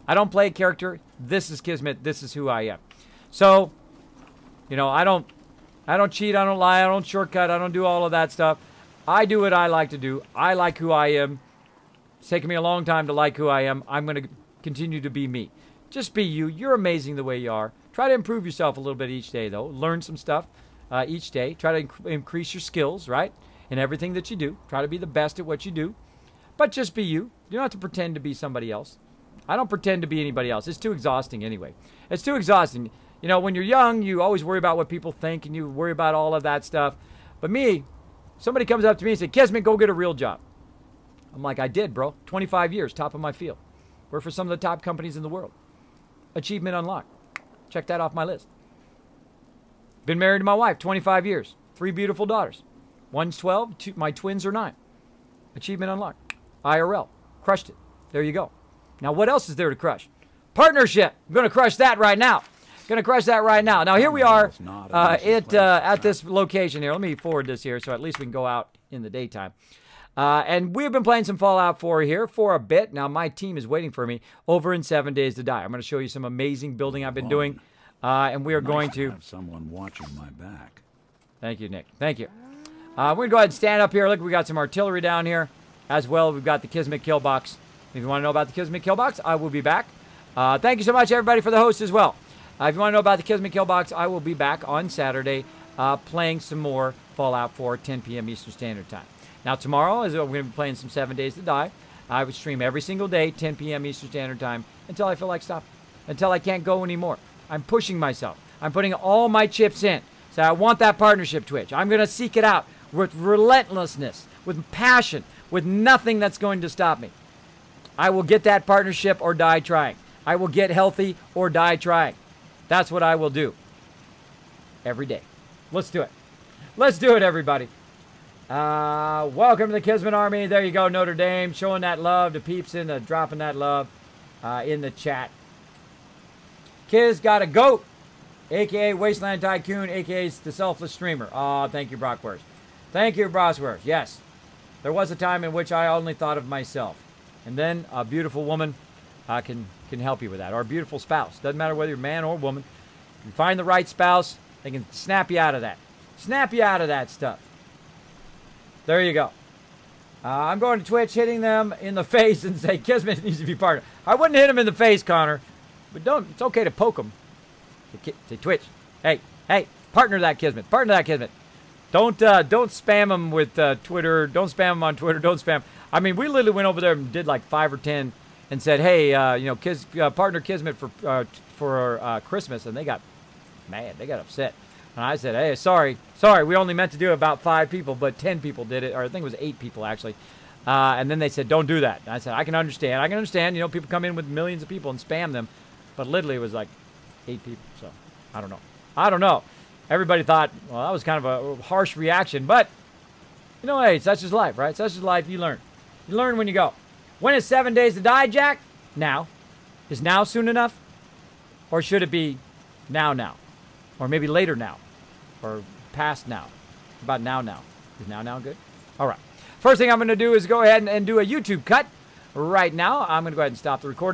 I don't play a character. This is Kismet. This is who I am. So, you know, I don't cheat. I don't lie. I don't shortcut. I don't do all of that stuff. I do what I like to do. I like who I am. It's taken me a long time to like who I am. I'm going to continue to be me. Just be you. You're amazing the way you are. Try to improve yourself a little bit each day, though. Learn some stuff each day. Try to increase your skills, right, in everything that you do. Try to be the best at what you do. But just be you. You don't have to pretend to be somebody else. I don't pretend to be anybody else. It's too exhausting anyway. It's too exhausting. You know, when you're young, you always worry about what people think, and you worry about all of that stuff. But me, somebody comes up to me and says, Kismet, go get a real job. I'm like, I did, bro. 25 years, top of my field. Work for some of the top companies in the world. Achievement unlocked. Check that off my list. Been married to my wife 25 years. 3 beautiful daughters. One's 12. My twins are 9. Achievement unlocked. IRL. Crushed it. There you go. Now, what else is there to crush? Partnership. I'm going to crush that right now. Going to crush that right now. Now, here we are at this location here. Let me forward this here so at least we can go out in the daytime. And we've been playing some Fallout 4 here for a bit. Now, my team is waiting for me over in 7 Days to Die. I'm going to show you some amazing building I've been doing. And we are going to have someone watching my back. Thank you, Nick. Thank you. We're going to go ahead and stand up here. Look, we got some artillery down here as well. We've got the Kismet kill box. If you want to know about the Kismet kill box, I will be back. Thank you so much, everybody, for the host as well. If you want to know about the Kismet kill box, I will be back on Saturday playing some more Fallout 4, 10 p.m. Eastern Standard Time. Now, tomorrow, we're going to be playing some 7 Days to Die. I would stream every single day, 10 p.m. Eastern Standard Time, until I feel like stopping, until I can't go anymore. I'm pushing myself. I'm putting all my chips in. So I want that partnership, Twitch. I'm going to seek it out with relentlessness, with passion, with nothing that's going to stop me. I will get that partnership or die trying. I will get healthy or die trying. That's what I will do. Every day. Let's do it. Let's do it, everybody. Welcome to the Kismet Army. There you go, Notre Dame. Showing that love to peeps in the dropping that love in the chat. Kiz got a goat, a.k.a. Wasteland Tycoon, a.k.a. the Selfless Streamer. Oh, thank you, Brockwurst. Thank you, Brockwurst. Yes. There was a time in which I only thought of myself. And then a beautiful woman can help you with that. Or a beautiful spouse. Doesn't matter whether you're man or woman. If you find the right spouse, they can snap you out of that. Snap you out of that stuff. There you go. I'm going to Twitch, hitting them in the face and say, Kismet needs to be partner. I wouldn't hit him in the face, Connor. But don't. It's okay to poke him. Say, Twitch. Hey, partner that Kismet. Partner that Kismet. Don't spam him with Twitter. Don't spam him on Twitter. Don't spam. I mean, we literally went over there and did like 5 or 10 and said, hey, you know, partner Kismet for Christmas, and they got mad. They got upset. And I said, hey, sorry, we only meant to do about 5 people, but 10 people did it, or I think it was 8 people actually. And then they said, don't do that. And I said, I can understand. You know, people come in with millions of people and spam them, but literally it was like 8 people. So I don't know. Everybody thought, well, that was kind of a harsh reaction, but you know, hey, such is life, right? Such is life. You learn. You learn when you go. When is 7 Days to Die, Jack? Now. Is now soon enough? Or should it be now? Or maybe later now? Or past now? About now? Is now good? All right. First thing I'm going to do is go ahead and do a YouTube cut right now. I'm going to go ahead and stop the recording.